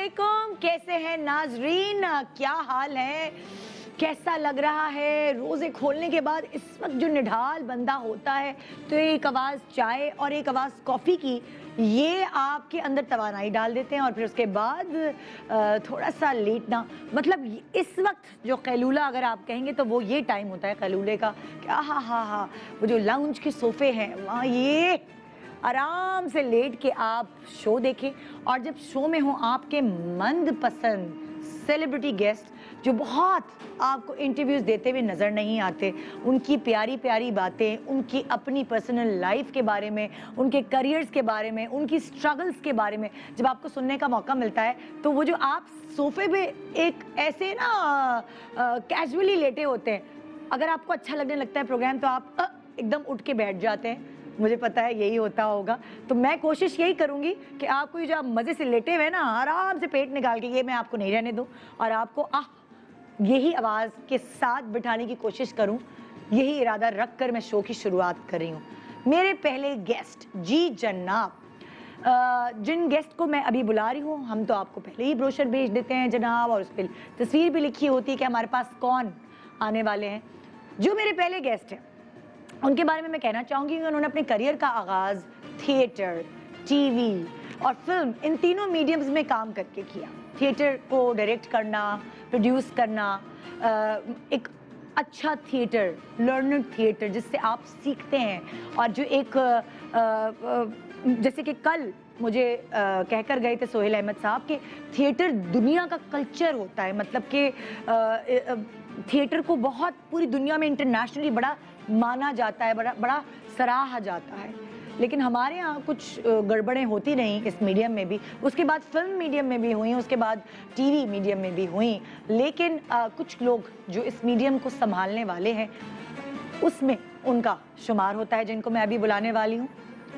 वालेकुम, कैसे हैं नाजरीन? क्या हाल है? कैसा लग रहा है? रोजे खोलने के बाद इस वक्त जो निढाल बंदा होता है तो एक आवाज़ चाय और एक आवाज़ कॉफ़ी की, ये आपके अंदर तवानाई डाल देते हैं और फिर उसके बाद थोड़ा सा लेटना, मतलब इस वक्त जो कैलूला अगर आप कहेंगे तो वो ये टाइम होता है कैलूले का कि हा वो जो लाउंज के सोफे हैं वहाँ ये आराम से लेट के आप शो देखें। और जब शो में हो आपके मनपसंद सेलिब्रिटी गेस्ट जो बहुत आपको इंटरव्यूज़ देते हुए नज़र नहीं आते, उनकी प्यारी प्यारी बातें, उनकी अपनी पर्सनल लाइफ के बारे में, उनके करियर्स के बारे में, उनकी स्ट्रगल्स के बारे में जब आपको सुनने का मौका मिलता है तो वो जो आप सोफे पे एक ऐसे ना कैजुअली लेटे होते हैं, अगर आपको अच्छा लगने लगता है प्रोग्राम तो आप एकदम उठ के बैठ जाते हैं। मुझे पता है यही होता होगा, तो मैं कोशिश यही करूंगी कि आपको ये जो आप मज़े से लेटे हुए ना आराम से पेट निकाल के, ये मैं आपको नहीं रहने दूं और आपको यही आवाज़ के साथ बिठाने की कोशिश करूं। यही इरादा रख कर मैं शो की शुरुआत कर रही हूँ। मेरे पहले गेस्ट जी जनाब, जिन गेस्ट को मैं अभी बुला रही हूँ, हम तो आपको पहले ही ब्रोशर भेज देते हैं जनाब, और उस पर तस्वीर भी लिखी होती है कि हमारे पास कौन आने वाले हैं। जो मेरे पहले गेस्ट हैं उनके बारे में मैं कहना चाहूँगी कि उन्होंने अपने करियर का आगाज़ थिएटर, टीवी और फिल्म, इन तीनों मीडियम्स में काम करके किया। थिएटर को डायरेक्ट करना, प्रोड्यूस करना, एक अच्छा थिएटर, लर्नड थिएटर जिससे आप सीखते हैं, और जो एक जैसे कि कल मुझे कहकर गए थे सोहेल अहमद साहब कि थिएटर दुनिया का कल्चर होता है, मतलब कि थिएटर को बहुत पूरी दुनिया में इंटरनेशनली बड़ा माना जाता है, बड़ा सराहा जाता है। लेकिन हमारे यहाँ कुछ गड़बड़ें होती रहीं इस मीडियम में भी, उसके बाद फिल्म मीडियम में भी हुई, उसके बाद टीवी मीडियम में भी हुई। लेकिन कुछ लोग जो इस मीडियम को संभालने वाले हैं उसमें उनका शुमार होता है, जिनको मैं अभी बुलाने वाली हूँ।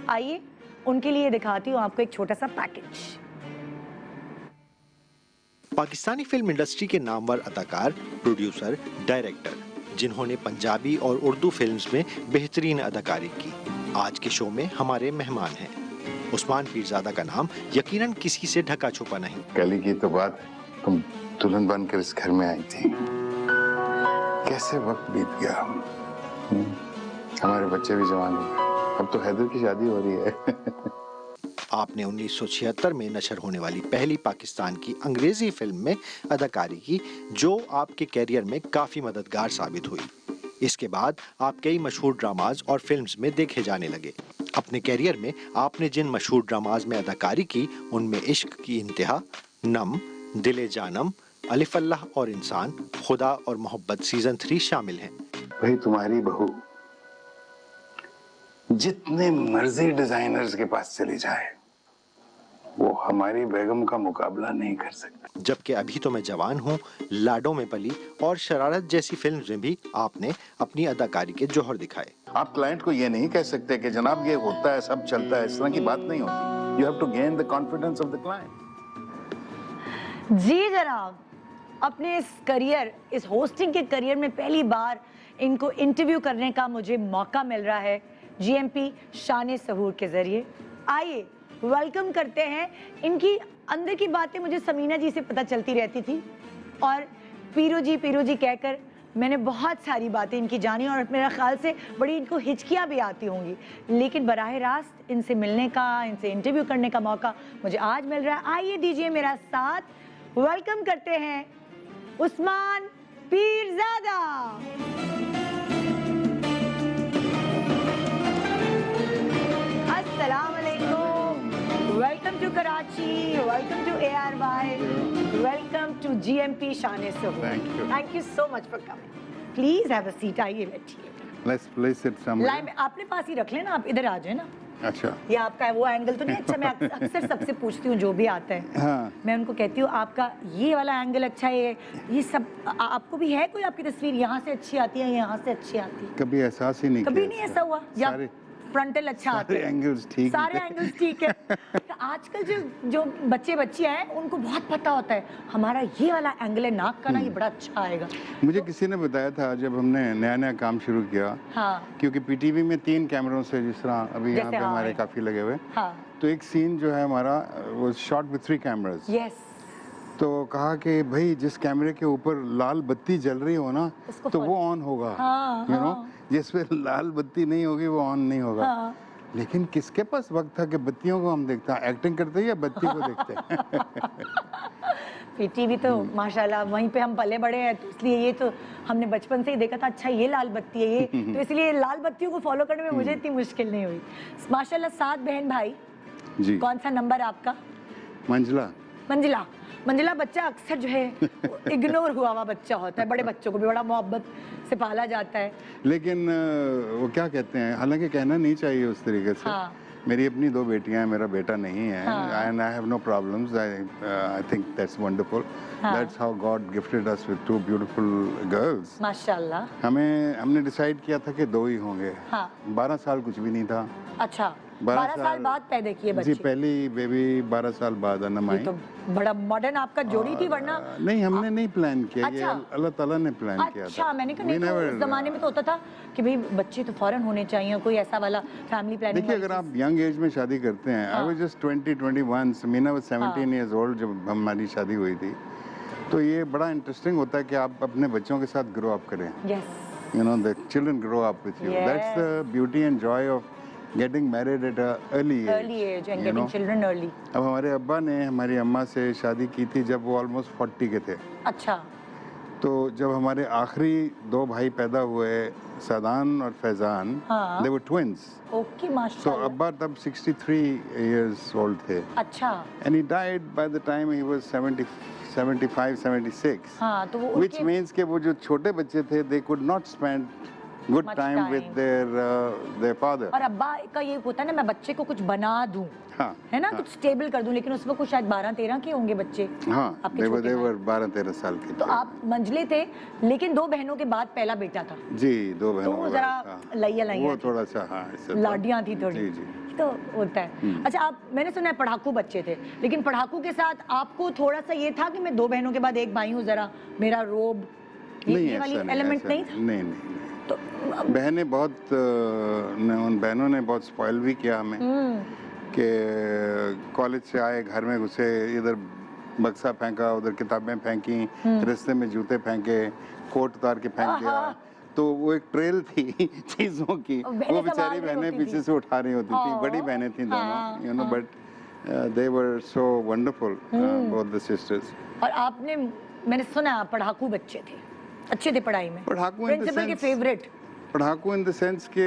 आइए उनके लिए दिखाती हूँ आपको एक छोटा सा पैकेज। पाकिस्तानी फिल्म इंडस्ट्री के नामवर अदाकार, प्रोड्यूसर, डायरेक्टर जिन्होंने पंजाबी और उर्दू फिल्म्स में बेहतरीन अदाकारी की, आज के शो में हमारे मेहमान हैं। उस्मान पीरजादा का नाम यकीनन किसी से ढका छुपा नहीं। कल की तो बात, तुम दुल्हन बनकर इस घर में आई थी, कैसे वक्त बीत गया। हमारे बच्चे भी जवान हो गए, अब तो हैदर की शादी हो रही है। आपने 1976 में नशर होने वाली पहली पाकिस्तान की अंग्रेजी फिल्म में अदाकारी की, जो आपके कैरियर में काफी मददगार साबित हुई। इसके बाद आप कई मशहूर ड्रामाज और फिल्म्स में देखे जाने लगे। अपने कैरियर में आपने जिन मशहूर ड्रामाज में अदाकारी की उनमें इश्क की इंतहा, नम, दिले जानम, अलिफ अल्लाह और इंसान, खुदा और मोहब्बत सीजन 3 शामिल हैं। भाई तुम्हारी बहू जितने मर्जी डिजाइनर्स के पास चली जाए, वो हमारी बेगम का मुकाबला नहीं कर सकती। जबकि अभी तो मैं जवान हूँ, लाडो में पली और शरारत जैसी फिल्म्स में भी आपने अपनी अदाकारी के जौहर दिखाए। आप क्लाइंट को ये नहीं कह सकते कि जनाब ये होता है, सब चलता है, इस तरह की बात नहीं होती। You have to gain the confidence of the client. जी जनाब, अपने इस करियर, इस होस्टिंग के करियर में पहली बार इनको इंटरव्यू करने का मुझे मौका मिल रहा है जीएमपी शान सहूर के जरिए। आइए वेलकम करते हैं। इनकी अंदर की बातें मुझे समीना जी से पता चलती रहती थी, और पीरू जी कहकर मैंने बहुत सारी बातें इनकी जानी, और मेरा ख्याल से बड़ी इनको हिचकियाँ भी आती होंगी, लेकिन बराह रास्त इनसे मिलने का, इनसे इंटरव्यू करने का मौका मुझे आज मिल रहा है। आइए दीजिए मेरा साथ, वेलकम करते हैं उस्मान पीरजादा। अस्सलाम वालेकुम, welcome to Karachi, welcome to ARY, welcome to GMP Shan Suhoor. Thank you so much for coming. Please have a seat, आइए बैठिए। Let's place it somewhere. आपने पास ही रख लेना, आप इधर आ जाए ना। अच्छा, ये आपका वो एंगल तो नहीं अच्छा? मैं अक्सर सबसे पूछती हूँ जो भी आता है, हाँ। मैं उनको कहती हूँ आपका ये वाला एंगल अच्छा है, ये सब आपको भी है कोई? आपकी तस्वीर यहाँ से अच्छी आती है, यहाँ से अच्छी आती है? कभी एहसास ही नहीं किया। कभी नहीं ऐसा हुआ? या फ्रंटल अच्छा आता है? सारे एंगल्स ठीक, सारे एंगल्स ठीक है। तो आजकल जो बच्चियां हैं उनको बहुत पता होता है हमारा ये वाला एंगल है नाक का ना, ये बड़ा अच्छा आएगा। मुझे किसी ने बताया था जब हमने नया काम शुरू किया, हाँ, क्योंकि पीटीवी में 3 कैमरों से, जिस तरह अभी यहाँ पे हमारे काफी लगे हुए, हाँ, तो एक सीन जो है हमारा वो शॉट विद 3 कैमरास। यस, तो कहा कि भाई जिस कैमरे के ऊपर लाल बत्ती जल रही हो ना उसको तो follow- वो ऑन होगा, हाँ, यू नो, हाँ। जिस पे लाल बत्ती नहीं होगी वो ऑन नहीं होगा। हाँ। लेकिन किसके पास वक्त था कि बत्तियों को हम देखते हैं, एक्टिंग करते हैं या बत्ती को देखते हैं? पीटी भी तो माशाल्लाह वहीं पे हम पले बड़े हैं, तो इसलिए ये तो हमने बचपन से ही देखा था। अच्छा ये लाल बत्ती है ये, तो इसलिए लाल बत्तियों को फॉलो करने में मुझे इतनी मुश्किल नहीं हुई। माशाल्लाह 7 बहन भाई। जी। कौन सा नंबर आपका? मंजिला। मंजिला। मंजिला बच्चा अक्सर जो है इग्नोर हुआ हुआ बच्चा होता है, बड़े बच्चों को भी बड़ा मोहब्बत से पाला जाता है। लेकिन वो क्या कहते हैं, हालांकि कहना नहीं चाहिए उस तरीके से। हाँ। मेरी अपनी 2 बेटियां हैं, मेरा बेटा नहीं है, हाँ। And I have no problems. I think that's wonderful. हाँ। That's how God gifted us with 2 beautiful girls. माशाल्लाह। हमने डिसाइड किया था कि 2 ही होंगे। हाँ। 12 साल कुछ भी नहीं था। अच्छा 12 साल बाद पैदा किए जी, बच्चे। पहली बेबी 12 साल बाद अनम ये आई। तो बड़ा मॉडर्न आपका जोड़ी थी, वरना नहीं, हमने नहीं प्लान किया, ये अच्छा। अल्लाह ताला ने प्लान किया था। अच्छा मैंने कहा We नहीं तो never- उस जमाने में तो होता था कि भाई बच्चे तो फौरन होने चाहिए, कोई ऐसा वाला फैमिली प्लानिंग। देखिए, अगर आप यंग एज में शादी करते हैं, I was just 20-21, Samina was 17 years old जब हमारी शादी हुई थी, तो ये बड़ा इंटरेस्टिंग होता है कि आप अपने बच्चों के साथ ग्रो अप करें। Yes you know, the children grow up with you. That's the beauty and joy of getting married at a early early age and getting children early. अब हमारे अब्बा ने हमारी अम्मा से शादी की थी जब वो ऑलमोस्ट 40 के थे। अच्छा तो जब हमारे आखिरी 2 भाई पैदा हुए, सदान और फैजान, हाँ। दे वर ट्विंस। ओके तो माशाल्लाह। अब्बा तब 63 इयर्स ओल्ड थे, अच्छा and he died by the time he was 75-76, हाँ तो वो which उनके means कि वो जो छोटे बच्चे थे, they could not spend good Much time with time. their father. और अब्बा का ये होता है ना, मैं बच्चे को कुछ बना दूं, हाँ, है ना, हाँ, कुछ स्टेबल कर दूं, लेकिन उस वक्त कुछ शायद 12-13 के होंगे बच्चे। हाँ, आपके they छोटे were 12-13 साल के तो थे। आप मंझले थे, लेकिन 2 बहनों के बाद पहला बेटा था। जी, 2 बहनों तो का जरा था। लैया वो थोड़ा सा, हाँ, ऐसा था। लाडियां थी थोड़ी। जी, जी। तो होता है। अच्छा आप, मैंने सुना है पढ़ाकू बच्चे थे, लेकिन पढ़ाकू के साथ आपको थोड़ा सा ये था कि मैं 2 बहनों के बाद एक भाई हूँ, जरा मेरा रोब नहीं, ये वाली ऐसा नहीं, एलिमेंट ऐसा नहीं था। नहीं, नहीं। तो बहनें बहुत उन बहनों ने बहुत स्पॉइल भी किया हमें कि कॉलेज से आए, घर में घुसे, इधर बक्सा फेंका, उधर किताबें फेंकी, रास्ते में जूते फेंके, कोट उतार के फेंक दिया। तो वो एक ट्रेल थी चीजों की, बहनें वो बेचारी संभाल रही बहनें होती पीछे थी। से उठा रही होती थी। हाँ, बड़ी बहनें थी हाँ, दोनों, यू नो, हाँ। But they were so wonderful both the sisters. और आपने, मैंने सुना आप पढ़ाकू बच्चे थे, अच्छे थे पढ़ाई में, पढ़ाकू in the प्रिंसिपल के sense- फेवरेट। पढ़ाकू इन द सेंस कि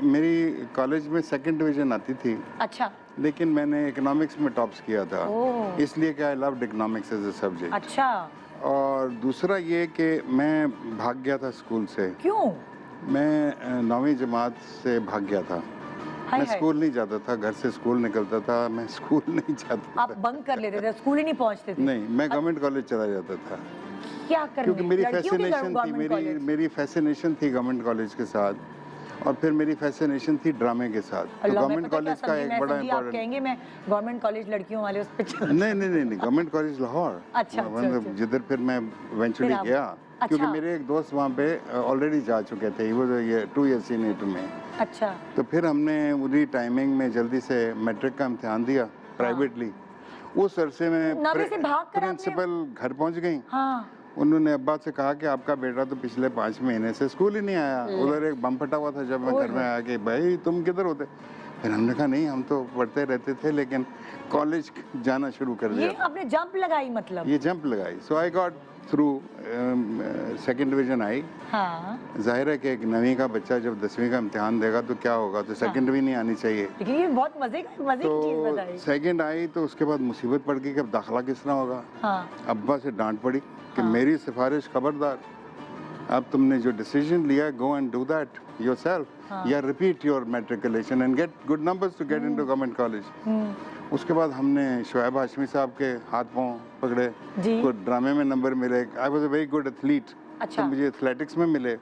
मेरी कॉलेज में 2nd डिवीजन आती थी, अच्छा लेकिन मैंने इकोनॉमिक्स में टॉप्स किया था, ओह। इसलिए कि I loved economics as a subject. अच्छा और दूसरा ये कि मैं भाग गया था स्कूल से। क्यों? मैं 9वीं जमात से भाग गया था। हाय मैं हाय। स्कूल नहीं जाता था, घर से स्कूल निकलता था, मैं स्कूल नहीं जाता आप था। बंक कर लेते थे, स्कूल ही नहीं पहुंचते थे? नहीं, मैं गवर्नमेंट कॉलेज चला जाता था, क्या करने? क्योंकि मेरी लड़कियों के फैसिनेशन थी, गवर्नमेंट कॉलेज? मेरी फैसिनेशन थी गवर्नमेंट कॉलेज के साथ, और फिर मेरी फैसिनेशन थी ड्रामे के साथ। तो अल्लाह, मैं गवर्नमेंट पता क्या कॉलेज का समझी, एक मैं बड़ा समझी आप इम्पोर्टेंट, कहेंगे मैं गवर्नमेंट कॉलेज लड़कियों वाले उस पे चल। नहीं, गवर्नमेंट कॉलेज लाहौर। अच्छा, मतलब अच्छा। जिधर फिर मैं इवेंचुअली फिर आप- गया, क्योंकि अच्छा। मेरे एक दोस्त वहाँ पे ऑलरेडी जा चुके थे, वो 2 ईयर सीनियर टू मी। अच्छा तो फिर हमने उसी टाइमिंग में जल्दी से मैट्रिक का इम्तिहान दिया प्राइवेटली। उस अरसे में 9वीं से भाग कर आपने- प्रिंसिपल घर पहुँच गई। हाँ उन्होंने अब्बा से कहा कि आपका बेटा तो पिछले 5 महीने से स्कूल ही नहीं आया। उधर एक बम फटा हुआ था जब मैं घर में आया कि भाई तुम किधर होते। फिर हमने कहा नहीं, हम तो पढ़ते रहते थे, लेकिन कॉलेज जाना शुरू कर ये दिया। आपने जंप लगाई मतलब? ये जंप लगाई। So I got through 2nd division I. हाँ जाहिर है कि एक 9वीं का बच्चा जब 10वीं का इम्तिहान देगा तो क्या होगा, तो 2nd भी नहीं आनी चाहिए। लेकिन ये बहुत मजे की चीज तो बताई। 2nd आई तो उसके बाद मुसीबत पड़ गई कि अब दाखिला किस तरह होगा। हाँ अब्बा से डांट पड़ी कि मेरी सिफारिश खबरदार, अब तुमने जो डिसीजन लिया, go and do that yourself, या repeat your matriculation and get good numbers to get into government college. उसके बाद हमने शुएब हाशमी साहब के हाथ पांव पकड़े, जी। कुछ ड्रामे में नंबर मिले। I was a very good athlete, अच्छा। तो मुझे एथलेटिक्स में मिले,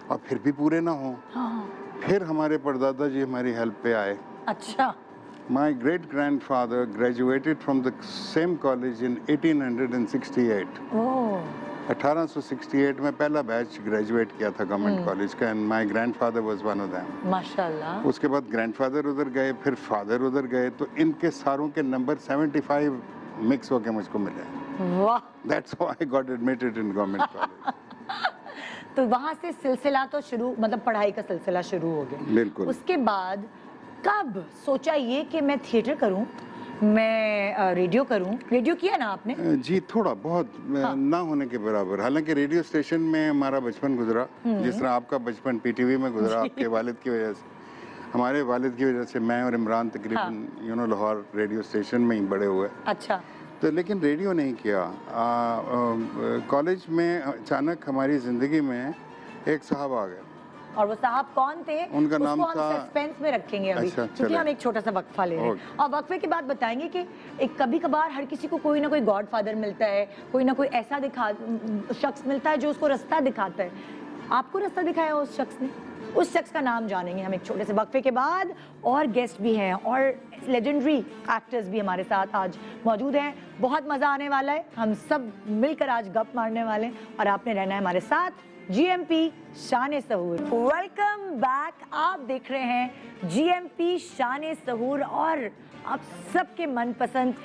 और फिर भी पूरे ना हो। हाँ फिर हमारे परदादा जी हमारी हेल्प पे आए। अच्छा My great grandfather graduated from the same college in 1868. ओह 1868 में पहला बैच ग्रेजुएट किया था गवर्नमेंट कॉलेज का, and my grandfather was one of them. माशाल्लाह। उसके बाद ग्रैंडफादर उधर गए, फिर फादर उधर गए, तो इनके सारों के नंबर 75 मिक्स होके मुझको मिले। वाह, That's how I got admitted in government college. तो वहां से सिलसिला तो शुरू, मतलब पढ़ाई का सिलसिला शुरू हो गया। बिल्कुल। उसके बाद कब सोचा ये कि मैं थिएटर करूं, मैं रेडियो करूं? रेडियो किया ना आपने? जी थोड़ा बहुत हाँ। ना होने के बराबर। हालांकि रेडियो स्टेशन में हमारा बचपन गुजरा, जिस तरह आपका बचपन पीटीवी में गुजरा आपके वालिद की वजह से, हमारे वालिद की वजह से मैं और इमरान तकरीबन लाहौर रेडियो स्टेशन में ही बड़े हुए। अच्छा। तो लेकिन रेडियो नहीं किया। कॉलेज में अचानक हमारी ज़िंदगी में एक साहब आ गए। और वो साहब कौन थे? उनका नाम उसको हम था- सस्पेंस में रखेंगे अभी, अच्छा, क्योंकि चलें। हम एक छोटा सा वक्फा ले रहे हैं ओके। और वक्फे के बाद बताएंगे कि एक कभी कभार हर किसी को कोई ना कोई गॉडफादर मिलता है, कोई ना कोई ऐसा शख्स मिलता है जो उसको रास्ता दिखाता है। आपको रास्ता दिखाया उस शख्स ने? उस शख्स का नाम जानेंगे हम एक छोटे से वक्फे के बाद। और गेस्ट भी हैं और लेजेंडरी एक्टर्स भी हमारे साथ आज मौजूद हैं। बहुत मज़ा आने वाला है, हम सब मिलकर आज गप मारने वाले हैं और आपने रहना है हमारे साथ। जीएमपी शान सहूर, वेलकम बैक। आप देख रहे हैं जीएमपी शान सहूर और आप सबके मनपसंद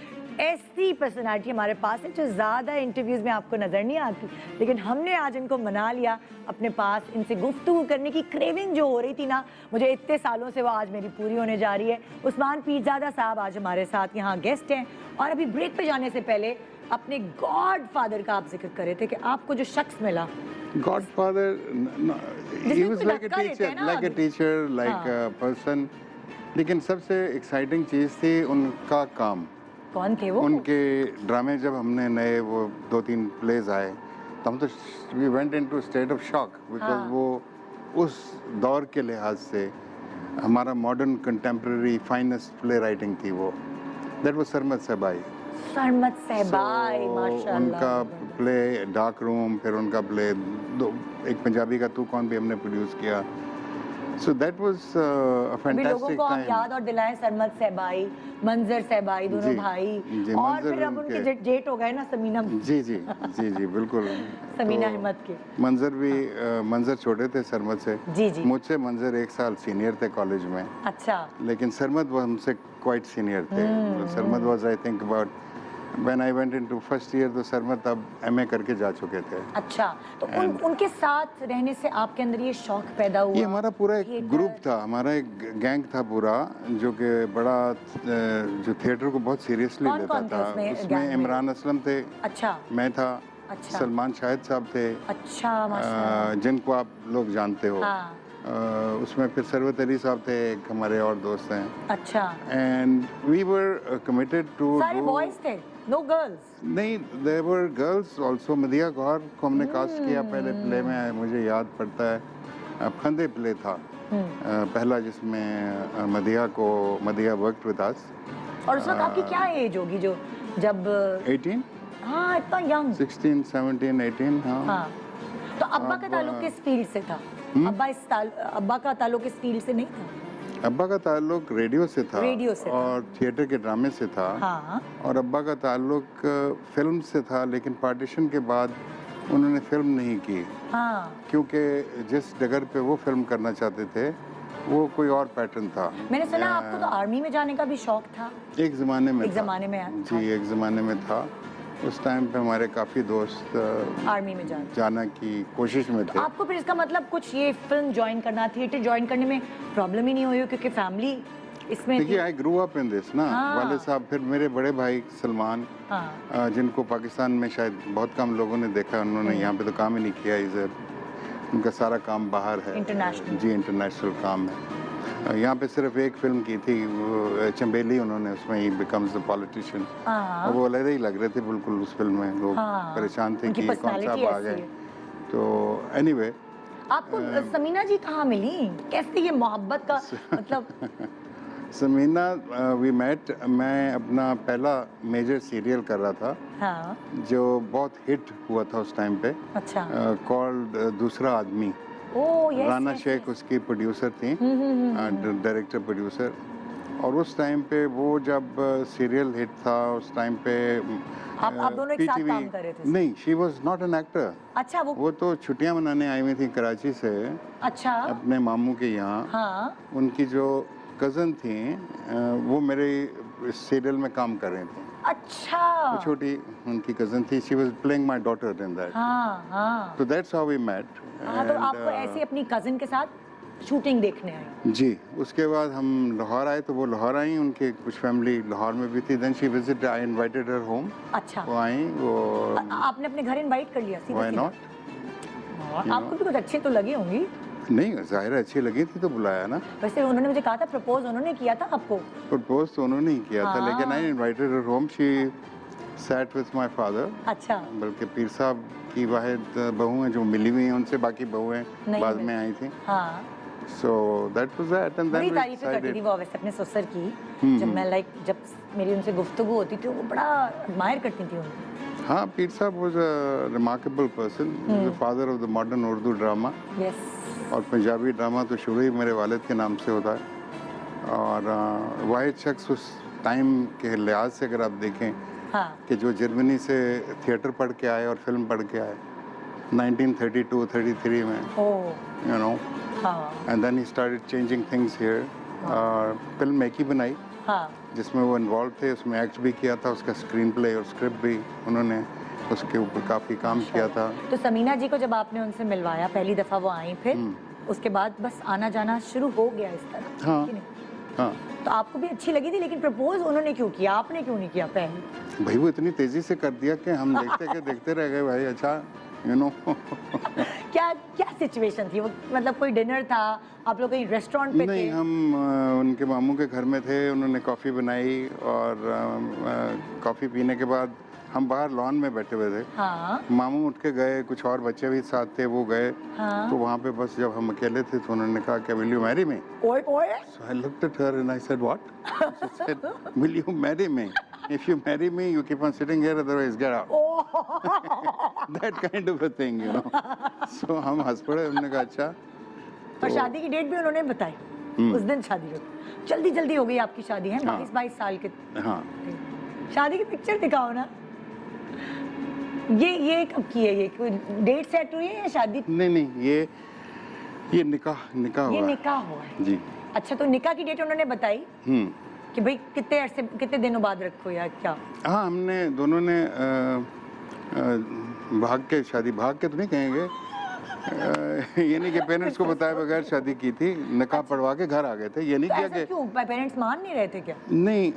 ऐसी पर्सनालिटी हमारे पास है जो ज़्यादा इंटरव्यूज़ में आपको नज़र नहीं आती, लेकिन हमने आज इनको मना लिया अपने पास। इनसे गुफ्तगू करने की क्रेविंग जो हो रही थी ना मुझे इतने सालों से, वो आज मेरी पूरी होने जा रही है। उस्मान पीरजादा साहब आज हमारे साथ यहाँ गेस्ट हैं। और अभी ब्रेक पे जाने से पहले अपने गॉड फादर का आप जिक्र कर रहे थे कि आपको जो शख्स मिला, Godfather, he जिसमें was कोई like a धक्का देते teacher, हैं ना like a अभी। teacher, like हाँ। a person. लेकिन सबसे एक्साइटिंग चीज़ थी उनका काम। कौन थे वो? उनके ड्रामे जब हमने नए वो 2-3 प्लेज आए तो हम तो we went into state of shock, because हाँ। वो उस दौर के लिहाज से हमारा modern contemporary finest play writing थी वो। That was Sarmad Sahbai. Sarmad Sahbai, So, माशाल्लाह। उनका प्ले डार्क रूम, फिर उनका प्ले एक पंजाबी का तू कौन भी हमने प्रोड्यूस किया। सो दैट वाज अ अभी लोगों फैंटास्टिक को आप टाइम। याद और दिलाएं सरमद सहबाई, मंजर सहबाई, दोनों जी, भाई। जी, और मंजर फिर अब उनके उनके- जेठ हो गए ना, समीना जी जी जी जी बिल्कुल। समीना तो अहमद के। मंजर भी मंजर छोटे थे सरमद से। जी, जी। मुझसे मंजर 1 साल सीनियर थे कॉलेज में, अच्छा। लेकिन सरमद वो हमसे क्वाइट सीनियर थे। Sarmad was I think about when I went into first year, तो सरमद तब एमए करके जा चुके थे। अच्छा, तो उनके साथ रहने से आपके अंदर ये शौक पैदा हुआ? ये हमारा पूरा एक थिएटर? ग्रुप था, हमारा एक गैंग था पूरा, जो कि बड़ा जो थिएटर को बहुत सीरियसली कौन- लेता कौन थे था। उसमें उसमें गैंग में? इमरान असलम थे, अच्छा मैं था, अच्छा। सलमान शाहिद साहब थे, अच्छा, माशाल्लाह। जिनको आप लोग जानते हो। हाँ। उसमें फिर सरवत अली साहब थे, एक हमारे और दोस्त हैं। अच्छा, and we were committed to सारे बॉयज थे, नो गर्ल्स? नहीं, there were girls also. Madiha Gohar को हमने कास्ट किया पहले प्ले में, मुझे याद पड़ता है फंदे प्ले था पहला, जिसमें मदिया वर्कड विद अस। और उस वक्त आपकी क्या एज होगी जो जब 18, हाँ इतना यंग? 16, 17, 18। हाँ। हाँ, तो अब्बा का ताल्लुक किस फील्ड से था? अब्बा का ताल्लुक इस फील्ड से नहीं था? अब्बा का ताल्लुक रेडियो से था, रेडियो से था। और थिएटर के ड्रामे से था। हाँ। और अब्बा का ताल्लुक फिल्म से था, लेकिन पार्टीशन के बाद उन्होंने फिल्म नहीं की, हाँ। क्योंकि जिस डगर पे वो फिल्म करना चाहते थे वो कोई और पैटर्न था। मैंने सुना आपको तो आर्मी में जाने का भी शौक था? एक ज़माने में एक था। ज़माने में था। जी, एक ज़माने में था। उस टाइम पे हमारे काफ़ी दोस्त आर्मी में जाना की कोशिश में थे। आपको फिर इसका मतलब कुछ ये फिल्म ज्वाइन करना, थिएटर ज्वाइन करने में प्रॉब्लम ही नहीं हुई क्योंकि फैमिली इसमें देखिए, थी? I grow up in this ना। हाँ। वाले साहब, फिर मेरे बड़े भाई सलमान, हाँ। जिनको पाकिस्तान में शायद बहुत कम लोगों ने देखा, उन्होंने यहाँ पे तो काम ही नहीं किया इधर। उनका सारा काम बाहर है। इंटरनेशनल। जी, इंटरनेशनल काम है। यहाँ पे सिर्फ एक फिल्म की थी, वो चंबेली, उन्होंने उसमें ही बिकम्स द पॉलिटिशियन। हाँ। वो अलग ही लग रहे थे बिल्कुल उस फिल्म में। लोग हाँ। परेशान थे उनकी कि कौन सा personality आ ऐसी गए। है। तो एनीवे, आपको समीना जी कहाँ मिली? कैसे ये मोहब्बत का मतलब? समीना वी मेट, मैं अपना पहला मेजर सीरियल कर रहा था, हाँ। जो बहुत हिट हुआ था उस टाइम पे, अच्छा। कॉल्ड दूसरा आदमी। Oh yes. राना शेख उसकी प्रोड्यूसर थी, डायरेक्टर प्रोड्यूसर। और उस टाइम पे वो जब सीरियल हिट था, उस टाइम पे आप दोनों एक साथ PTV काम कर रहे थे? नहीं, she was not an actor. अच्छा, वो तो छुट्टियां मनाने आई हुई थी कराची से, अच्छा। अपने मामू के यहाँ। हाँ। उनकी जो कज़न थी, वो मेरे सीरियल में काम कर रहे थे। अच्छा। वो छोटी उनकी कजन थी, she was playing my daughter in that, हाँ हाँ तो दैट्स हाउ वी मेट। हाँ। तो आपको ऐसे अपनी कजिन के साथ शूटिंग देखने आए? जी, उसके बाद हम लाहौर आए, तो वो लाहौर आई, उनके कुछ फैमिली लाहौर में भी थी। Then she visit, I invited her home. अच्छा। वो आई, वो आपने अपने घर इनवाइट कर लिया सीधा व्हाई सीधा? नॉट। हाँ, आपको भी कुछ अच्छे तो लगी होंगी। नहीं, जाहिर है अच्छी लगी थी तो बुलाया ना। वैसे उन्होंने मुझे कहा था प्रपोज उन्होंने किया था आपको? प्रपोज तो उन्होंने ही किया था, लेकिन हाँ। आई invited her home. She sat with my father. अच्छा। बल्कि पीर साहब की वाहिद बहू हैं जो मिली हुई हैं उनसे, बाकी बहुएं नहीं बाद मिली। में आई थी। हाँ। So that was that, and बड़ी देन तारीफें करती थी वो वैसे अपने ससुर की। जब मैं जब मेरी उनसे गुफ्तगू होती थी वो बड़ा एडमायर करती थी उनको। हाँ, पीर साहब was a remarkable person, the father of the modern Urdu drama. Yes. और पंजाबी ड्रामा तो शुरू ही मेरे वालिद के नाम से होता है। और वाहिद शख्स उस टाइम के लिहाज से अगर आप देखें हाँ। कि जो जर्मनी से थिएटर पढ़ के आए और फिल्म पढ़ के आए 1932-33 में, ओह। यू नो, हाँ and then he started changing things here. और फिल्म एक ही बनाई हाँ। जिसमें वो इन्वॉल्व थे, उसमें एक्ट भी किया था, उसका स्क्रीन प्ले और स्क्रिप्ट भी उन्होंने उसके ऊपर काफ़ी काम किया था। तो समीना जी को जब आपने उनसे मिलवाया पहली दफा वो आई, फिर उसके बाद बस आना जाना शुरू हो गया इस तरह? हाँ। कि नहीं? हाँ तो आपको भी अच्छी लगी थी, लेकिन प्रपोज उन्होंने क्यों किया, आपने क्यों नहीं किया पहले? भाई, वो इतनी तेजी से कर दिया कि हम देखते रह गए भाई। अच्छा, यू नो। क्या क्या सिचुएशन थी वो? मतलब कोई डिनर था, आप लोग कहीं रेस्टोरेंट पे थे? नहीं, हम उनके मामू के घर में थे, उन्होंने कॉफ़ी बनाई और कॉफ़ी पीने के बाद हम बाहर लॉन में बैठे हुए थे। हाँ मामू उठ के गए, कुछ और बच्चे भी साथ थे, वो गए। हाँ। तो वहाँ पे बस जब हम अकेले थे तो उन्होंने कहा कि विल यू मैरी मी? ओए ओए। So I looked at her and I said, what? She said, will you marry me? If you marry me, you keep on sitting here, otherwise get out. That kind of a thing, you know. So हम हंस पड़े, हमने कहा अच्छा। और शादी की date भी उन्होंने बताई? उस दिन शादी हो जल्दी जल्दी हो गई आपकी शादी है? हाँ। 22 साल के हाँ, शादी की पिक्चर दिखाओ ना। ये कब की है? ये कोई डेट सेट हुई है या शादी? नहीं, ये निकाह हुआ ये है। निकाह हुआ है। जी। अच्छा, तो निकाह की डेट उन्होंने बताई कि भाई कितने दिनों बाद रखो या क्या? हाँ, हमने दोनों ने भाग के तो नहीं कहेंगे, ये नहीं कि पेरेंट्स को बताए बगैर शादी की थी, निकाह पढ़वा के घर आ गए थे। ये नहीं तो किया ऐसा कि क्यों? पेरेंट्स मान नहीं रहे थे क्या? नहीं,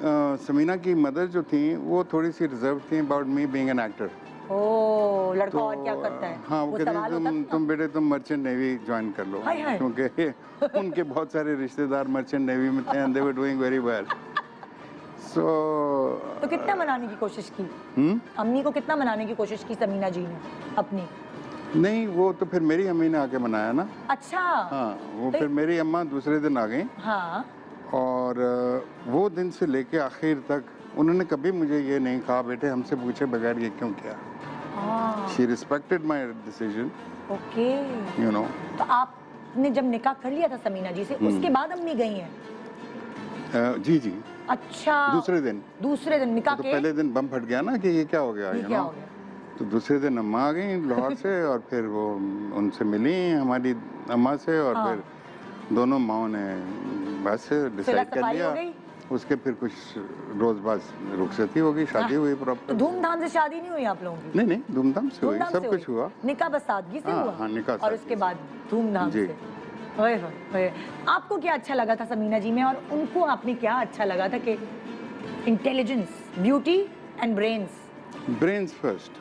समीना की मदर जो थी वो थोड़ी सी रिजर्व थी about me being an actor. ओ, लड़का और क्या करता है? हाँ, वो कहते सवाल हैं होता था ना? तुम बेटे तुम मर्चेंट नेवी ज्वाइन कर लो, हाय हाय। क्योंकि उनके बहुत सारे रिश्तेदार मर्चेंट नेवी में थे and they were doing very well. So तो कितना मनाने की कोशिश की? अम्मी को कितना मनाने की कोशिश की समीना जी ने अपनी? नहीं, वो तो फिर मेरी अम्मी ने आके मनाया ना। अच्छा। हाँ, वो तो- फिर मेरी अम्मा दूसरे दिन आ गई हाँ। और वो दिन से लेके आखिर तक उन्होंने कभी मुझे ये नहीं कहा बेटे हमसे पूछे बगैर ये क्यों किया। She respected my decision, okay. You know. तो आपने जब निकाह कर लिया था समीना जी से, उसके बाद अम्मी गई हैं? जी। अच्छा। दूसरे दिन निकाह तो के पहले दिन बम फट गया ना कि ये क्या हो गया, ये you क्या know? हो गया? तो दूसरे दिन अम्मा आ गई लाहौर से और फिर वो उनसे मिली हमारी अम्मा से और हाँ। फिर दोनों माओ ने बस डिसाइड कर सफाई लिया। हो गई? उसके फिर कुछ रोज बाद रुखसती हो गई, शादी हुई तो प्रॉपर। धूमधाम से शादी नहीं हुई आप लोगों की? नहीं, धूमधाम से हुई, धूमधाम सब से कुछ हुई? हुआ। निकाह बस सादगी से हाँ, हुआ? हाँ, निकाह और सादगी उसके से। बाद धूमधाम जी। से। ओए होए होए। आपको क्या अच्छा लगा था समीना जी में, और उनको आपने क्या अच्छा लगा था कि intelligence, beauty and brains? Brains first,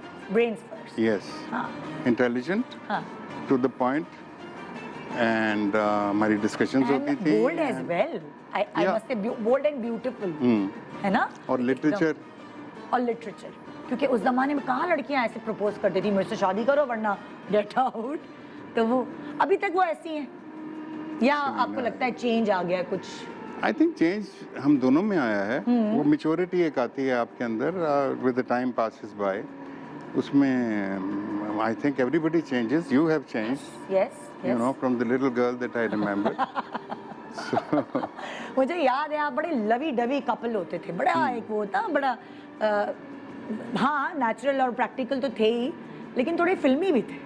yes, हाँ इंटेलिजेंट, हाँ। टू द पॉइंट, एंड हमारी डिस्कशंस होती थी। Bold as well, I Yeah. Must say bold and beautiful, है ना? और लिटरेचर, और लिटरेचर, क्योंकि उस जमाने में कहाँ लड़कियां ऐसे प्रपोज करती थी, मुझसे शादी करो वरना गेट आउट। तो वो अभी तक वो ऐसी हैं या आपको लगता है चेंज आ गया कुछ? आई थिंक चेंज हम दोनों में आया है। वो मेच्योरिटी एक आती है आपके अंदर with the time passes by, उसमें I think everybody changes, you have changed, yes you know, from the little girl that I remember. मुझे याद है आप बड़े लवी डवी कपल होते थे, बड़ा एक वो था बड़ा हाँ नेचुरल और प्रैक्टिकल तो थे ही, लेकिन थोड़े फिल्मी भी थे।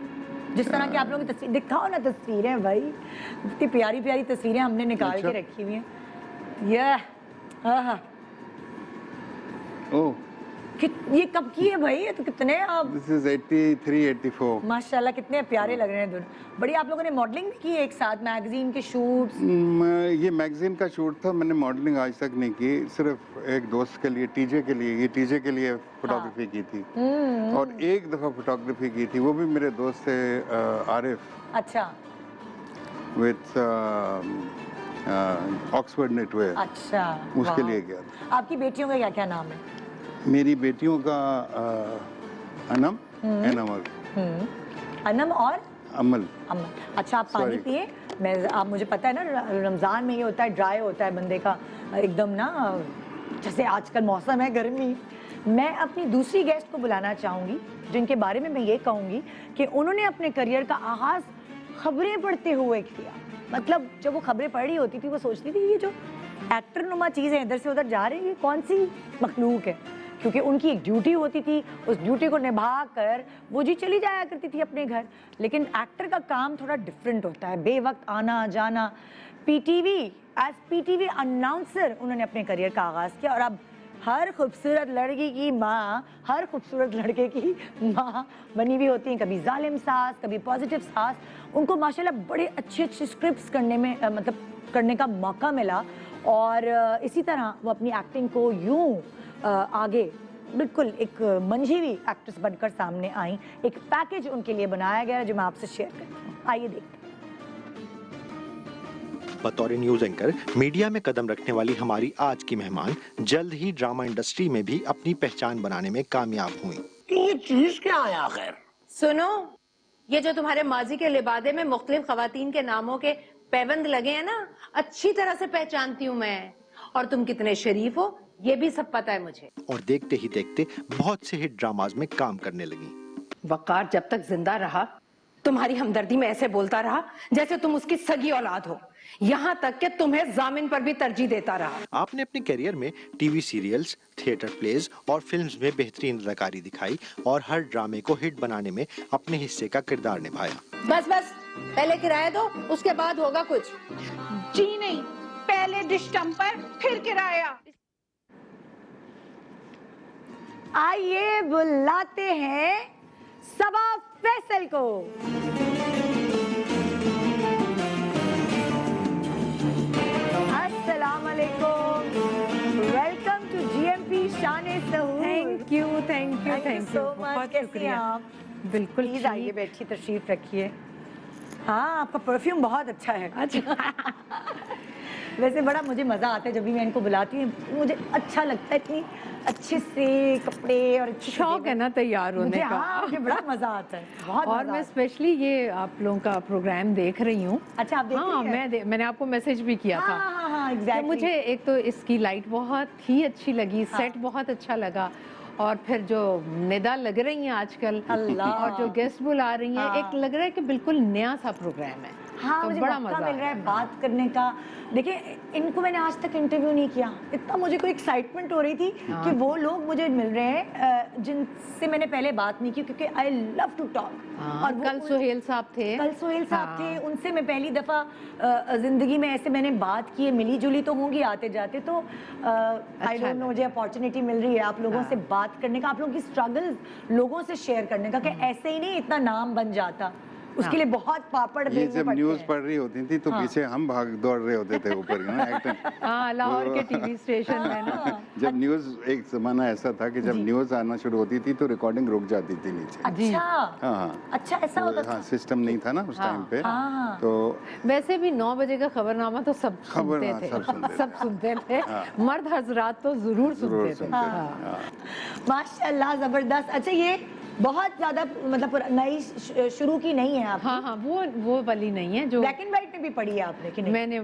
जिस तरह की आप लोगों की तस्वीर दिखाओ ना, तस्वीरें भाई इतनी प्यारी प्यारी तस्वीरें हमने निकाल के रखी हुई हैं। ये ओह, ये कब की है भाई? ये तो कितने आप दिस इज 83 84। माशाल्लाह कितने प्यारे लग रहे हैं दोनों। बड़ी आप लोगों ने मॉडलिंग भी की है एक साथ, मैगजीन के शूट्स? ये मैगजीन का शूट था, मैंने मॉडलिंग आज तक नहीं की, सिर्फ एक दोस्त के लिए, टीजे के लिए, ये टीजे के लिए फोटोग्राफी की थी। और एक दफ़ा फोटोग्राफी की थी, वो भी मेरे दोस्त से आरिफ अच्छा विद ऑक्सफोर्ड नेटवेयर, अच्छा, उसके वाह। लिए गया था। आपकी बेटियों का क्या क्या नाम है? मेरी बेटियों का अनम एंड अमल। अनम और अमल। अमन। अच्छा, आप पानी Sorry. पिए। मैं आप मुझे पता है ना, रमज़ान में ये होता है, ड्राई होता है बंदे का एकदम ना, जैसे आजकल मौसम है गर्मी। मैं अपनी दूसरी गेस्ट को बुलाना चाहूँगी, जिनके बारे में मैं ये कहूँगी कि उन्होंने अपने करियर का आगाज़ खबरें पढ़ते हुए किया। मतलब जब वो खबरें पढ़ रही होती थी, वो सोचती थी ये जो एक्टर नुमा चीज़ें इधर से उधर जा रही है, ये कौन सी मखलूक है, क्योंकि उनकी एक ड्यूटी होती थी, उस ड्यूटी को निभा कर वो जी चली जाया करती थी अपने घर। लेकिन एक्टर का काम थोड़ा डिफरेंट होता है, बेवक्त आना जाना। पीटीवी, एज पीटीवी अनाउंसर उन्होंने अपने करियर का आगाज़ किया, और अब हर खूबसूरत लड़की की माँ, हर खूबसूरत लड़के की माँ बनी हुई होती हैं, कभी जालिम सास, कभी पॉजिटिव सास। उनको माशाल्लाह बड़े अच्छे अच्छे स्क्रिप्ट्स करने में मतलब करने का मौका मिला, और इसी तरह वो अपनी एक्टिंग को यूं आगे बिल्कुल एक मंझी हुई एक्ट्रेस बनकर सामने आई। एक पैकेज उनके लिए बनाया गया है जो मैं आपसे शेयर करती हूँ, आइए देखते हैं। बतौर न्यूज एंकर मीडिया में कदम रखने वाली हमारी आज की मेहमान जल्द ही ड्रामा इंडस्ट्री में भी अपनी पहचान बनाने में कामयाब हुई। ये चीज क्या है आखिर? सुनो, ये जो तुम्हारे माजी के लिबादे में मुख्तलिफ खवातीन के नामों के पैबंद लगे हैं ना, अच्छी तरह से पहचानती हूँ मैं। और तुम कितने शरीफ हो ये भी सब पता है मुझे। और देखते ही देखते बहुत से हिट ड्रामाज में काम करने लगी। वकार जब तक जिंदा रहा तुम्हारी हमदर्दी में ऐसे बोलता रहा जैसे तुम उसकी सगी औलाद हो, यहाँ तक कि तुम्हें जामिन पर भी तरजीह देता रहा। आपने अपने करियर में टीवी सीरियल्स, थिएटर प्लेज और फिल्म्स में बेहतरीन अदाकारी दिखाई और हर ड्रामे को हिट बनाने में अपने हिस्से का किरदार निभाया। बस बस, पहले किराया दो, उसके बाद होगा कुछ। जी नहीं, पहले डिश टम्पर फिर किराया। आइए बुलाते हैं सबा फैसल को। अस्सलाम वालेकुम, वेलकम टू जीएमपी शान-ए सहूर। Thank you thank you thank you, बहुत कैसी हैं शुक्रिया। आप? बिल्कुल प्लीज आइए, बैठिए, तशरीफ रखिए। हाँ, आपका परफ्यूम बहुत अच्छा है। अच्छा वैसे बड़ा मुझे मज़ा आता है जब भी मैं इनको बुलाती हूँ, मुझे अच्छा लगता है, इतनी अच्छे से कपड़े और अच्छे से शौक है ना तैयार होने मुझे, का। हाँ, मुझे बड़ा मज़ा आता है, बहुत और मज़ा मैं आता है। स्पेशली ये आप लोगों का प्रोग्राम देख रही हूँ। अच्छा, आप देख हाँ, रही हैं? मैंने आपको मैसेज भी किया हाँ, था। हाँ, हाँ, तो एग्जैक्टली। मुझे एक तो इसकी लाइट बहुत ही अच्छी लगी, सेट बहुत अच्छा लगा, और फिर जो निदा लग रही हैं आजकल अल्लाह। और जो गेस्ट बुला रही हैं, हाँ। एक लग रहा है कि बिल्कुल नया सा प्रोग्राम है। हाँ, तो मुझे बड़ा मौका मजा मिल रहा है बात करने का। देखिए, इनको मैंने आज तक इंटरव्यू नहीं किया, इतना मुझे कोई एक्साइटमेंट हो रही थी कि वो लोग मुझे मिल रहे हैं जिनसे मैंने पहले बात नहीं की, क्योंकि आई लव टू टॉक। और कल सोहेल साहब थे। कल सोहेल साहब हाँ। थे, उनसे मैं पहली दफ़ा जिंदगी में ऐसे मैंने बात की है, मिली जुली तो होंगी आते जाते, तो आई डोंट नो, मुझे अपॉर्चुनिटी मिल रही है आप लोगों से बात करने का, आप लोगों की स्ट्रगल्स लोगों से शेयर करने का, कि ऐसे ही नहीं इतना नाम बन जाता, उसके लिए बहुत पापड़ ये बेलने जब पड़ते न्यूज हैं। पढ़ रही होती थी तो पीछे हम भाग दौड़ रहे होते थे ऊपर ना एक्टर। हाँ, लाहौर के टीवी स्टेशन में ना। जब न्यूज, एक जमाना ऐसा था कि जब न्यूज आना शुरू होती थी तो रिकॉर्डिंग रुक जाती थी नीचे। अच्छा, हाँ, अच्छा, ऐसा होता था। हाँ, सिस्टम नहीं था ना उस टाइम पे, हाँ। तो वैसे भी 9 बजे का खबरनामा तो सब खबर, सुनते हाँ, थे, सब सुनते थे। सब सुनते थे। मर्द हजरात तो जरूर जरूर सुनते थे। सुनते थे। हाँ। हाँ। माशाल्लाह, जबरदस्त। अच्छा, ये बहुत ज्यादा मतलब नई शुरू की नहीं है आप? हाँ हाँ, वो वाली नहीं है जो ब्लैक एंड व्हाइट में भी पढ़ी है आपने कि नहीं? मैंने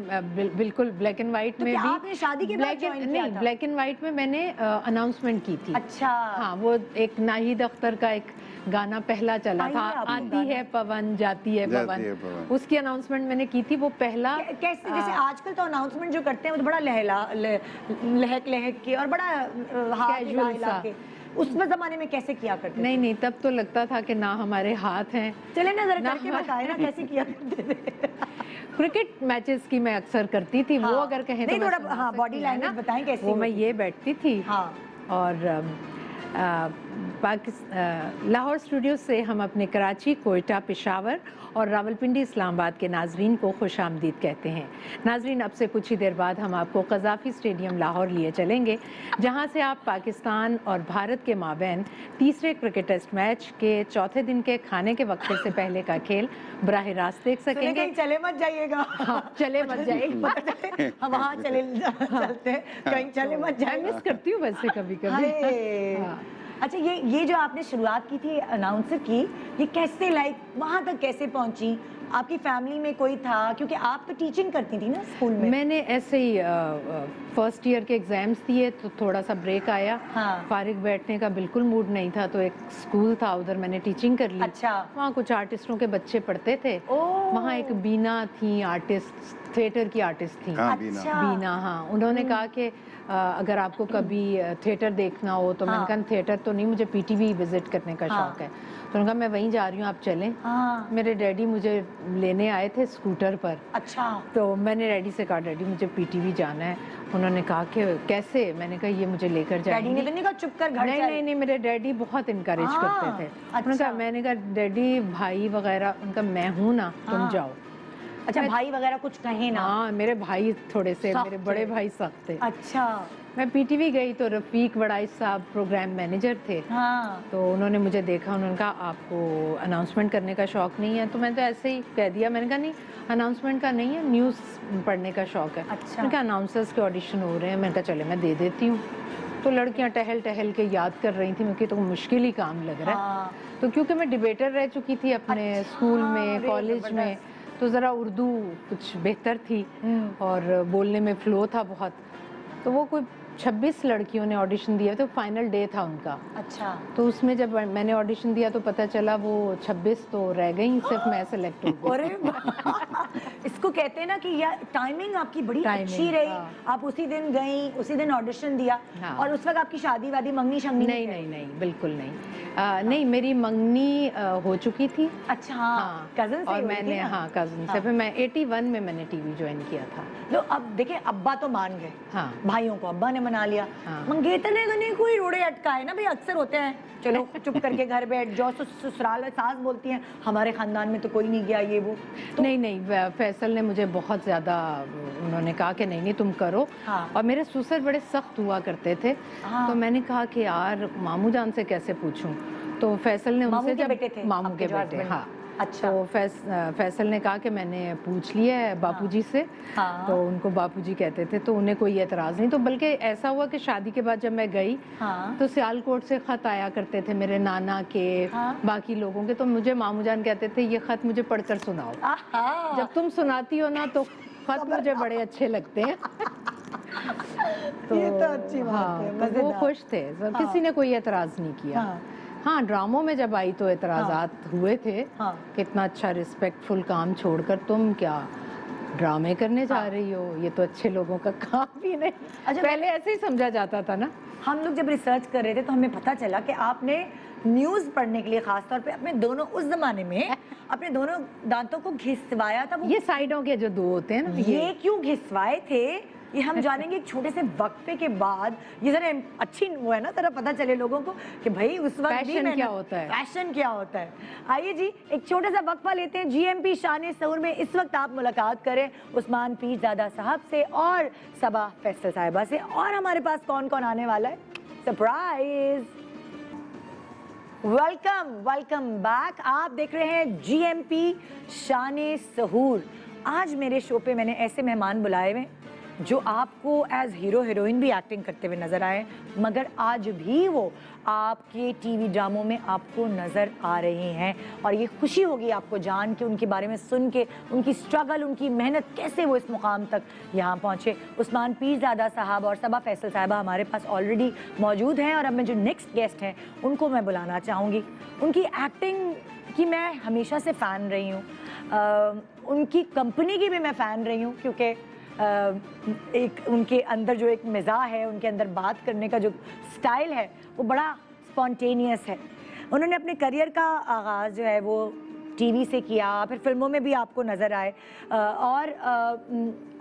बिल्कुल ब्लैक एंड व्हाइट तो में क्या भी। आपने शादी के बाद join किया नहीं, था? ब्लैक एंड व्हाइट में मैंने अनाउंसमेंट की थी। अच्छा। हाँ, वो एक नाहिद अख्तर का एक गाना पहला चला आइए था, आपको आती गाना। है पवन जाती है जाती है पवन, पवन। उसकी अनाउंसमेंट मैंने की थी। वो पहला कैसे, जैसे आजकल तो अनाउंसमेंट जो करते हैं वो तो बड़ा लहक लहक के और बड़ा हाथ Casual हिला हिला सा। के, उसमें जमाने में कैसे किया करते नहीं नहीं, तब तो लगता था कि ना हमारे हाथ हैं। चले ना जरा ना करके हमारे- बताए ना कैसे किया करते थे। क्रिकेट मैचेस की मैं अक्सर करती थी। वो हाँ। अगर कहें नहीं, तो मैं थोड़ा, सुना हाँ, सकती body हूँ, language है ना? बताएं कैसी वो मैं होती ये बैठती थी हाँ। और लाहौर स्टूडियो से हम अपने कराची, कोयटा, पेशावर और रावलपिंडी, इस्लामाबाद के नाजरीन को खुशामदीद कहते हैं। नाजरीन, अब से कुछ ही देर बाद हम आपको क़ज़ाफ़ी स्टेडियम लाहौर लिए चलेंगे, जहां से आप पाकिस्तान और भारत के माबैन तीसरे क्रिकेट टेस्ट मैच के चौथे दिन के खाने के वक्फे से पहले का खेल बराह रास्त देख सकेंगे। कहीं चले मत जाइएगा। हाँ, चले मत जाइएगा। हम वहाँ चलते हैं, कहीं चले मत जाइए। मिस करती हूँ वैसे कभी कभी। हाँ। अच्छा, ये जो आपने शुरुआत की थी अनाउंसर की, ये कैसे वहाँ तक कैसे पहुंची? आपकी फैमिली में कोई था? क्योंकि आप तो टीचिंग करती थी ना स्कूल में। मैंने ऐसे ही फर्स्ट ईयर के एग्जाम्स दिए तो थोड़ा सा ब्रेक आया। हाँ। फारिग बैठने का बिल्कुल मूड नहीं था, तो एक स्कूल था, उधर मैंने टीचिंग कर ली। अच्छा। वहाँ कुछ आर्टिस्टों के बच्चे पढ़ते थे। वहाँ एक बीना थी आर्टिस्ट, थिएटर की आर्टिस्ट थी। हाँ, अच्छा। बीना, हाँ। उन्होंने कहा कि अगर आपको कभी थिएटर देखना हो तो मैंने कहा थिएटर तो नहीं, मुझे पीटीवी विजिट करने का शौक है। तो उन्होंने कहा मैं वहीं जा रही हूँ, आप चलें। मेरे डैडी मुझे लेने आए थे स्कूटर पर। अच्छा। तो मैंने डैडी से कहा डैडी मुझे पीटीवी जाना है। उन्होंने कहा कि कैसे? मैंने कहा ये मुझे लेकर जाएंगे। डैडी ने तो नहीं कहा चुप कर घर नहीं, चल? नहीं, मेरे डैडी बहुत इनकरेज करते थे। उन्होंने कहा, मैंने कहा डैडी भाई वगैरह, उनका मैं हूँ ना, तुम जाओ। अच्छा, भाई वगैरह कुछ कहे ना? हाँ, मेरे भाई थोड़े से, सख्त मेरे बड़े थे। भाई सख्त थे। अच्छा। मैं पीटीवी गई तो रफीक वड़ाई साहब प्रोग्राम मैनेजर थे। हाँ। तो उन्होंने मुझे देखा, उन्होंने कहा आपको अनाउंसमेंट करने का शौक नहीं है? तो मैं तो ऐसे ही कह दिया, मैंने कहा नहीं, अनाउंसमेंट का नहीं है, न्यूज़ पढ़ने का शौक है। अच्छा। मैंने कहा अनाउंसर्स के ऑडिशन हो रहे हैं, मैंने कहा चले मैं दे देती हूँ। तो लड़कियाँ टहल टहल के याद कर रही थी, मुझे तो मुश्किल ही काम लग रहा है। तो क्योंकि मैं डिबेटर रह चुकी थी अपने स्कूल में, कॉलेज में, तो ज़रा उर्दू कुछ बेहतर थी और बोलने में फ्लो था बहुत। तो वो कोई 26 लड़कियों ने ऑडिशन दिया, तो फाइनल डे था उनका। अच्छा। तो उसमें जब मैंने ऑडिशन दिया तो पता चला वो 26 तो रह गई, सिर्फ मैं सेलेक्ट हो गई। इसको कहते हैं ना कि यार टाइमिंग आपकी बड़ी अच्छी रही। आप उसी दिन गई, उसी दिन ऑडिशन दिया। और उस वक्त आपकी शादी वादी, मंगनी शंगनी? नहीं, नहीं, नहीं, बिल्कुल नहीं। नहीं, मेरी मंगनी हो चुकी थी। अच्छा। हाँ, कजन से? और मैंने, हाँ, कजन से। फिर मैं 81 में मैंने टीवी ज्वाइन किया था। लो अब देखिए, अब्बा तो मान गए। हाँ। भाइयों को अब्बा ने मना लिया। मंगेतर ने तो नहीं कोई रोड़े अटकाए ना भाई, अक्सर होते हैं, चलो चुप करके घर बैठ जाओ। ससुराल में सास बोलती हैं हमारे खानदान में तो कोई नहीं गया, ये वो। तो नहीं, नहीं, फैसल ने मुझे बहुत ज़्यादा, उन्होंने कहा कि नहीं नहीं तुम करो। और मेरे ससुर बड़े सख्त हुआ करते थे। तो मैंने कहा कि यार मामू जान से कैसे पूछूं? तो फैसल ने उनसे, जब मामू के बेटे, हाँ। अच्छा। तो फैसल ने कहा कि मैंने पूछ लिया है बापूजी से। तो उनको बापूजी कहते थे, तो उन्हें कोई एतराज़ नहीं। तो बल्कि ऐसा हुआ कि शादी के बाद जब मैं गई तो सियालकोट से ख़त आया करते थे मेरे नाना के, बाकी लोगों के। तो मुझे मामू जान कहते थे ये ख़त मुझे पढ़कर सुनाओ। जब तुम सुनाती हो ना तो ख़त मुझे बड़े अच्छे लगते हैं। तो ये तो अच्छी बात है। तो वो खुश थे, किसी ने कोई एतराज़ नहीं किया। हाँ, ड्रामों में जब आई तो एतराज़ात हुए थे। कितना अच्छा रिस्पेक्टफुल काम छोड़कर तुम क्या ड्रामे करने जा रही हो, ये तो अच्छे लोगों का काम ही नहीं। अच्छा, पहले ऐसे ही समझा जाता था ना। हम लोग जब रिसर्च कर रहे थे तो हमें पता चला कि आपने न्यूज़ पढ़ने के लिए खास तौर पे अपने दोनों, उस जमाने में अपने दोनों दांतों को घिसवाया था। ये साइडों के जो दो होते हैं ना, ये क्यों घिसवाए थे ये हम जानेंगे एक छोटे से वक्फे के बाद। ये जरा अच्छी वो है ना, जरा पता चले लोगों को कि भाई उस वक्त फैशन क्या होता है, फैशन क्या होता है। आइए जी, एक छोटा सा वक्फा लेते हैं। जीएमपी शान सहूर में इस वक्त आप मुलाकात करें उस्मान पीरजादा साहब से और सबा फैसल साहिबा से। और हमारे पास कौन कौन आने वाला है, सरप्राइज। Welcome, welcome back. आप देख रहे हैं जीएमपी शान सहूर। आज मेरे शो पे मैंने ऐसे मेहमान बुलाए हुए जो आपको एज हीरो हीरोइन भी एक्टिंग करते हुए नजर आए, मगर आज भी वो आपके टीवी ड्रामों में आपको नजर आ रहे हैं। और ये खुशी होगी आपको जान के, उनके बारे में सुन के, उनकी स्ट्रगल, उनकी मेहनत, कैसे वो इस मुकाम तक यहाँ पहुँचे। उस्मान पीरजादा साहब और सबा फैसल साहिबा हमारे पास ऑलरेडी मौजूद हैं और अब मैं जो नेक्स्ट गेस्ट हैं उनको मैं बुलाना चाहूँगी। उनकी एक्टिंग की मैं हमेशा से फ़ैन रही हूँ, उनकी कंपनी की भी मैं फ़ैन रही हूँ, क्योंकि एक उनके अंदर जो एक मिजाज है, उनके अंदर बात करने का जो स्टाइल है वो बड़ा स्पॉन्टेनियस है। उन्होंने अपने करियर का आगाज़ जो है वो टीवी से किया, फिर फिल्मों में भी आपको नज़र आए, और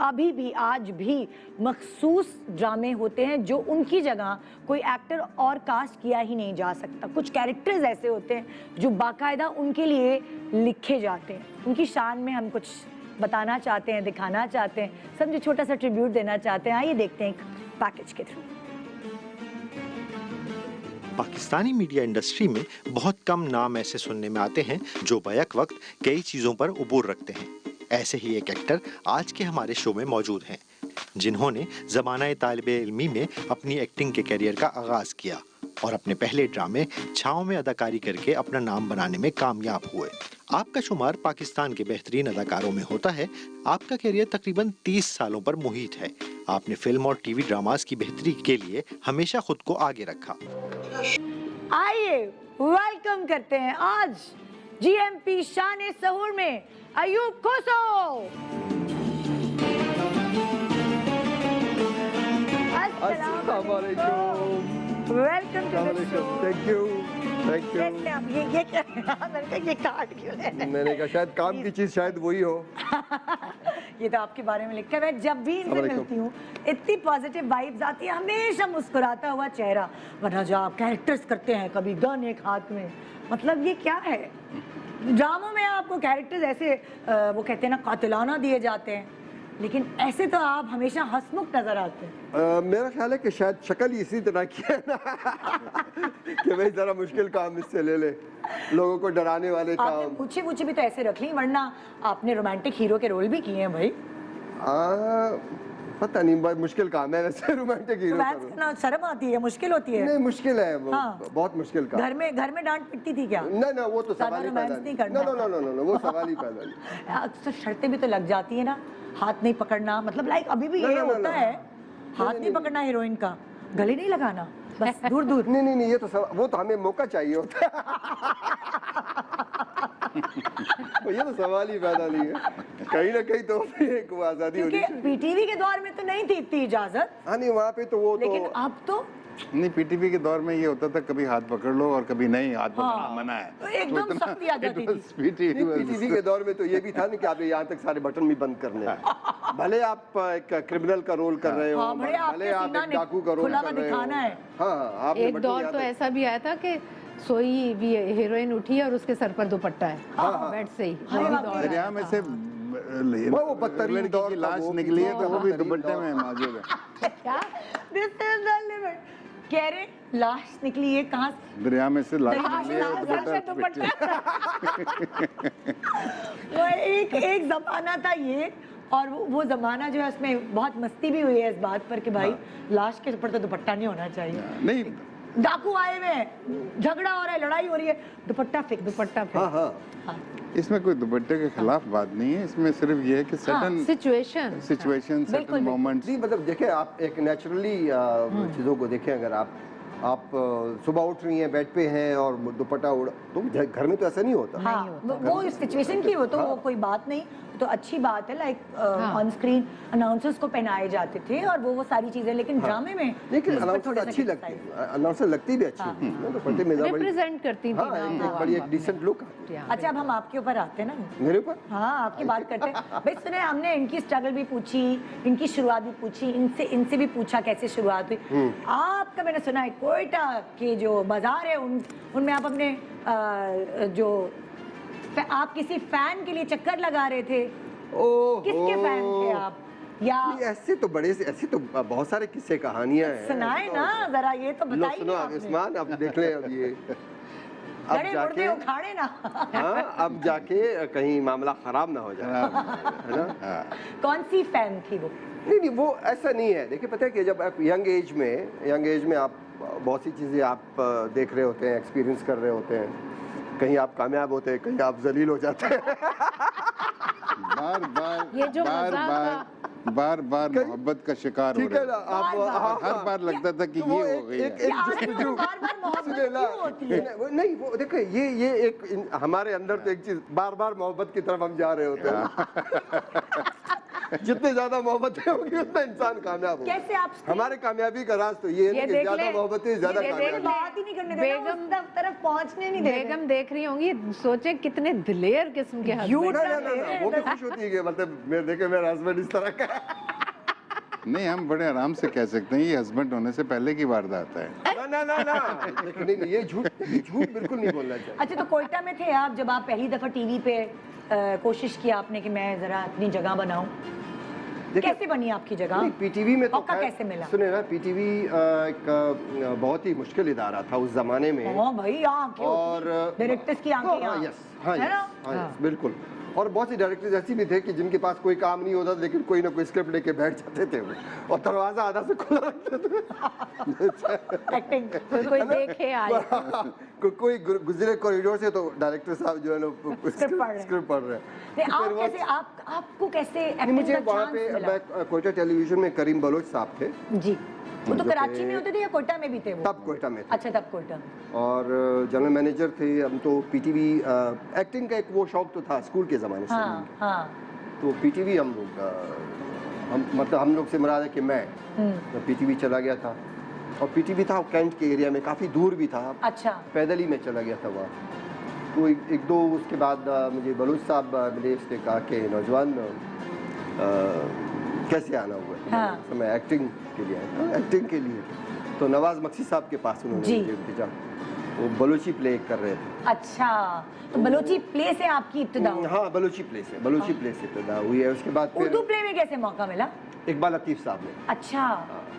अभी भी आज भी मखसूस ड्रामे होते हैं जो उनकी जगह कोई एक्टर और कास्ट किया ही नहीं जा सकता। कुछ कैरेक्टर्स ऐसे होते हैं जो बाकायदा उनके लिए लिखे जाते हैं। उनकी शान में हम कुछ बताना चाहते हैं, दिखाना चाहते हैं, समझे छोटा सा ट्रिब्यूट देना चाहते हैं। आइए देखते हैं एक पैकेज के थ्रू। पाकिस्तानी मीडिया इंडस्ट्री में बहुत कम नाम ऐसे सुनने में आते हैं जो बैक वक्त कई चीज़ों पर उबूर रखते हैं। ऐसे ही एक एक्टर आज के हमारे शो में मौजूद हैं, जिन्होंने ज़माना तालिबे इल्मी में अपनी एक्टिंग के करियर का आगाज़ किया और अपने पहले ड्रामे छाँव में अदाकारी करके अपना नाम बनाने में कामयाब हुए। आपका शुमार पाकिस्तान के बेहतरीन अदाकारों में होता है। आपका करियर तकरीबन 30 सालों पर मुहित है। आपने फिल्म और टीवी ड्रामास की बेहतरी के लिए हमेशा खुद को आगे रखा। आइए वेलकम करते हैं आज जीएमपी शान सहूर में Ayub Khoso. Welcome to the show. Thank you. कैसे आप? ये क्या मैंने कहा ये कार्ड क्यों ले रहे हैं? मैंने कहा शायद काम की चीज शायद वही हो। ये तो आपके बारे में लिखा है। मैं जब भी इनसे मिलती हूँ इतनी पॉजिटिव वाइब्स आती है, हमेशा मुस्कुराता हुआ चेहरा। वरना जो आप कैरेक्टर्स करते हैं, कभी गन एक हाथ में, मतलब ये क्या है? ड्रामों में आपको कैरेक्टर्स ऐसे वो कहते हैं ना कातिलाना दिए जाते हैं, लेकिन ऐसे तो आप हमेशा हंसमुख नजर आते हैं। मेरा ख्याल है कि शायद शक्ल ही इसी तरह की है ना कि भाई जरा मुश्किल काम इससे ले ले, लोगों को डराने वाले आपने काम। पूछे पूछे भी तो ऐसे रख ली, वरना आपने रोमांटिक हीरो के रोल भी किए हैं भाई। पता नहीं, बहुत मुश्किल काम है वैसे रोमांटिक हीरो रोमांस का। करना शर्म आती है, मुश्किल होती है। नहीं मुश्किल है वो, हाँ। बहुत मुश्किल काम। घर में डांट पिटती थी क्या? ना वो तो ज्यादा सवाल ही रोमांस पैदा नहीं नहीं करना। नो वो सवाल ही पैदा नहीं। अक्सर शर्तें भी तो लग जाती है ना, हाथ नहीं पकड़ना, मतलब लाइक अभी भी ये होता है, हाथ नहीं पकड़ना हीरोइन का, गले नहीं लगाना, बस दूर दूर। नहीं ये तो वो तो हमें मौका चाहिए होता है। ये तो सवाल ही पैदा नहीं है, कहीं ना कहीं तो एक वो आजादी होनी क्योंकि चाहिए। पीटीवी के दौर में तो नहीं थी इतनी इजाजत, हाँ नहीं वहाँ पे तो वो लेकिन तो अब तो नहीं, पीटीवी के दौर में ये होता था कभी हाथ पकड़ लो और कभी नहीं, हाथ पकड़ना हाँ, मना है। तो एकदम सख्ती आ जाती थी। पीटीवी के दौर में तो ये भी था ना कि आप यहाँ तक सारे बटन भी बंद करने हैं। भले आप एक क्रिमिनल का रोल कर रहे हो, हाँ, भले आपके भले आप सीना एक डाकू का रोल खुला कर का रहे हो। दिखाना है। हाँ आपने एक बटन दौर यहाँ तो तक- ऐसा भी आया था कि सोई भी हीरोइन उठी और उसके सर पर दुपट्टा है, बेड से ही। वो भी दौर दरिया आया में था। से वो बदतरीन लड़की दौर की था, लाश वो भी निकली है तो तो वो भी बदतरीन दुपट्टे दौर। में मौजूद है। क्या? This is the limit. कह रहे लाश निकली है कहाँ से? दरिया में से लाश दरिया निकली है और से लाश दुपट्टा वो एक जमाना था ये, और वो जमाना जो है उसमें बहुत मस्ती भी हुई है इस बात पर कि भाई लाश के ऊपर तो दुपट्टा नहीं होना चाहिए। नहीं, डाकू आए हुए हैं, झगड़ा हो रहा है, लड़ाई हो रही है, दुपट्टा फेंक, दुपट्टा फेंक। हाँ इसमें कोई दुपट्टे के खिलाफ बात नहीं है, इसमें सिर्फ ये है कि sudden situation situation, sudden moments. जी मतलब देखें आप एक नेचुरली चीज़ों को देखें, अगर आप सुबह उठ रही हैं, बेड पे हैं और दुपट्टा उड़, तो घर में तो ऐसा नहीं होता। हाँ, वो इस सिचुएशन की हो तो वो कोई बात नहीं, तो अच्छी बात है। लाइक ऑन स्क्रीन अनाउंसर्स को पहनाए जाते थे और वो सारी चीजें, लेकिन ड्रामे में लेकिन इस पर अनाउंसर थोड़े से अच्छी लगती है, अनाउंसर लगती भी अच्छी है ना, दुपट्टे में ज़्यादा बड़ी- रिप्रेजेंट करती थी हाँ ना एक वो बड़ी एक आप डिसेंट लुक। अच्छा अब हम आपके ऊपर आते हैं ना, मेरे ऊपर हाँ आपकी बात करते हैं। भाई सुने, हमने इनकी स्ट्रगल भी पूछी, इनकी शुरुआत भी पूछी, इनसे भी पूछा कैसे शुरुआत हुई। आपका मैंने सुना है कोयटा के जो बाजार है उनमें आप अपने आप किसी फैन के लिए चक्कर लगा रहे थे। किसके फैन थे आप? या ऐसे तो ऐसे तो बहुत सारे किस्से कहानियां हैं। सुनाए ना जरा, ये तो लो बताइए सुनो आपने। उस्मान, अब देख लें अब ये अब गड़े जाके मुर्दे उखाड़े ना। हाँ अब जाके कहीं मामला खराब ना हो जाए, है ना। कौन सी फैन थी वो? नहीं वो ऐसा नहीं है। देखिए पता है कि जब आप यंग एज में आप बहुत सी चीज़ें आप देख रहे होते हैं, एक्सपीरियंस कर रहे होते हैं, कहीं आप कामयाब होते हैं, कहीं आप जलील हो जाते हैं। ये जो बार बार मोहब्बत का शिकार हो ठीक है रहे ना हैं। आप और हर बार लगता था कि तो वो ये हो गई है। ये आदमी को बार-बार मोहब्बत सुने ना, क्यों होती है? नहीं वो देखिए ये एक हमारे अंदर तो एक चीज बार बार मोहब्बत की तरफ हम जा रहे होते हैं। जितने ज्यादा मोहब्बतें होंगी उतना इंसान कामयाब होगा। कैसे आप हमारे कामयाबी का राज तो ये है ना कि देख ज्यादा ले, मोहब्बतें ज्यादा ये देख कामयाबी। बात ही नहीं करने देना, बेगम उस तरफ पहुंचने नहीं दे रहे। बेगम देख रही होंगी, सोचे कितने दिलेर किस्म के हस्बैंड। ना, वो भी खुश होती है कि मतलब मैं देखे मेरा हस्बैंड इस तरह का है। नहीं, हम बड़े आराम से कह सकते हैं ये हस्बैंड होने से पहले की वारदात है। ना लेकिन नहीं, ये झूठ बिल्कुल नहीं बोलना चाहिए। अच्छा, तो कोयटा में थे आप जब आप पहली दफा टीवी पे कोशिश की आपने कि मैं जरा अपनी जगह बनाऊं, कैसे बनी आपकी जगह? पीटीवी में तो मौका कैसे मिला? सुने ना, पीटीवी एक बहुत ही मुश्किल इदारा था उस जमाने में। हाँ भाई, आंखें और डायरेक्टर्स की आंखें यहाँ। यस, हाँ है ना? यस, बिल्कुल। और बहुत सी डायरेक्टर्स ऐसी भी थे कि जिनके पास कोई काम नहीं होता लेकिन कोई ना कोई स्क्रिप्ट लेके बैठ जाते थे वो, और दरवाजा आधा से खुला रखते थे। एक्टिंग कोई देखे आए। कोई गुजरे कॉरिडोर से तो डायरेक्टर साहब जो है ना स्क्रिप्ट पढ़ रहे हैं। नहीं, आप कैसे आपको कैसे नहीं, एक्टिंग मुझे का वहाँ चांस पे मिला? कोयटा टेलीविजन में करीम बलोच साहब थे। जी, वो तो जो कराची कि- में होते थे या कोयटा में भी थे वो? तब कोयटा में थे। अच्छा, तब कोयटा में। और जनरल मैनेजर थे हम तो पीटीवी। एक्टिंग का एक वो शौक तो था स्कूल के ज़माने से। हाँ हाँ। तो पीटीवी हम लोग हम लोग से मुराद है कि मैं पीटीवी चला गया था। और पीटीवी था कैंट के एरिया में, काफ़ी दूर भी था। अच्छा। पैदल ही मैं चला गया था वहाँ। तो एक दो उसके बाद मुझे बलूच साहब मिले, उसने कहा कि नौजवान कैसे आना हुआ है? हाँ। तो मैं एक्टिंग के लिए आया, एक्टिंग के लिए। तो नवाज मक्सी साहब के पास उन्होंने जी। मुझे भेजा। वो बलूची प्ले कर रहे थे। अच्छा, तो बलोची प्ले से आपकी इब्तिदा हुई? हाँ, बलूची प्ले से इब्तिदा हुई है। उसके बाद उर्दू फिर प्ले में कैसे मौका मिला? इकबाल लतीफ़ साहब ने, अच्छा,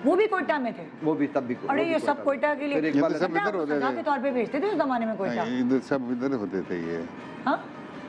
वो भी कोयटा में थे? वो भी तब भी अरे ये सब कोयटा के लिए फिर ये तो इकबाल सब इधर होते सजा थे। के तौर पे भेजते थे उस जमाने में कोयटा? इधर सब इधर होते थे हाँ?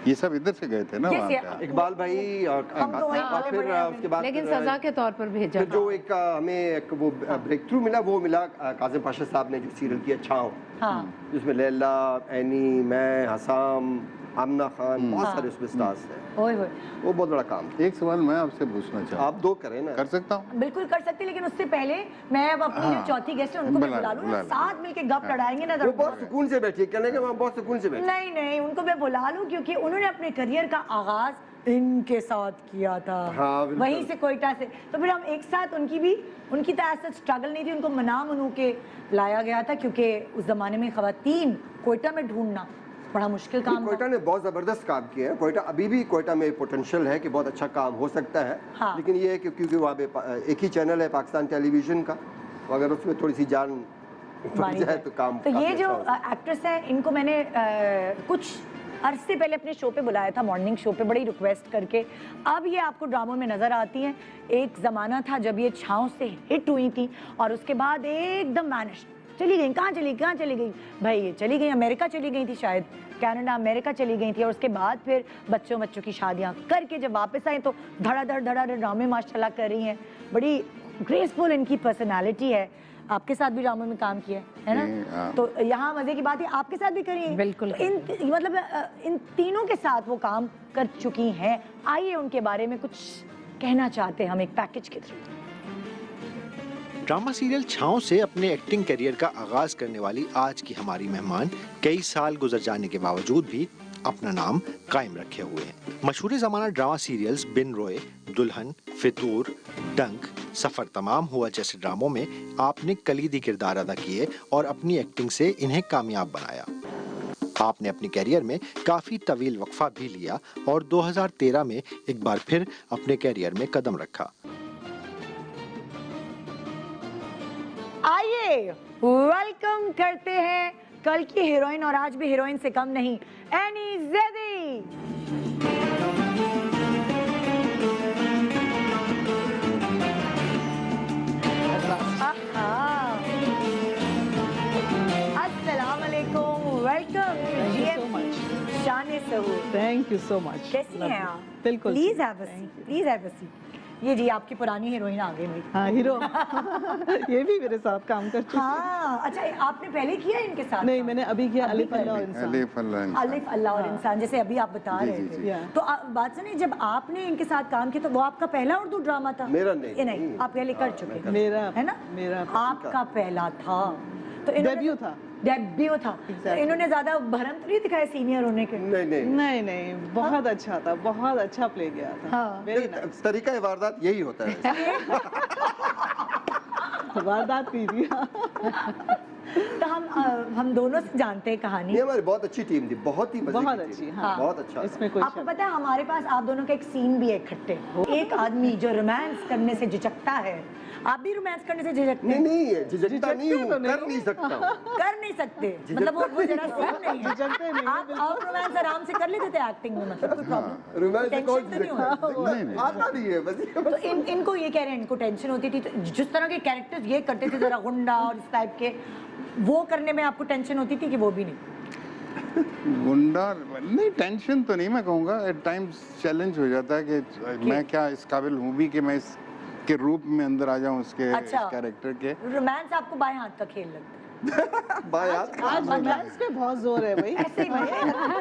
ये सब इधर से गए थे ना वहाँ Yes, पे। इकबाल भाई और हम तो वहीं और पले फिर बड़े हैं। उसके बाद लेकिन फिर, सजा के तौर पर भेजा फिर जो एक हमें एक वो ब्रेक थ्रू मिला, वो मिला काजिम पाशा साहब ने जो सीरियल किया छाँव, हाँ। जिसमें लैला, एनी, मैं, हसाम, आमना खान, बहुत सारे उसमें स्टार्स थे। ओए होए, वो बहुत बड़ा काम था। एक सवाल मैं आपसे पूछना चाहूँ, आप दो करें ना। कर सकता हूँ? बिल्कुल कर सकते, लेकिन उससे पहले मैं अब अपनी जो हाँ। चौथी गेस्ट है उनको मैं बुला लूँ, बुला लो। साथ मिलके गप लड़ाएंगे ना। वो बहुत सुकून से बैठी, कहने के वहाँ बहुत सुकून से बैठी। नहीं नहीं, उनको मैं बुला लूं क्योंकि उन्होंने अपने करियर का आगाज इनके साथ किया था। हाँ, बिल्कुल। वहीं से कोयटा से, तो फिर हम एक साथ उनकी तो ऐसा स्ट्रगल नहीं थी, उनको मना मनू के लाया गया था क्योंकि उस जमाने में खवातीन कोयटा में ढूंढना बड़ा मुश्किल काम था। कोयटा ने बहुत ज़बरदस्त काम किया है। कोयटा अभी भी कोयटा में पोटेंशियल है कि बहुत अच्छा काम हो सकता है। हाँ। लेकिन ये है कि क्योंकि वहाँ पे एक ही चैनल है पाकिस्तान टेलीविज़न का, तो अगर उसमें थोड़ी सी जान बढ़ मानी जाए जाए। तो काम तो काफी ये जो अच्छा हो। एक्ट्रेस है, इनको मैंने कुछ अरसे पहले अपने शो पे बुलाया था, मॉर्निंग शो पे, बड़ी रिक्वेस्ट करके। अब ये आपको ड्रामों में नजर आती हैं। एक ज़माना था जब ये छाँव से हिट हुई थी और उसके बाद एकदम वैनिश चली गई। कहाँ चली गई भाई? ये चली गई अमेरिका, चली गई थी शायद, कनाडा अमेरिका चली गई थी। और उसके बाद फिर बच्चों की शादियाँ करके जब वापस आई तो धड़ाधड़ ड्रामे माशाल्लाह कर रही हैं। बड़ी ग्रेसफुल इनकी पर्सनालिटी है। आपके साथ भी ड्रामों में काम किया है ना? हाँ। तो यहाँ मजे की बात है, आपके साथ भी करी है। बिल्कुल। तो मतलब इन तीनों के साथ वो काम कर चुकी हैं। आइए उनके बारे में कुछ कहना चाहते हैं हम एक पैकेज के थ्रू। ड्रामा सीरियल छाँव से अपने एक्टिंग करियर का आगाज करने वाली आज की हमारी मेहमान कई साल गुजर जाने के बावजूद भी अपना नाम कायम रखे हुए हैं। मशहूर ज़माना ड्रामा सीरियल्स बिन रोए, दुल्हन, फितूर, डंक, सफ़र तमाम हुआ जैसे ड्रामों में आपने कलीदी किरदार अदा किए और अपनी एक्टिंग से इन्हें कामयाब बनाया। आपने अपने करियर में काफ़ी तवील वक्फा भी लिया और 2013 में एक बार फिर अपने करियर में कदम रखा। आइए वेलकम करते हैं कल की हीरोइन और आज भी हीरोइन से कम नहीं, एनी ज़ैदी। अस्सलाम वालेकुम, वेलकम। शान Suhoor, thank you so much. कैसी हैं आप? बिल्कुल। Please have a seat, please have a seat. ये जी आपकी पुरानी हीरोइन आ गई मेरी। हाँ, हीरो ये भी मेरे साथ काम कर चुकी है। हाँ, अच्छा, आपने पहले किया इनके साथ? नहीं, काम? मैंने अभी किया अभी अलिफ अल्लाह और इंसान। अलिफ अल्लाह इंसान। अलिफ अल्लाह और इंसान, जैसे अभी आप बता जी, रहे जी, थे। जी। Yeah. तो बात सुनिए, जब आपने इनके साथ काम किया तो वो आपका पहला उर्दू ड्रामा था? मेरा नहीं। ये नहीं, आप पहले कर चुके थे, मेरा है ना? मेरा आपका पहला था तो इन्होंने- डेब्यू था। डेब्यू था। तो इन्होंने ज्यादा भरम तो नहीं दिखाया सीनियर होने के? नहीं नहीं नहीं नहीं, बहुत अच्छा था, बहुत अच्छा प्ले किया था। हाँ। वेरी नहीं, तरीका वारदात यही होता है। नाइस। वारदात नहीं दिया। तो हम दोनों से जानते हैं कहानी। ये हमारी बहुत अच्छी टीम थी, बहुत ही मजे बहुत की अच्छी, टीम। हाँ। बहुत अच्छा इसमें कोई आपको पता है हमारे पास आप दोनों का एक सीन भी है इकट्ठे। एक आदमी जो रोमांस करने से झिझकता है, आप भी रोमांस करने से झिझकते नहीं हैं? नहीं, झिझकता नहीं हूँ, तो नहीं कर नहीं सकता हूँ। कर नहीं सकते, मतलब वो जरा सेम नहीं है। झिझकते नहीं, आप रोमांस आराम से कर लेते थे एक्टिंग में, मतलब कोई प्रॉब्लम? रोमांस से कौन टेंशन तो नहीं हुआ? झिझकता? आता नहीं है बस ये। तो इनको ये कह रहे हैं, इनको टेंशन होती थी, तो जिस तरह के कैरेक्टर्स ये करते थे जरा गुंडा और इस टाइप के, वो करने में आपको टेंशन होती थी कि वो भी नहीं? गुंडा नहीं, टेंशन तो नहीं मैं कहूँगा, एट टाइम्स चैलेंज हो जाता है कि मैं क्या इस काबिल हूँ भी कि मैं इसके रूप में अंदर आ जाऊँ उसके अच्छा। कैरेक्टर के। रोमांस आपको बाएं हाथ का खेल लगता है? बात आज रोमांस पे बहुत जोर है भाई। ऐसे ही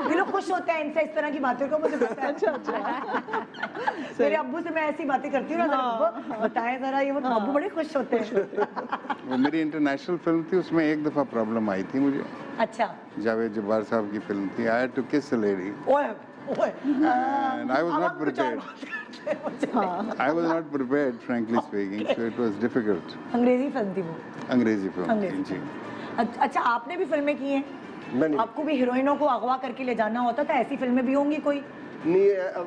ये लोग खुश होते हैं इनसे, इस तरह की बातों को, मुझे पता है। अच्छा। मेरे अब्बू से मैं ऐसी बातें करती हूँ ना, अब्बू बताएं जरा, ये वो अब्बू बड़े खुश होते हैं। वो मेरी इंटरनेशनल फिल्म थी, उसमें एक दफ़ा प्रॉब्लम आई थी मुझे। अच्छा। जावेद जब्बार साहब की फिल्म थी, आई हैड टू किस अ लेडी ओए ओए, and I was not prepared. I was not prepared, frankly speaking, so it was difficult. अंग्रेजी फिल्म थी वो? अंग्रेजी फिल्म अंग्रेजी। जी। अच्छा, आपने भी फिल्में की हैं? मैंने आपको भी हीरोइनों को अगवा करके ले जाना होता था, ऐसी फिल्में भी होंगी कोई? नहीं,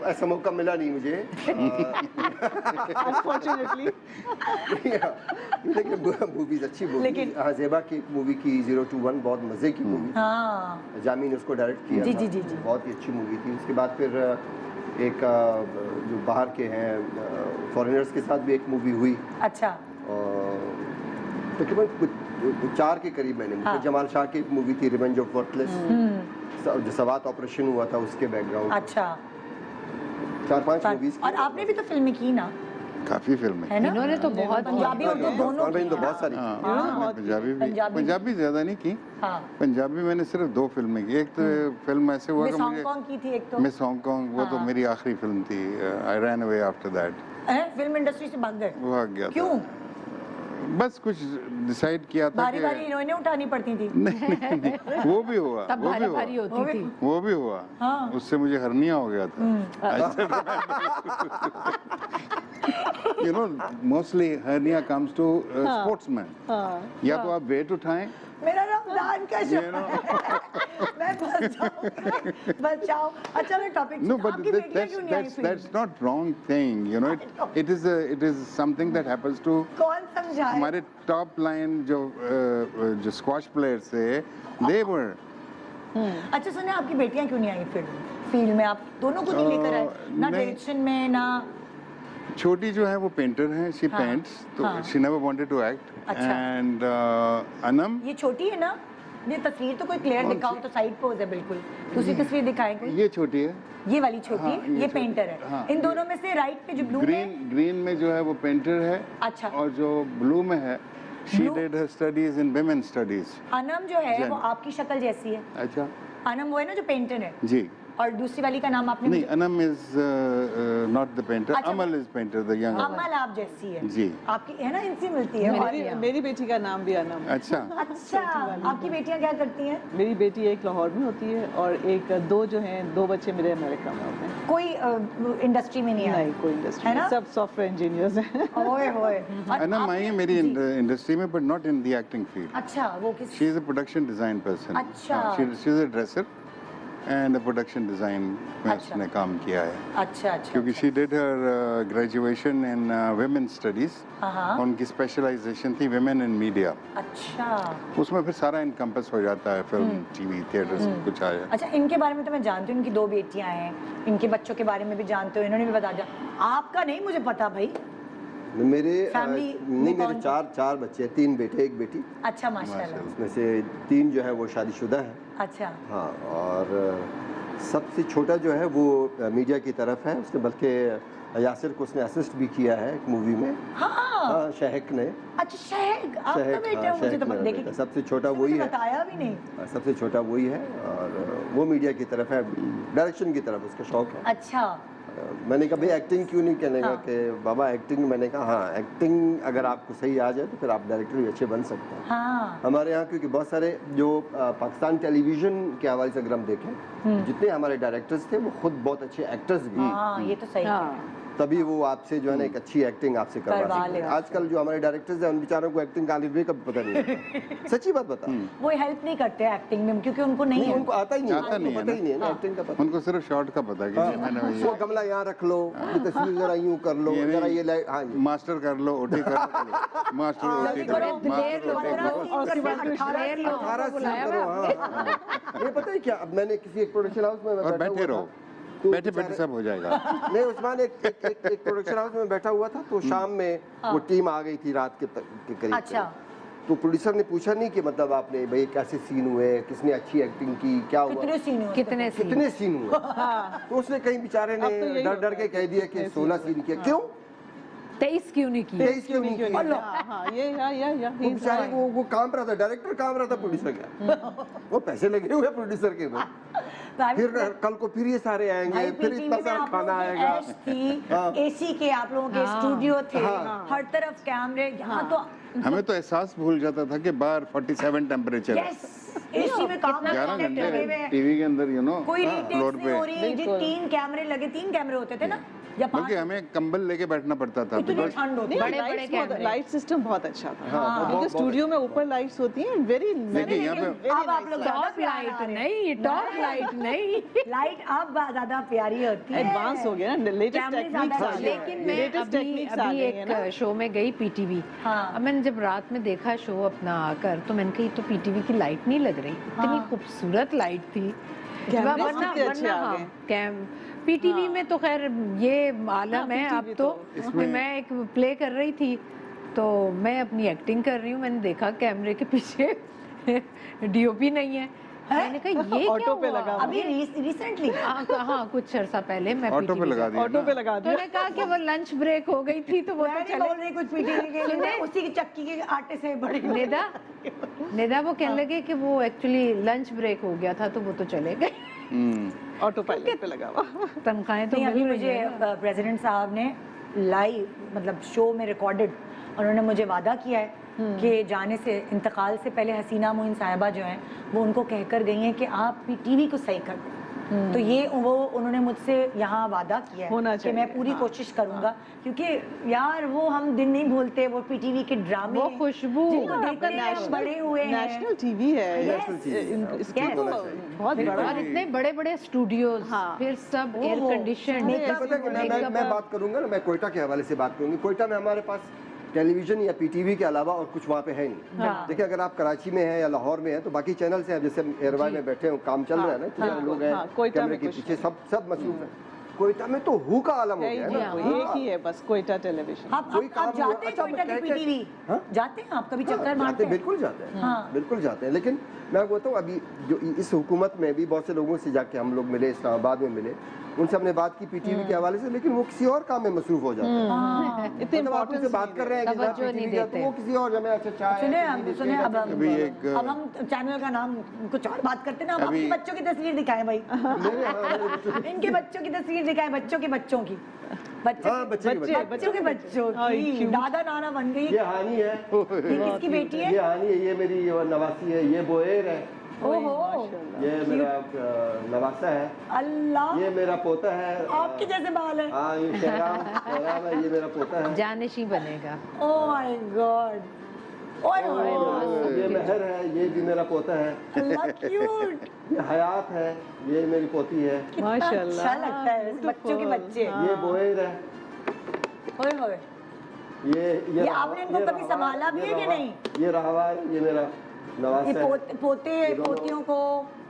ऐसा मौका मिला नहीं मुझे। अनफॉर्चुनेटली। लेकिन मूवीज अच्छी मूवी। लेकिन- हाँ, जेबा की एक मूवी की 021 बहुत मजे की मूवी। हाँ। जामी ने उसको डायरेक्ट किया जी, था। जी, जी, जी। बहुत ही अच्छी मूवी थी। उसके बाद फिर एक जो बाहर के हैं फॉरेनर्स के साथ भी एक मूवी हुई। अच्छा। तकरीबन कुछ 4 के करीब मैंने हाँ। जमाल शाह की एक मूवी थी रिवेंज ऑफ वर्थलेस, जो सवात ऑपरेशन हुआ था उसके बैकग्राउंड। अच्छा। 4-5 मूवीज। और आपने भी तो फिल्में की ना, काफ़ी फिल्में। है ना? इन्होंने तो बहुत पंजाबी और दोनों की तो बहुत सारी। हाँ, हाँ। पंजाबी भी, पंजाबी- पंजाबी ज़्यादा नहीं की। हाँ। पंजाबी मैंने सिर्फ 2 फिल्में की। एक तो फिल्म ऐसे हुआ मिस कि मुझे हांगकांग की थी एक तो। मिस हांगकांग, वो तो हाँ। मेरी आखिरी फिल्म थी। I ran away after that. Film industry से भाग गए? भाग गया था। क्यों? बस कुछ डिसाइड किया था बारी कि बारी हीरोइनें उठानी पड़ती थी? नहीं, वो भी हुआ, तब वो भी भारी हुआ, भारी होती थी। वो भी हुआ। हाँ। उससे मुझे हर्निया हो गया था। You know, mostly hernia comes to sportsman. या तो आप वेट उठाएं, मेरा रमजान का शो You know. है। मैं बचाओ। अच्छा, मैं टॉपिक no, but आपकी बेटियां क्यों नहीं आई film? that's not wrong thing. You know, it is something that happens to कौन समझाए? हमारे टॉप लाइन जो स्क्वॉश प्लेयर्स थे, they were अच्छा सुने, आपकी बेटियां क्यों नहीं आई फिल्म फील्ड में? आप दोनों को नहीं लेकर आए, ना नहीं। डायरेक्शन में ना? छोटी जो है वो पेंटर है, शी हाँ, पेंट्स, तो हाँ। She never wanted to act. अच्छा। एंड अनम, ये छोटी है ना? ये तस्वीर तो कोई क्लियर कौन दिखाओ सी? तो साइड पोज है बिल्कुल। दूसरी तस्वीर दिखाएं कोई? ये छोटी है। ये वाली छोटी, हाँ, ये ये छोटी। पेंटर है। हाँ, इन ये- दोनों में से राइट पे जो ब्लू ग्रीन में जो है वो पेंटर है। अच्छा। और जो ब्लू में है, she Blue- did her studies in women studies. Anam जो है जैन। वो आपकी शक्ल जैसी है। अच्छा अनम वो है ना जो पेंटर है, जी। और दूसरी वाली का नाम आपने नहीं, मुझे- Anam is not the painter, अच्छा, अमल इज पेंटर, द यंग अमल। अमल आप जैसी है जी। आपकी, है ना, इनसे मिलती है। मेरी बेटी का नाम भी अनम। अच्छा, अच्छा, आपकी बेटियां क्या करती हैं? मेरी बेटी एक लाहौर में होती है और एक दो जो हैं, 2 बच्चे मेरे अमेरिका में होते हैं। कोई इंडस्ट्री में नहीं नहीं, है? कोई इंडस्ट्री है ना? सब सॉफ्टवेयर इंजीनियर्स हैं। ओए होए। और अनम आपने- आई है मेरी जी। इंडस्ट्री में, but not in the acting field. अच्छा, वो किस? She is a production design person. अच्छा। She is a dresser and production design में अच्छा। उसने काम किया है, अच्छा अच्छा। क्योंकि she did her graduation in women studies. हाँ। उनकी स्पेशलाइजेशन थी वुमेन इन मीडिया। अच्छा उसमें फिर सारा इनकम्पस हो जाता है, फिल्म, टीवी, थिएटर, सब कुछ आया। अच्छा, इनके बारे में तो मैं जानती हूँ, इनकी 2 बेटियां हैं, इनके बच्चों के बारे में भी जानते हो, इन्होंने भी बता दिया। आपका नहीं मुझे पता भाई। मेरे Family नहीं, में मेरे कौन- 4 बच्चे, 3 बेटे 1 बेटी। अच्छा, माशाल्लाह। उसमें से 3 जो है वो शादीशुदा है। अच्छा। हाँ, और सबसे छोटा जो है वो मीडिया की तरफ है। उसने बल्कि यासिर को उसने असिस्ट भी किया है एक मूवी में। हाँ। हाँ, शहक ने। अच्छा, शहक आपका शहक, बेटा हाँ, है? मुझे शहक तो मेरा देखिए, बेटा। सबसे छोटा वही है। बताया भी नहीं। सबसे छोटा वही है और वो मीडिया की तरफ है, डायरेक्शन की तरफ उसका शौक है। अच्छा। मैंने कहा भाई एक्टिंग क्यों नहीं कहने का हाँ। कि बाबा एक्टिंग, मैंने कहा हाँ एक्टिंग अगर आपको सही आ जाए तो फिर आप डायरेक्टर भी अच्छे बन सकते हैं। हाँ हमारे यहाँ क्योंकि बहुत सारे जो पाकिस्तान टेलीविजन के हवाले से अगर हम देखें, जितने हमारे डायरेक्टर्स थे वो खुद बहुत अच्छे एक्टर्स भी हैं। हाँ ये तो सही है। हाँ तभी वो आपसे जो है ना एक अच्छी एक्टिंग आपसे करवा करवा सकते हैं। लेगा। आजकल जो हमारे डायरेक्टर्स हैं उन बेचारों को एक्टिंग का अलिफ बे का पता नहीं होता। सच्ची बात बता, वो हेल्प नहीं करते एक्टिंग में क्योंकि उनको नहीं नहीं है। उनको आता ही नहीं, आता नहीं उनको है पता ही नहीं है ना हाँ। एक्टिंग का पता। उनको सिर्फ शॉर्ट का पता है कि जी मैंने वही वो गमला यहाँ रख लो, ये तस्वीर जरा यूं कर लो, ये जरा नहीं। ये लाइट, हाँ जी। मास्टर कर लो, ओटी कर लो, मास्टर ओटी कर लो, मास्टर ओटी कर लो। और उसके बाद फिर 18 सीन करो, हाँ। ये पता है क्या, अब मैंने किसी एक प्रोडक्शन हाउस में और बैठा बैठे हुआ रहो, था, तो बैठे बैठे बेचारे- सब हो जाएगा। नहीं उस्मान एक प्रोडक्शन हाउस में बैठा हुआ था, तो शाम में वो टीम आ गई थी रात के करीब। अच्छा। तो प्रोड्यूसर ने पूछा नहीं कि मतलब आपने भाई कैसे सीन हुए, किसने अच्छी एक्टिंग की, क्या हुआ, कितने सीन हुए? कितने सीन? कितने सीन हुए। तो उसने कहीं बेचारे अब तो ने यही डर डर होता के है कह दिया कि 16 सीन किया। क्यों? 23 क्यों नहीं की? 23 क्यों नहीं किया? हाँ हाँ ये वो बेचारे वो काम रहा था, डायरेक्टर काम रहा था प्रोड्यूसर का, वो पैसे लगे हुए प्रोड्यूसर के में। फिर कल को फिर ये सारे आएंगे, भाई फिर पीटी इतना में सारा आप खाना लोगों की आएगा। ऐश थी, हाँ। एसी के आप लोगों के हाँ। स्टूडियो थे, हाँ। हर तरफ कैमरे, यहाँ तो हमें तो एहसास भूल जाता था कि बाहर 47 टेम्परेचर है। यस एसी में काम 11 करते घंटे हुए टीवी के अंदर कोई फ्लोर रीटेक्स नहीं पे। हो रही, जी 3 कैमरे लगे, 3 कैमरे होते थे ना या 5? बल्कि हमें कंबल लेके बैठना पड़ता था। इतनी ठंड होती बड़े है। बड़े कैमरे। लाइट सिस्टम बहुत अच्छा था हाँ, क्योंकि स्टूडियो में ऊपर लाइट्स होती हैं वेरी देखिए यहाँ पे अब आप लोग टॉप लाइट नहीं, टॉप लाइट नहीं। लाइट अब ज्यादा प्यारी होती है, एडवांस हो गया ना, लेटेस्ट कैमरे टेक्निक्स ज्यादा आ अच्छे गए हैं। लेकिन मैं लेटेस्ट अभी टेक्निक्स आ अभी गई है ना। एक शो में गई पीटीवी। हाँ। अब मैंने जब रात में देखा शो अपना आकर तो मैंने कही तो पीटीवी की लाइट नहीं लग रही, इतनी खूबसूरत लाइट थी। कैमरे वरना कितने अच्छे आ हाँ, गए। पीटीवी में तो खैर ये आलम है अब PTV तो। तो कि मैं एक प्ले कर रही थी तो मैं अपनी एक्टिंग कर रही हूँ, मैंने देखा कैमरे के पीछे डीओपी नहीं है। मैंने कहा ये क्या ऑटो पे हुआ? लगा हुआ। अभी रिसेंटली हाँ कुछ अर्सा पहले मैं ऑटो पे PTV लगा दिया ऑटो ना। पे लगा तो दिया। मैंने कहा कि वो लंच ब्रेक हो गई थी तो वो मैं तो नहीं चले बोल रही कुछ पीटीवी के लिए, मैं उसी की चक्की के आटे से बड़ी हूँ। निदा वो कहने लगे कि वो एक्चुअली लंच ब्रेक हो गया था तो वो तो चले गए। ऑटो पायलट पे लगा हुआ। तनख्वाहें तो नहीं, अभी मिल रही मुझे हैं ना। प्रेसिडेंट साहब ने लाइव मतलब शो में रिकॉर्डेड उन्होंने मुझे वादा किया है कि जाने से इंतकाल से पहले हसीना मोइन साहिबा जो हैं वो उनको कहकर गई हैं कि आप टीवी को सही कर दें। तो ये वो उन्होंने मुझसे यहाँ वादा किया होना है कि चाहिए, मैं पूरी हाँ, कोशिश करूंगा क्योंकि यार वो हम दिन नहीं भूलते, वो पीटीवी के ड्रामे वो खुशबू जिनको आपका देखते हैं हम बड़े हुए हैं। नेशनल टीवी है National TV है। इसकी Yes. तो बहुत बड़ा और इतने बड़े बड़े स्टूडियोज, हाँ। फिर सब एयर वो कंडीशन। makeup पता है कि मैं बात करूंगा ना, मैं कोयटा के हवाले से बात करूंगी। कोयटा में हमारे पास टेलीविजन या पीटीवी के अलावा और कुछ वहाँ पे है नहीं। हाँ। देखिए अगर आप कराची में हैं या लाहौर में हैं तो बाकी चैनल्स हैं, जैसे एयरवाई में बैठे हैं काम चल रहा है ना, इतने सारे लोग हाँ, हैं कोयटा कैमरे में के कुछ पीछे, सब मसरूफ हैं। कोयटा में तो हु का आलम हो है गया ही है ना। नहीं, एक ही है बस कोयटा टेलीविजन। कोई काम आप जाते हैं अच्छा, कोयटा की क्या- पीटीवी? हाँ? जाते हैं आप कभी चक्कर हाँ, मारते जाते हैं? बिल्कुल जाते हैं, हाँ। बिल्कुल जाते हैं। लेकिन मैं आपको बताऊँ अभी जो इस हुकूमत में भी बहुत से लोगों से जाके हम लोग मिले, इस्लामाबाद में मिले, उनसे हमने बात की पीटीवी के हवाले से, लेकिन वो किसी और काम में मसरूफ हो जाते हैं। हाँ। इतने मतलब आप उनसे बात कर रहे हैं कि जनाब तवज्जो नहीं PTV का, तो देते। वो किसी और जगह अच्छा चाय सुने टीवी अब देखते सुने हैं, अब अभी एक अब हम चैनल का नाम कुछ और बात करते हैं ना, हम अभी- अपने बच्चों की तस्वीर दिखाएं भाई। मेरे मेरे बच्चों- इनके बच्चों की तस्वीर दिखाएं, बच्चों की हाँ, बच्चे के बच्चे। बच्चों के बच्चों की दादा नाना बन गई। ये हानी है, ये किसकी बेटी है? ये हानी है, ये मेरी नवासी है, ये बोएर है, ओहो ये मेरा नवासा है, अल्लाह, ये मेरा पोता है। आपके जैसे बाल है। हाँ ये शहराम है, ये मेरा पोता है। जानशी बनेगा। ओह माय गॉड, ओए होए, और ये महर है, ये भी मेरा पोता है। अल्लाह क्यूट, ये हयात है, ये मेरी पोती है। माशाल्लाह अच्छा लगता है वैसे बच्चों के बच्चे। ये बोएर है, ओए होए, ये आपने इनको ये कभी रहवा- संभाला भी ये है कि रहवा- नहीं? ये रहवा है, ये मेरा ये नवासा है। पोते ये दोनों- पोतियों को,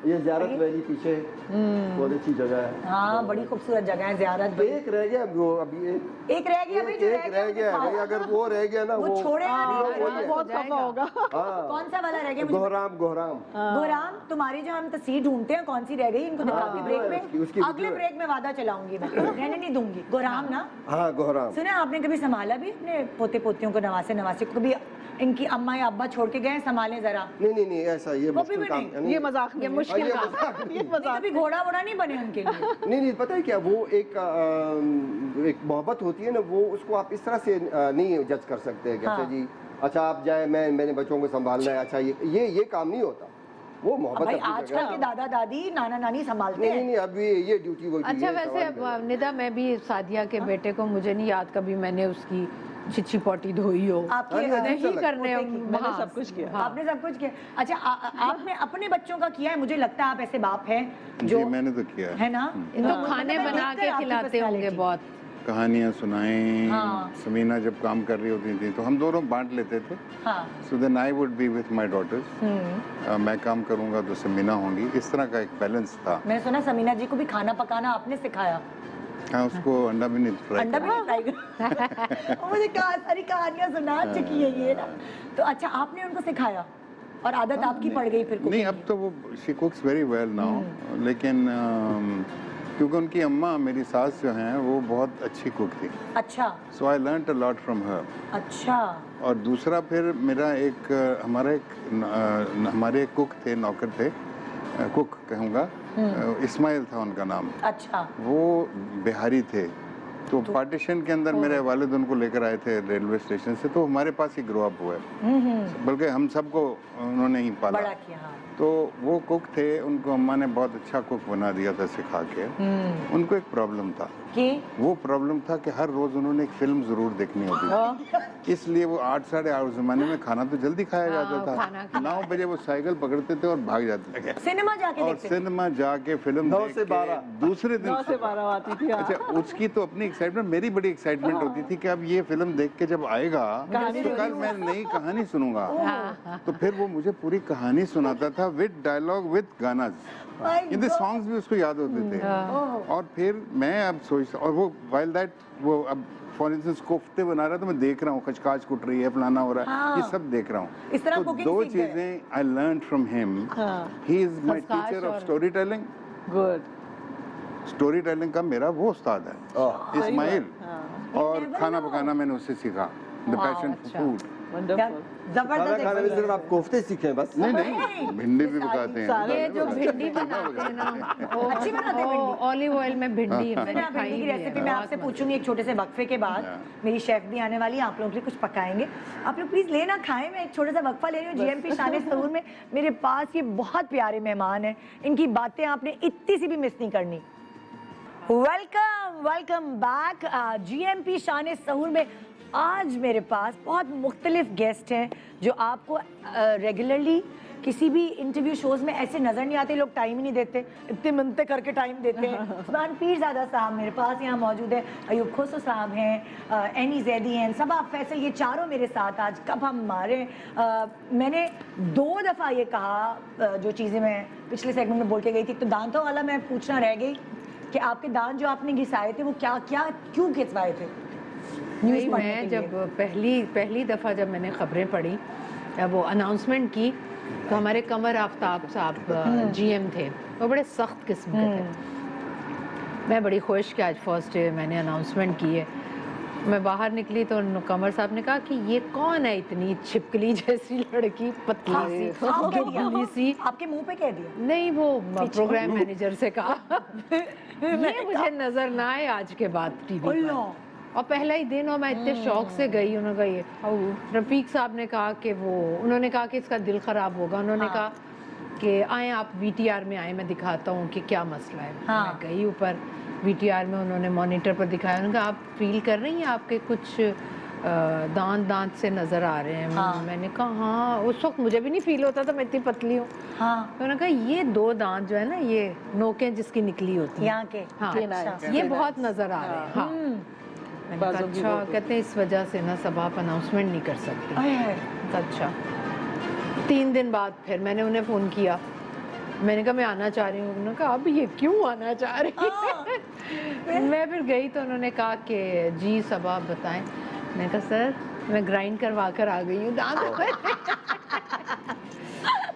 ये ज़ियारत वैली पीछे बहुत अच्छी जगह है। हाँ बड़ी खूबसूरत जगह है ज़ियारत। एक रह गया वो अभी एक रह गया भाई, जो एक रह गया है भाई, अगर वो रह गया ना वो छोड़ेगा नहीं। वो ही है। बहुत खफा होगा। हाँ, कौन सा वाला रह गया मुझे? गोहराम गोराम, तुम्हारी जो हम तस्वीर ढूंढते हैं कौन सी रह गई, इनको दिखाओगे हाँ, ब्रेक उसकी में? वीडियो अगले है। ब्रेक में वादा चलाऊंगी मैं, रहने नहीं दूंगी। गोराम ना, हाँ गोहराम। सुने आपने कभी संभाला भी अपने पोते पोतियों को, नवासे नवासे को कभी इनकी अम्मा या अब्बा छोड़ के गए संभालें जरा? नहीं ऐसा ये वो भी मुश्किल काम नहीं। ये मजाक नहीं, ये मुश्किल ये काम मजाक ये नहीं। मजाक कभी घोड़ा वोड़ा नहीं बने उनके लिए? नहीं पता है क्या, वो एक मोहब्बत होती है ना, वो उसको आप इस तरह से नहीं जज कर सकते कि अच्छा जी, अच्छा आप जाए, मैंने बच्चों को संभालना है, अच्छा ये काम नहीं होता, वो मोहब्बत भाई अपनी आजकल जगह के है। दादा दादी नाना नानी संभालते हैं। नहीं अब ये ड्यूटी वो अच्छा वैसे निदा, मैं भी सादिया के बेटे को मुझे नहीं याद कभी मैंने उसकी छिछी पोटी धोई हो। आपके हाँ, नहीं नहीं करने मैंने सब कुछ किया। आपने सब कुछ किया। अच्छा आपने अपने बच्चों का किया है? मुझे लगता है आप ऐसे बाप हैं जी जो मैंने तो किया है ना, इनको खाने मतलब बना देखते के हैं आपकी खिलाते होंगे personality। बहुत। कहानियाँ सुनाई। हाँ। समीना जब काम कर रही होती थी तो हम दोनों बांट लेते थे। हाँ। So then I would be with my daughters, मैं काम करूंगा तो समीना होंगी, इस तरह का एक बैलेंस था। मैंने सुना समीना जी को भी खाना पकाना आपने सिखाया। हाँ, उसको अंडा भी नहीं फ्राई अंडा भी नहीं फ्राई कर और मुझे सारी कहानियां सुना चुकी है ये ना। तो अच्छा आपने उनको सिखाया और आदत आपकी पड़ गई फिर नहीं, अब तो वो शी कुक्स वेरी वेल नाउ, लेकिन क्योंकि उनकी अम्मा मेरी सास जो हैं वो बहुत अच्छी कुक थी। अच्छा so I learned a lot from her. अच्छा। और दूसरा फिर मेरा हमारे एक कुक थे, नौकर थे, कुक कहूँगा, इस्माइल था उनका नाम। अच्छा। वो बिहारी थे, तो पार्टीशन के अंदर मेरे वालिद उनको लेकर आए थे रेलवे स्टेशन से, तो हमारे पास ही ग्रो अप हुए, बल्कि हम सबको उन्होंने ही पाला। बड़ा किया। हाँ। तो वो कुक थे, उनको अम्मा ने बहुत अच्छा कुक बना दिया था सिखा के। उनको एक प्रॉब्लम था, कि वो प्रॉब्लम था कि हर रोज उन्होंने एक फिल्म जरूर देखनी होती थी, इसलिए वो 8 साढ़े 8 जमाने में खाना तो जल्दी खाया जाता था। 9 बजे वो साइकिल पकड़ते थे और भाग जाते थे सिनेमा जाके और देखते? सिनेमा जाके फिल्म 9 देख से के 12 दूसरे दिन 9 से 12 आती थी। हाँ। अच्छा, उसकी तो अपनी एक्साइटमेंट, मेरी बड़ी एक्साइटमेंट होती थी कि अब ये फिल्म देख के जब आएगा तो कल मैं नई कहानी सुनूंगा। तो फिर वो मुझे पूरी कहानी सुनाता था विद डायलॉग विद गाना, ये सॉन्ग्स भी उसको याद होते थे। और फिर मैं अब सोच, और वो वाइल दैट वो अब फॉर इंस्टेंस कोफ्ते बना रहा है तो मैं देख रहा हूँ, खचकाच कुट रही है, फलाना हो रहा है, हाँ। ये सब देख रहा हूँ। इस तरह तो cooking 2 सीख गए। चीजें I learn from him. He is my खचकाच टीचर ऑफ और- story telling. Good. Story telling का मेरा वो उस्ताद है इस्माइल, और खाना पकाना मैंने उससे सीखा, the passion for food. Wonderful. खाना खाने में सिर्फ आप कोफ्ते सीखे हैं बस। नहीं भिंडी भी पकाते हैं। ये जो भिंडी बनाते हैं ना, अच्छी बनाते हैं भिंडी। ऑलिव ऑयल में भिंडी सुना मैंने भिंडी खाई की हुई है, रेसिपी मैं आपसे बहुत पूछूंगी एक छोटे से वक्फे के बाद। मेरी शेफ भी आने वाली है, आप लोगों के लिए कुछ पकाएंगे, आप लोग प्लीज लेना खाएं। मैं एक छोटा सा वक्फा ले रही हूँ जीएमपी शान सहूर में। मेरे पास ये बहुत प्यारे मेहमान हैं, इनकी बातें आपने इतनी सी भी मिस नहीं करनी। Welcome back GMP Shan Suhoor में। आज मेरे पास बहुत मुख्तलिफ गेस्ट हैं जो आपको रेगुलरली किसी भी इंटरव्यू शोज में ऐसे नजर नहीं आते, लोग टाइम ही नहीं देते, इतने मिनटें करके टाइम देते हैं। उस्मान पीरज़ादा साहब मेरे पास यहाँ मौजूद है, अयूब खुसरो साहब हैं, एनी जैदी हैं, सबा फैसल, ये चारों मेरे साथ आज कब हम मारे। मैंने 2 दफ़ा ये कहा जो चीज़ें मैं पिछले सेगमेंट में बोल के गई थी, तो दांतों वाला मैं पूछना रह गई कि आपके दांत जो आपने घिसाए थे वो क्यों घिसवाए थे? नहीं, मैं जब पहली दफ़ा जब मैंने खबरें पढ़ी, वो अनाउंसमेंट की, तो हमारे कमर आफ्ताब साहब जीएम थे, वो बड़े सख्त किस्म के थे। मैं बड़ी खुश कि आज फर्स्ट डे मैंने अनाउंसमेंट की है। मैं बाहर निकली तो कमर साहब ने कहा कि ये कौन है इतनी छिपकली जैसी लड़की, पतली सी, दुबली सी। आपके मुंह पे कह दिया? नहीं, वो प्रोग्राम मैनेजर से कहा ये मुझे नजर ना आए आज के बाद टीवी पर। और पहला ही दिन और मैं इतने शौक से गई, उन्होंने कहा ये रफीक साहब ने कहा कि उन्होंने कहा कि इसका दिल खराब होगा, उन्होंने कहा कि आए आप वीटीआर में आए, मैं दिखाता हूँ कि क्या मसला है। मैं गई ऊपर वीटीआर में, उन्होंने मॉनिटर पर दिखाया, उन्होंने कहा आप फील कर रही हैं आपके कुछ दांत से नजर आ रहे हैं। मैंने कहा हाँ, उस वक्त मुझे भी नहीं फील होता था, मैं इतनी पतली हूँ। तो उन्होंने कहा ये 2 दांत जो है ना, ये नोकें जिसकी निकली होती हैं यहाँ के, हाँ ये बहुत नजर आ रहे हैं। हाँ मैंने कहा अच्छा, कहते हैं इस वजह से ना सब आप अनाउंसमेंट नहीं कर सकते। अच्छा 3 दिन बाद फिर मैंने उन्हें फ़ोन किया, मैंने कहा मैं आना चाह रही हूँ। उन्होंने कहा अब ये क्यों आना चाह रही है? मैं फिर गई तो उन्होंने कहा कि जी सब आप बताएं। मैंने कहा सर मैं ग्राइंड करवा कर आ गई हूँ दांत।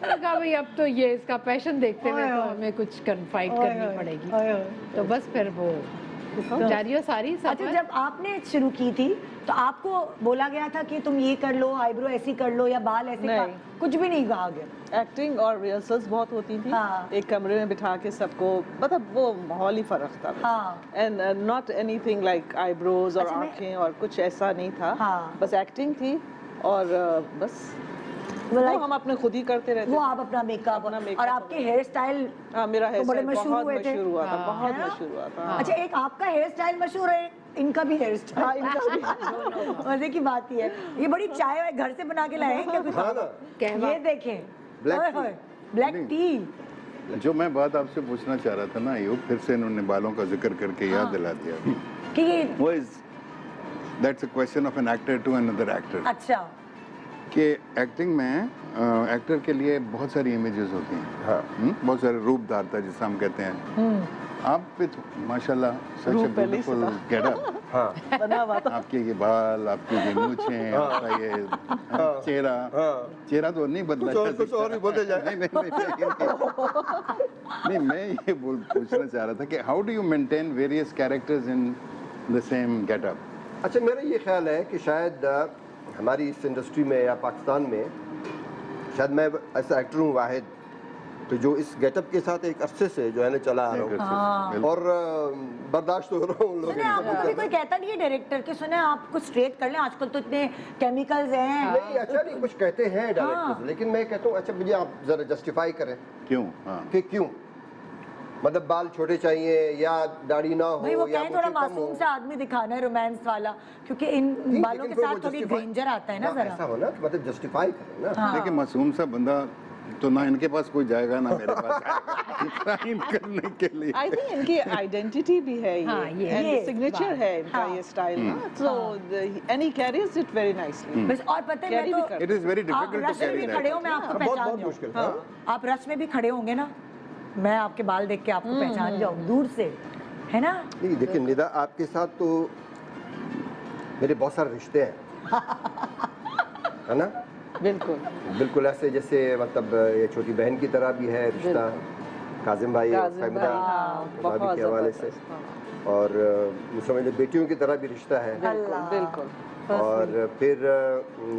मैंने कहा भाई अब तो ये इसका पैशन देखते हुए तो हमें कुछ फाइट करनी पड़ेगी। तो बस फिर वो दिखाओ। जारियो सारी अच्छा, सफर जब आपने शुरू की थी तो आपको बोला गया था कि तुम ये कर लो, आईब्रो ऐसी कर लो या बाल ऐसे नहीं। कुछ भी नहीं कहा गया? एक्टिंग और रिहर्सल्स बहुत होती थी। हाँ। एक कमरे में बिठा के सबको, मतलब वो माहौल ही फर्क था। हाँ। And not anything like eyebrows और अच्छा, मैं- आंखें और कुछ ऐसा नहीं था। हाँ। बस एक्टिंग थी और बस वो वो like- हम अपने खुद ही करते रहते वो थे। आप अपना मेकअप अपना makeup और आपके हेयर स्टाइल हाँ, मेरा हेयर तो बड़े स्टाइल मशहूर बहुत हुए थे। मशहूर हुआ था, हाँ। बहुत है ना? मशहूर हुआ था। अच्छा, एक आपका हेयर स्टाइल मशहूर है, इनका भी हेयर स्टाइल। हाँ, इनका भी। मजे की बात ही है। ये बड़ी चाय वाय घर से बना के लाए हैं क्या कुछ? हाँ ना। कहवा ये देखें, Black ओए tea। होए, ब्लैक टी। जो मैं बात आपसे पूछना चाह रहा था ना, ये फिर से इन्होंने बालों का जिक्र करके याद दिला दिया। कि ये वो is that's a question of an actor to another actor, अच्छा, कि एक्टिंग में एक्टर के लिए बहुत सारी इमेजेस होती हैं। हाँ। बहुत सारे रूपधारता जिसे हम कहते हैं। आप पे तो माशाल्लाह सच रूप ए पहले से ब्यूटीफुल था। गेटअप। हाँ बना हुआ था। आपके ये बाल, आपकी ये मूछें, आपका ये चेहरा, हाँ। चेहरा तो नहीं बदला। कुछ और भी बोलते जाए। नहीं, मैं ये पूछना चाह रहा था कि how do you maintain various characters in the same getup? अच्छा, मेरा ये ख्याल है कि शायद हमारी इस इंडस्ट्री में या पाकिस्तान में शायद मैं ऐसा एक्टर हूँ वाहिद तो जो इस गेटअप के साथ एक अरसे से जो है ना चला आ रहा हूँ और बर्दाश्त हो रहा हूँ उन लोगों सुने आपको कभी कोई कहता नहीं है डायरेक्टर के, सुने आप कुछ स्ट्रेट कर लें, आजकल तो इतने केमिकल्स हैं। नहीं, अच्छा नहीं, कुछ कहते हैं डायरेक्टर्स, लेकिन मैं कहता हूँ अच्छा मुझे आप जरा जस्टिफाई करें क्यों? हाँ, कि क्यों, मतलब बाल छोटे चाहिए या दाढ़ी ना हो भाई वो या कहें थोड़ा मूछें कम हो। मासूम सा आदमी दिखाना है, रोमांस वाला, क्योंकि इन नहीं, बालों लेकिन के फिर साथ वो थोड़ी justify- डेंजर आता है ना ऐसा जरा। हो ना कि मतलब जस्टिफाई करें ना। देखिए मासूम सा बंदा तो ना इनके पास कोई जाएगा ना मेरे पास आएगा क्राइम करने के लिए। आई थिंक इनकी आइडेंटिटी भी है हाँ, ये, ये एंड सिग्नेचर है इनका हाँ। ये स्टाइल ना, so and he carries it very nicely. बस और पता है Carry भी मैं कर- तो इट इज वेरी आप डिफिकल्ट रश टू में भी कैरी खड़े हो, मैं आपको बहुत पहचान बहुत मुश्किल था। जाऊँ। आप रश में भी खड़े होंगे ना, मैं आपके बाल देख के आपको पहचान जाऊँ दूर से, है ना? नहीं देखिए निदा, आपके साथ तो मेरे बहुत सारे रिश्ते हैं है ना, बिल्कुल बिल्कुल ऐसे जैसे मतलब ये छोटी बहन की तरह भी है रिश्ता, काजिम भाई और काजिम फहमिदा भाई, हाँ, भाभी बहुत के हवाले से, जबरदस्त, हाँ। और समझ लो बेटियों की तरह भी रिश्ता है। बिल्कुल बिल्कुल। और फिर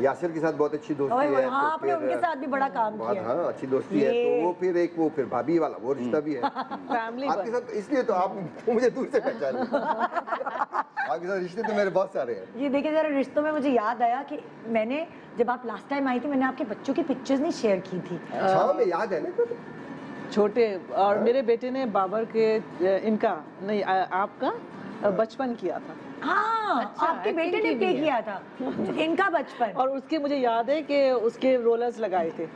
यासिर के साथ बहुत अच्छी दोस्ती ओए होए, है। हाँ, तो आपने फिर, उनके साथ भी बड़ा काम बहुत किया है। हाँ अच्छी दोस्ती है, तो वो फिर एक वो फिर भाभी वाला वो रिश्ता भी है फैमिली आपके साथ, इसलिए तो आप मुझे दूर से पहचान आपके साथ रिश्ते तो मेरे बहुत सारे हैं। ये देखिए जरा, रिश्तों में मुझे याद आया कि मैंने जब आप लास्ट टाइम आई थी, मैंने आपके बच्चों की पिक्चर्स नहीं शेयर की थी। हाँ में याद है ना, छोटे, और मेरे बेटे ने बाबर के इनका नहीं आपका बचपन किया था, हाँ, अच्छा, आपके बेटे acting ने की पे भी है। किया था इनका बचपन, और उसके मुझे याद है कि उसके रोलर्स लगाए थे,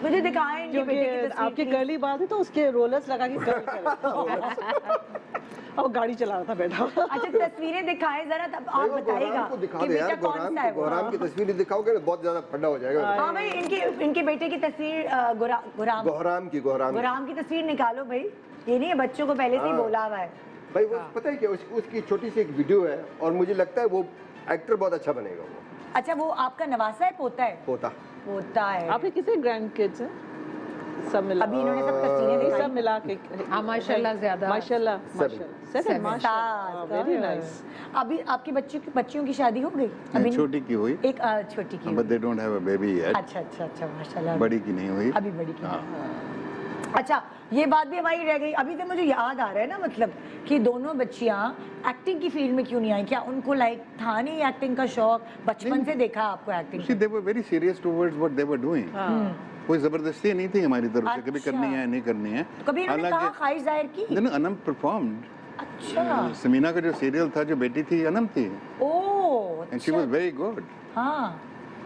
मुझे दिखाए इनके क्योंकि बेटे की तस्वीर आपके थी। कर्ली बात है तो उसके रोलर्स लगा के कर्ल करे और गाड़ी चला रहा था बैठा। अच्छा, तस्वीरें दिखाए जरा, तब आप नहीं, वो बताइएगा गोहराम को दिखा कि दे यार, बेटा कौन सा है वो। गोहराम की तस्वीर दिखाओगे ना बहुत ज्यादा फटा हो जाएगा। हाँ भाई, इनके बेटे की तस्वीर गुराम गोहराम की तस्वीर निकालो भाई, ये नहीं है, बच्चों को पहले से ही हाँ। बोला हुआ है। भाई वो पता है क्या, उसकी छोटी सी एक वीडियो है और मुझे लगता है वो एक्टर बहुत अच्छा बनेगा वो। अच्छा, वो आपका नवासा है, पोता है? पोता पोता है। आपके कितने ग्रैंड किड्स हैं? सब मिला, अभी इन्होंने सब तस्वीरें ये दिखाई। सब मिला के हाँ, माशाल्लाह ज्यादा। माशाल्लाह Seven. माशाल्लाह, वेरी नाइस। अभी आपके बच्चियों की शादी हो गई? अभी छोटी की हुई, एक छोटी की but they don't have a baby yet. अच्छा अच्छा अच्छा, माशाल्लाह। बड़ी की नहीं हुई अभी बड़ी की हाँ। अच्छा, ये बात भी हमारी रह गई। अभी तो मुझे याद आ रहा है ना, मतलब कि दोनों बच्चियां एक्टिंग की फील्ड में क्यों नहीं आई? क्या उनको लाइक था नहीं एक्टिंग का शौक? बचपन से देखा आपको acting? See, they were very serious towards what they were doing. कोई जबरदस्ती नहीं थी हमारी तरफ से, कभी अच्छा। करनी है नहीं करनी है। तो कभी इन्होंने कहा, ख्वाहिश जाहिर की? नहीं, अनम परफॉर्म्ड। अच्छा, समीना का जो सीरियल था, जो बेटी थी अनम थी, oh and she was very good. हाँ,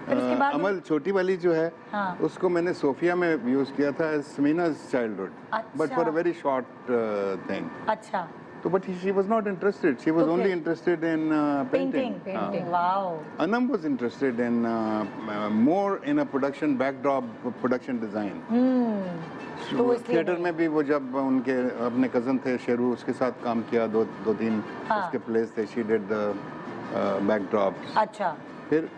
फिर उसके बाद अमल छोटी वाली जो है, हाँ। उसको मैंने सोफिया में यूज किया था as समीना's childhood, but for a very short thing. अच्छा, तो but she was not interested. She was Okay. only interested in painting. Painting, wow. Anam was interested in more in a production backdrop, production design. तो इसलिए theatre नहीं। में भी वो जब उनके अपने कजन थे शेरू, उसके साथ काम किया, दो तीन हाँ। उसके प्लेस थे, शी डिड द बैकड्रॉप्स। अच्छा, फिर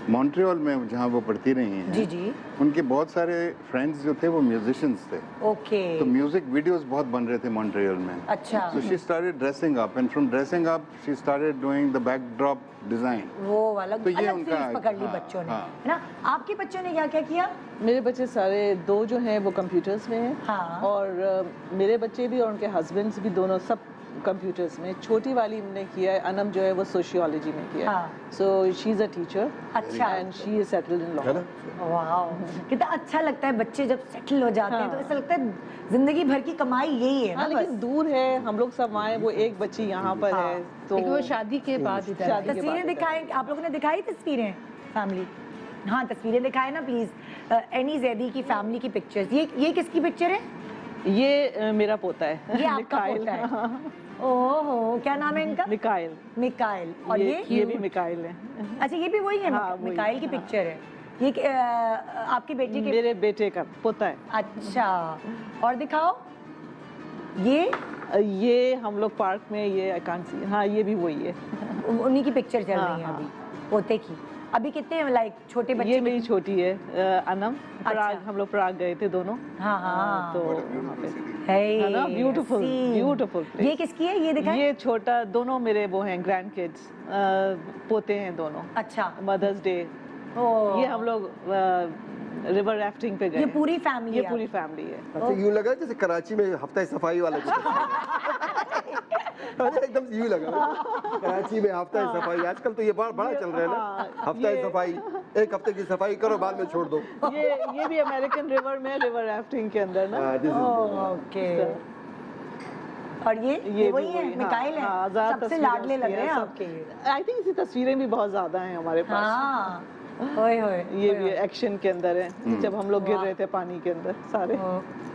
मॉन्ट्रियल में जहाँ वो पढ़ती रही हैं, जी जी, उनके बहुत सारे फ्रेंड्स जो थे वो म्यूजिशियंस थे, ओके, तो म्यूजिक वीडियोस बहुत बन रहे थे मॉन्ट्रियल में। अच्छा, So she started dressing up, and from dressing up, she started doing the backdrop design. वो वाला तो ये अलग उनका- फील्ड पकड़ ली हाँ, बच्चों ने, हाँ। है ना। आपके बच्चों ने क्या क्या किया? मेरे बच्चे सारे 2 जो हैं वो कंप्यूटर्स में हैं, हाँ। और मेरे बच्चे भी और उनके हस्बैंड्स भी दोनों सब कंप्यूटर्स में। छोटी वाली ने किया है, अनम जो है वो सोशियोलॉजी में किया हाँ। है, so she is a teacher अच्छा। And she is settled in law. है ना? वाह, कितना अच्छा लगता है बच्चे जब सेटल हो जाते हैं, हाँ। तो ऐसा लगता है जिंदगी भर की कमाई यही है ना। हाँ, लेकिन बस दूर है, हम लोग सब आए, वो एक बच्ची यहाँ पर हाँ। है, तो लेकिन वो शादी के बाद इधर शादी आए। के तस्वीरें बाद दिखाएं, आप लोगों ने दिखाई तस्वीरें फैमिली? हाँ, तस्वीरें दिखाएं ना प्लीज। एनी जैदी की फैमिली की पिक्चर्स। ये किसकी पिक्चर है? ये मेरा पोता है, ये आपका मिकाइल। पोता है? ओहो, क्या नाम है इनका? मिकाइल। मिकाइल। और ये भी मिकाइल है। अच्छा, ये भी वही है? हाँ, वही, मिकाइल की हाँ। पिक्चर है ये। आपकी बेटी के? मेरे बेटे का पोता है। अच्छा, और दिखाओ। ये हम लोग पार्क में, ये आई कांट सी, हाँ ये भी वही है। उन्हीं की पिक्चर चल हाँ, रही है हाँ। अभी, पोते की। अभी कितने लाइक छोटे बच्चे? ये मेरी छोटी है अनम। प्राग, अच्छा। हम लोग प्राग गए थे दोनों। हाँ हाँ, तो वहाँ पे है ना, beautiful, beautiful place। ये किसकी है? ये दिखाएं। ये छोटा, दोनों मेरे वो हैं ग्रैंड किड्स, पोते हैं दोनों। अच्छा, मदर्स डे ओ, ये हम लोग रिवर राफ्टिंग पे गए। ये पूरी फैमिली ये है पूरी फैमिली है। अच्छा, यूं लगा जैसे कराची में हफ्ता सफाई वाला एकदम यूं लगा कराची में हफ्ता सफाई। आजकल तो ये बड़ा चल रहा है ना, हफ्ता सफाई, एक हफ्ते की सफाई करो, बाद में छोड़ दो। ये भी अमेरिकन रिवर में, रिवर राफ्टिंग के अंदर ना। ओके। और ये वही है? मिकाइल है? सबसे लाडले लग रहे हैं आपके। आई थिंक इसकी तस्वीरें भी बहुत ज्यादा हैं हमारे पास। हाँ, होए होए। ये भी एक्शन के अंदर है, जब हम लोग गिर रहे थे पानी के अंदर सारे।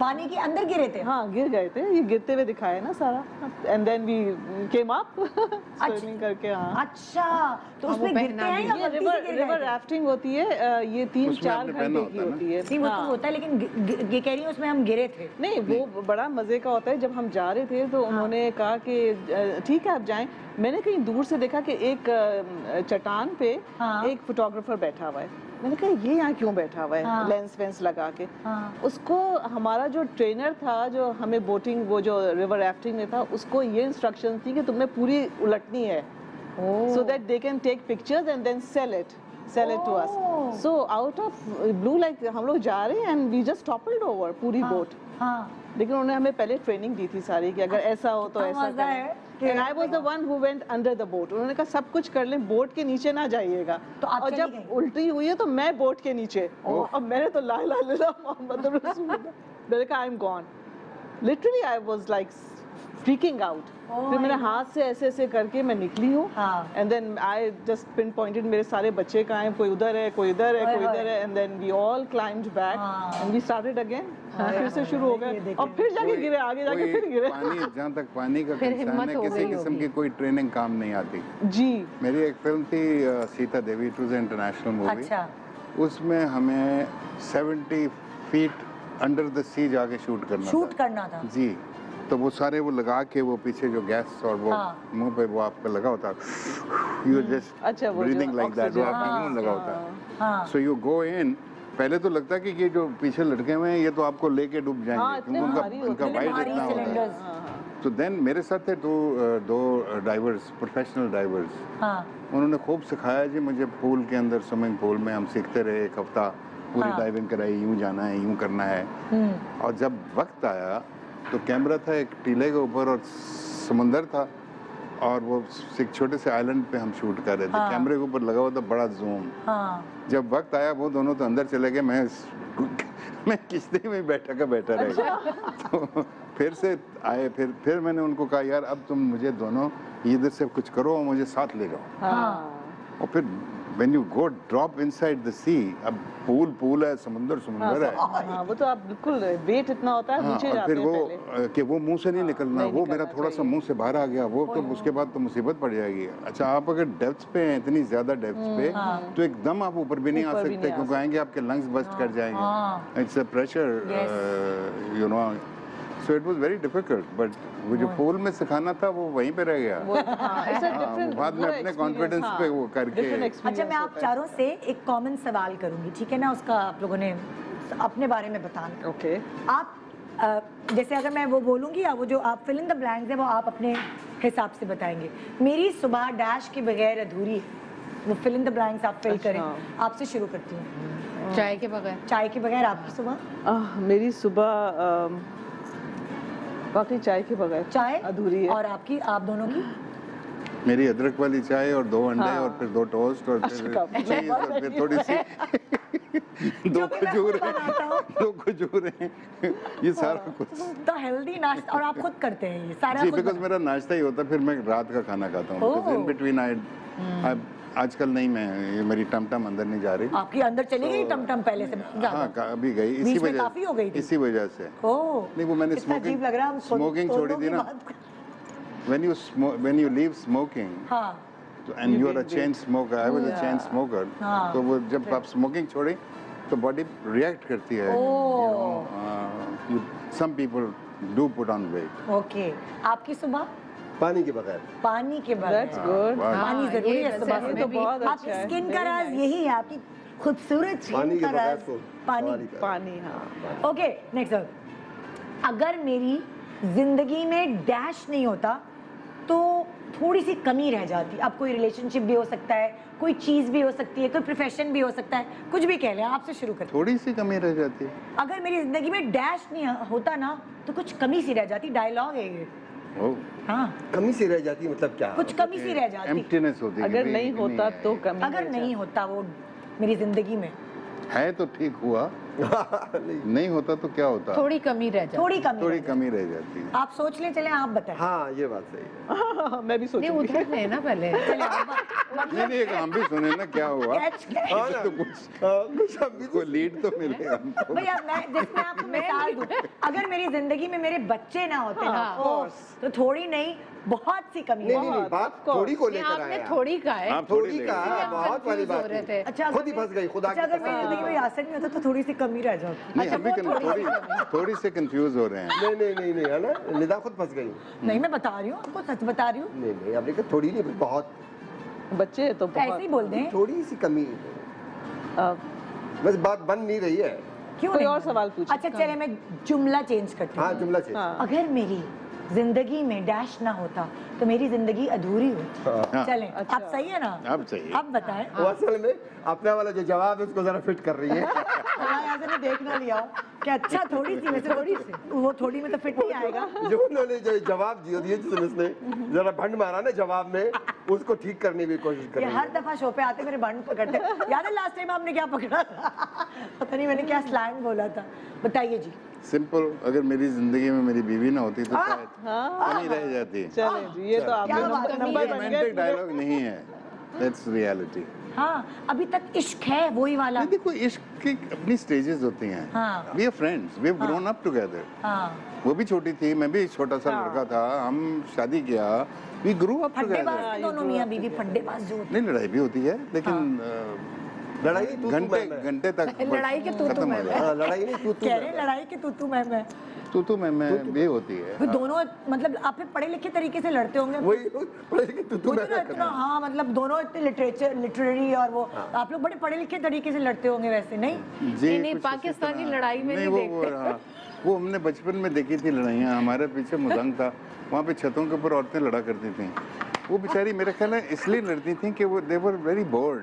पानी के अंदर गिरे थे? हाँ, गिर गए थे, ये गिरते हुए दिखाए ना सारा। And then we came up swimming करके। हाँ, अच्छा, तो उसमें गिरते हैं या ये गलती से गिर गए रिवर थे? राफ्टिंग होती है, ये उसमें 3-4 आपने पहना घंटे की होता है ना? होती है। नहीं, वो तो हाँ। होता है, लेकिन ये कह रही हूँ उसमें हम गिरे थे। नहीं, वो बड़ा मजे का होता है। जब हम जा रहे थे तो उन्होंने कहा कि ठीक है आप जाएं। मैंने कहीं दूर से देखा कि एक चट्टान पे हाँ। एक फोटोग्राफर बैठा हुआ है। मैंने कहा ये यहाँ क्यों बैठा हुआ है, हाँ। लेंस वेंस लगा के। हाँ। उसको हमारा जो ट्रेनर था, जो हमें बोटिंग, वो जो रिवर राफ्टिंग में था, उसको ये इंस्ट्रक्शन थी कि तुमने पूरी उलटनी है, so that they can take pictures and then sell it to us. So out of blue, like हम लोग जा रहे हैं and we just toppled over पूरी बोट। हाँ, लेकिन उन्होंने हमें पहले ट्रेनिंग दी थी सारी कि अगर ऐसा हो तो कितना ऐसा मजा है कि- and I was the one who went under the boat. उन्होंने कहा सब कुछ कर लें, बोट के नीचे ना जाइएगा। तो आप और चली जब गई? उल्टी हुई है तो मैं बोट के नीचे, और मैंने तो ला ला ला मोहम्मद रसूल, मैंने कहा I am gone. Literally I was like freaking out. फिर मैंने हाथ से ऐसे ऐसे करके मैं निकली हूँ। हाँ। And then I just pinpointed, मेरे सारे बच्चे कहाँ हैं, कोई उधर है, कोई इधर है, ओए कोई होए। इधर है। And then we all climbed back हाँ। And we started again. फिर से शुरू हो गए और फिर जाके गिरे, आगे जाके फिर गिरे। पानी, जहाँ तक पानी का फिर कंसर्न हिम्मत है, हो किसी गई किस्म होगी। की कोई ट्रेनिंग काम नहीं आती। जी। मेरी एक फिल्म थी Sita Devi, it was international movie. अच्छा, उसमें हमें 70 फीट अंडर द सी जाके शूट शूट करना था। जी। तो वो सारे वो लगा के, वो पीछे जो गैस और वो हाँ। मुंह पे वो आपका लगा होता, यू जस्ट अच्छा, वो जो ब्रीदिंग लाइक दैट, वो ऑक्सीजन। आपके मुंह में लगा होता हाँ। है। सो यू गो इन, पहले तो लगता है कि ये जो पीछे लटके हुए हैं ये तो आपको लेके डूब हाँ, जाएंगे, इतने क्योंकि भारी होते उनका हैं, वाइड भारी इतना होता है। सिलेंडर्स। तो देन मेरे साथ थे दो डाइवर्स, प्रोफेशनल डाइवर्स। हाँ, उन्होंने खूब सिखाया जी मुझे, पूल के अंदर, स्विमिंग पूल में हम सीखते रहे एक हफ्ता, पूरी हाँ। डाइविंग कराई, यूं जाना है, यूं करना है। और जब वक्त आया तो कैमरा था एक टीले के ऊपर और समंदर था, और वो एक छोटे से आइलैंड पे हम शूट कर रहे थे। हाँ। कैमरे के ऊपर लगा हुआ था बड़ा जूम। हाँ। जब वक्त आया वो दोनों तो अंदर चले गए, मैं किश्ती में बैठा रह गया। तो फिर से आए, फिर मैंने उनको कहा यार अब तुम मुझे दोनों इधर से कुछ करो और मुझे साथ ले जाओ। और फिर when you go drop inside the sea, अब पूल है, समुंदर है। हाँ, वो तो आप बिल्कुल, वेट इतना होता है, हाँ, नीचे और जाते फिर हैं वो पहले। कि वो मुंह से नहीं निकलना, नहीं वो निकलना मेरा थोड़ा सा चाहिए। मुंह से बाहर आ गया, वो तो उसके बाद तो मुसीबत पड़ जाएगी। अच्छा, आप अगर डेप्थ पे हैं, इतनी ज्यादा डेप्थ पे, तो एकदम आप ऊपर भी नहीं आ ऊपर भी सकते, नहीं आ क्योंकि आएंगे आपके लंग्स बस्ट कर जाएंगे। It's a pressure, you know. So it was very difficult, but वो जो पूल में सिखाना था वो वहीं पे रह गया। बाद में अपने कॉन्फिडेंस पे वो करके। अच्छा, मैं आप चारों से एक कॉमन सवाल करूंगी, ठीक है ना? उसका आप लोगों ने अपने बारे में बताना। ओके। आप जैसे अगर मैं वो बोलूंगी या वो जो आप फिल इन द ब्लैंक्स है वो आप अपने हिसाब से बताएंगे। मेरी सुबह डैश के बगैर अधूरी है, वो फिल इन द ब्लैंक्स आप फिल करें। आपसे शुरू करती हूँ। चाय के बगैर? चाय के बगैर आपकी सुबह? मेरी सुबह बाकी चाय के बगैर चाय अधूरी है। और आपकी, आप दोनों की? मेरी अदरक वाली चाय और 2 अंडे और फिर 2 टोस्ट और फिर चीज और फिर थोड़ी सी 2 खजूरें ये सारा कुछ। तो हेल्दी नाश्ता, और आप खुद करते हैं ये सारा? जी, खुद बिकॉज मेरा नाश्ता ही होता है, फिर मैं रात का खाना खाता हूँ। बिकॉज इन बिटवीन आई आजकल नहीं, मैं ये मेरी टमटम अंदर नहीं जा रही। आपकी अंदर चली गई टमटम पहले से ज्यादा? हाँ, अभी गई, इसी बीच में वजह, काफी हो गई थी। इसी वजह से। ओह, नहीं, वो मैंने कितना अजीब लग रहा है, हम स्मोकिंग छोड़ी थी ना। when you leave smoking, हाँ, and you are a chain smoker, I was a chain smoker, हाँ। तो वो जब आप स्मोकिंग छोड़ी तो बॉडी रिएक्ट करती है। some people do put on weight। Okay. आपकी सुबह? पानी के बगैर। पानी के बगैर। That's good। पानी जरूरी है सुबह से। तो बहुत अच्छा आपकी है। स्किन का राज यही है, आपकी खूबसूरत स्किन का राज पानी। पानी, हाँ। Okay, next. अगर मेरी जिंदगी में डैश नहीं होता तो थोड़ी सी कमी रह जाती। अब कोई रिलेशनशिप भी हो सकता है, कोई चीज भी हो सकती है, कोई प्रोफेशन भी हो सकता है, कुछ भी कह लें। आपसे शुरू करते हैं। थोड़ी सी कमी रह जाती है। अगर मेरी जिंदगी में डैश नहीं होता ना तो कुछ कमी सी रह जाती। डायलॉग है ये। हाँ, कमी सी रह जाती मतलब क्या? कुछ कमी सी रह जाती। एम्प्टीनेस होती है। अगर नहीं होता तो कमी। अगर नहीं होता वो मेरी जिंदगी में, है तो ठीक हुआ, नहीं होता तो क्या होता? थोड़ी कमी रह जाती। थोड़ी कमी रह जाती है। आप सोच लें, चले आप बताएं। हाँ, ये बात सही है। मैं भी सोचूंगी। नहीं, उधर ले ना पहले। नहीं, एक हम भी सुने ना क्या हुआ। हाँ ना, तो कुछ कोई लीड तो मिले हमको। भैया, मैं जिसमें आपको मिसाल दूं, अगर मेरी जिंदगी में मेरे बच्चे ना होते ना, तो थोड़ी नहीं बहुत सी कमी। नहीं, बात थोड़ी को लेकर आपने आया। थोड़ी का है। थोड़ी का है, बहुत वाली बात है। अच्छा, खुद ही फंस गई, खुदा की अगर मेरी जिंदगी में यासर नहीं होता तो थोड़ी सी कमी रह जाती। नहीं, हम भी थोड़ी से कंफ्यूज हो रहे हैं। नहीं है ना, निदा खुद फंस गई। नहीं, मैं बता रही हूँ, आपको सच बता रही हूँ। नहीं, आपने कहा थोड़ी नहीं, बहुत। बच्चे तो ऐसे ही बोल दें। थोड़ी सी कमी, बस बात बन नहीं रही है। क्यों कोई नहीं? और सवाल पूछिए। अच्छा, चले मैं जुमला चेंज करती हूँ। हाँ, जुमला चेंज। अगर मेरी जिंदगी में डैश ना होता तो मेरी जिंदगी अधूरी होती। चलें, अच्छा। अब सही है ना? अब सही है। अब बताएं। वो असल में अपना वाला जो जवाब है उसको जरा फिट कर रही है। ऐसे ने देख ना लिया कि अच्छा थोड़ी सी, वैसे थोड़ी सी, वो थोड़ी में तो फिट नहीं आएगा। जो उन्होंने जो जवाब दिए जिसने उसने जरा भंड मारा ना जवाब में, उसको ठीक करने की कोशिश कर ये रही हर है। दफा शो पे आते मेरे बंड पकड़ते। याद है लास्ट टाइम आपने क्या पकड़ा था? पता नहीं मैंने क्या स्लैंग बोला था। बताइए जी। सिंपल, अगर मेरी जिंदगी में मेरी बीवी ना होती तो शायद कमी रह जाती। चलें जी, ये तो आपने क्या बात है? नंबर बन गए। रोमांटिक डायलॉग नहीं है, दैट्स रियलिटी। हाँ, अभी तक इश्क है वही वाला। नहीं, देखो, इश्क की अपनी स्टेजेस होती हैं। हाँ। We are friends, we have grown up together. हाँ, वो भी छोटी थी, मैं भी छोटा सा लड़का था, हम शादी किया, वी ग्रो अप टुगेदर। फड्डेबाज दोनों मियां बीवी फड्डेबाज जो होते नहीं, लड़ाई भी होती है, लेकिन लड़ाई तू घंटे तक लड़ाई के तू खत्म हो जाए। हाँ, लड़ाई नहीं तू कह रहे हैं, लड़ाई के तू मैं तू मैं भी होती है। फिर दोनों मतलब आप फिर पढ़े लिखे तरीके से लड़ते होंगे। वही तू वो इतना हाँ, मतलब दोनों इतने लिटरेरी और वो आप लोग बड़े पढ़े लिखे तरीके से लड़ते होंगे वैसे, नहीं? जी, नहीं, कुछ पाकिस्तानी इसी तरह। लड़ाई में नहीं देखते। हाँ, वो हमने बचपन में देखी थी लड़ाइयाँ। हमारे पीछे मुजंग था, वहाँ पे छतों के ऊपर औरतें लड़ा करती थी। वो बेचारी मेरे ख्याल है इसलिए लड़ती थी कि वो दे वर वेरी बोर्ड।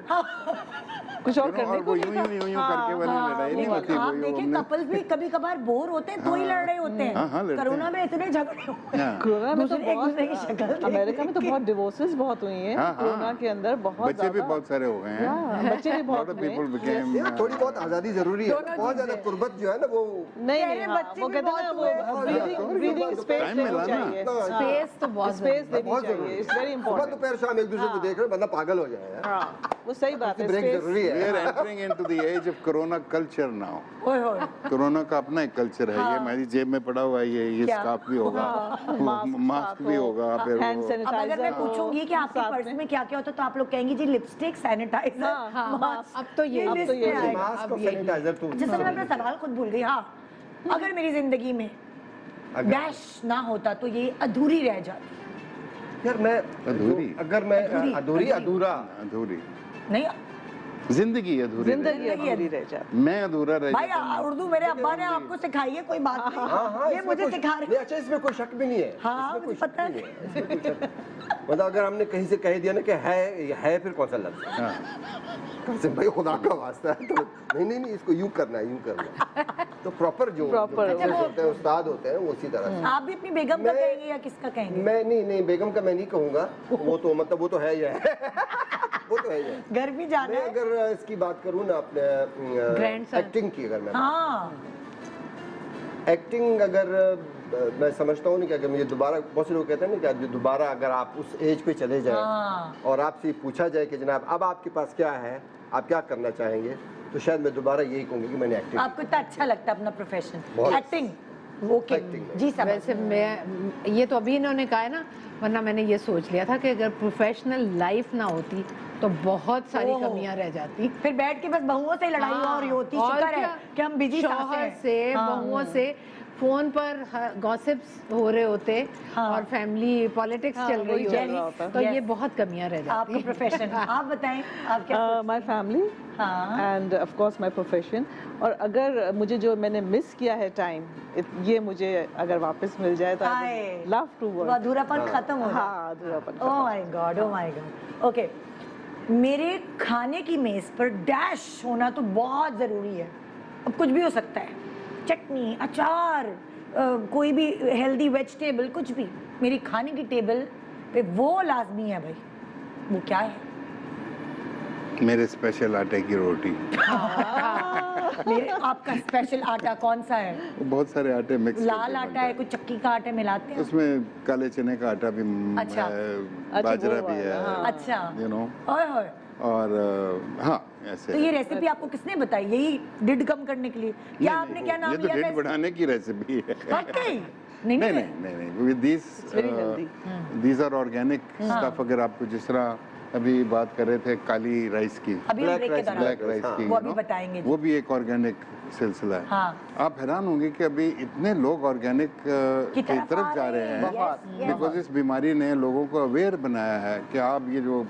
कुछ और करने और वो यूं करके वाली लड़ाई नहीं होती। आप वो देखिए, हमने कपल्स भी कभी कभार बोर होते हैं तो ही लड़ रहे होते हाँ, हाँ, हैं। लड़ते कोरोना हैं। में इतने झगड़े हुए हैं। हाँ। कोरोना में तो दूसरे एक दूसरे की शक्ल बहुत, देख अमेरिका में तो के। बहुत डिवोर्सेस बहुत हुई हैं। हाँ, हाँ। कोरोना के अंदर बहुत बच्चे भी ज़्यादा। बहुत सारे हो गए हैं। हाँ, बच्चे भी बहुत हुए। पीपल बिकेम ये थोड़ी बहुत आजादी जरूरी है। बहुत ज्यादा कुर्बत जो है ना वो नहीं, कह रहे हाँ, बच्चे वो भी कहते हैं ना, बहुत वो ब्रीदिंग स्पेस टाइम देनी मिला ना। चाहिए। स्पेस तो बहुत स्पेस देनी बहुत चाहिए, जरूरी इट्स वेरी सुबह इंपॉर्टेंट। दोपहर शाम एक दूसरे को देख रहे बंदा पागल हो जाए यार। हाँ, वो सही बात है। ब्रेक स्पेस जरूरी वी है। Are entering into the age of corona culture now. ओए होए। कोरोना का अपना एक कल्चर है। ये हमारी जेब में पड़ा हुआ है, ये क्या? स्कार्फ भी होगा, मास्क भी होगा, फिर हैंड वो अब अगर मैं सैनिटाइजर पूछूंगी कि आपके पर्स में क्या क्या होता है तो आप लोग कहेंगे जी लिपस्टिक, सैनिटाइजर, हाँ, मास्क। अब तो ये लिस्ट में आएगा। मास्क और सैनिटाइजर तू जैसे मैं अपना सवाल खुद भूल गई। हाँ, अगर मेरी जिंदगी में डैश ना होता तो ये अधूरी रह जाती। यार मैं अधूरी? अगर मैं अधूरी, अधूरा अधूरी नहीं जिंदगी अधूरी जिंदगी रह अधूरी रह जाती। जाती। मैं अधूरा रह भाई जाता हूँ। उर्दू मेरे अब्बा ने आपको सिखाई है, कोई बात नहीं। ये इसमें मुझे कोई- सिखा रहे नहीं, अच्छा इसमें कोई शक भी नहीं है। हाँ, इसमें कोई मुझे पता शक भी नहीं है, इसमें कोई शक- मतलब अगर हमने कहीं से कह दिया ना कि है फिर कौन सा लफ्ज है? हाँ। कासिम भाई खुदा का वास्ता है तो नहीं इसको यूं करना है, यूं करना है। तो प्रॉपर जो Proper, टीचर्स होते हैं, उस्ताद होते हैं, वो उसी तरह से। आप भी अपनी बेगम का मैं- कहेंगे या किसका कहेंगे? मैं नहीं बेगम का मैं नहीं कहूंगा, वो तो मतलब वो तो है ही है। वो तो है ही है। घर भी जाना मैं है। अगर इसकी बात करूँ ना अपने Grandson. एक्टिंग की, अगर मैं हाँ एक्टिंग अगर मैं समझता हूँ नहीं कि अगर मुझे दोबारा, बहुत से लोग कहते हैं ना कि दोबारा अगर आप उस एज पे चले जाएं हाँ। और आपसे पूछा जाए कि जनाब अब आपके पास क्या है, आप क्या करना चाहेंगे, तो शायद मैं दोबारा यही कहूँगी कि मैंने एक्टिंग। आपको इतना अच्छा लगता है अपना प्रोफेशन? बहुत। एक्टिंग, ओके Acting में। जी सब। वैसे मैं ये तो अभी इन्होंने कहा है ना, वरना मैंने ये सोच लिया था कि अगर प्रोफेशनल लाइफ ना होती तो बहुत सारी ओहो। कमियां रह जाती। फिर बैठ के बस बहुओं से लड़ाई हाँ, और होती। और शुक्र है क्या? कि हम बिजी शौहर से, बहुओं से फोन पर गॉसिप्स हो रहे होते हाँ। और फैमिली पॉलिटिक्स हाँ, चल रही वही चल रहा होती, होता। तो ये Yes. बहुत कमियां रह आपका जाती। प्रोफेशन आप बताएं, आप क्या सोचते माय फैमिली हाँ। End of course my profession. और अगर मुझे जो मैंने मिस किया है टाइम, ये मुझे अगर वापस मिल जाए तो हाय। आई लव टू वो वर्क। अधूरापन खत्म हो जाए। हाँ, अधूरापन oh my god, oh my god. Okay, मेरे खाने की मेज पर डैश होना तो बहुत ज़रूरी है। अब कुछ भी हो सकता है, चटनी, अचार, कोई भी हेल्दी वेजिटेबल, कुछ भी मेरी खाने की टेबल पे वो लाजमी है भाई। वो क्या है? मेरे स्पेशल आटे की रोटी। मेरे आपका स्पेशल आटा कौन सा है? बहुत सारे आटे मिक्स लाल आटा है, कोई चक्की का आटा मिलाते हैं? उसमें काले चने का आटा भी अच्छा। है, बाजरा वो भी है, वाला, हाँ। अच्छा, यू नो। ओए होए। और हाँ ऐसे तो ये रेसिपी आपको किसने बताई? यही डिड कम करने के लिए? या आपने क्या नाम ये तो लिया डेट था? बढ़ाने की रेसिपी है। वाकई? नहीं नहीं नहीं नहीं नहीं नहीं very these are organic stuff. अगर आपको जिस तरह अभी बात कर रहे थे काली राइस की, अभी हम Black ब्रेक के rice, दौरान ब्लैक राइस की, वो you अभी know, बताएंगे जी। वो भी एक ऑर्गेनिक सिलसिला है। हाँ। आप हैरान होंगे कि अभी इतने लोग ऑर्गेनिक की की तरफ जा रहे हैं, yes, बिकॉज इस बीमारी ने लोगों को अवेयर बनाया है कि आप ये जो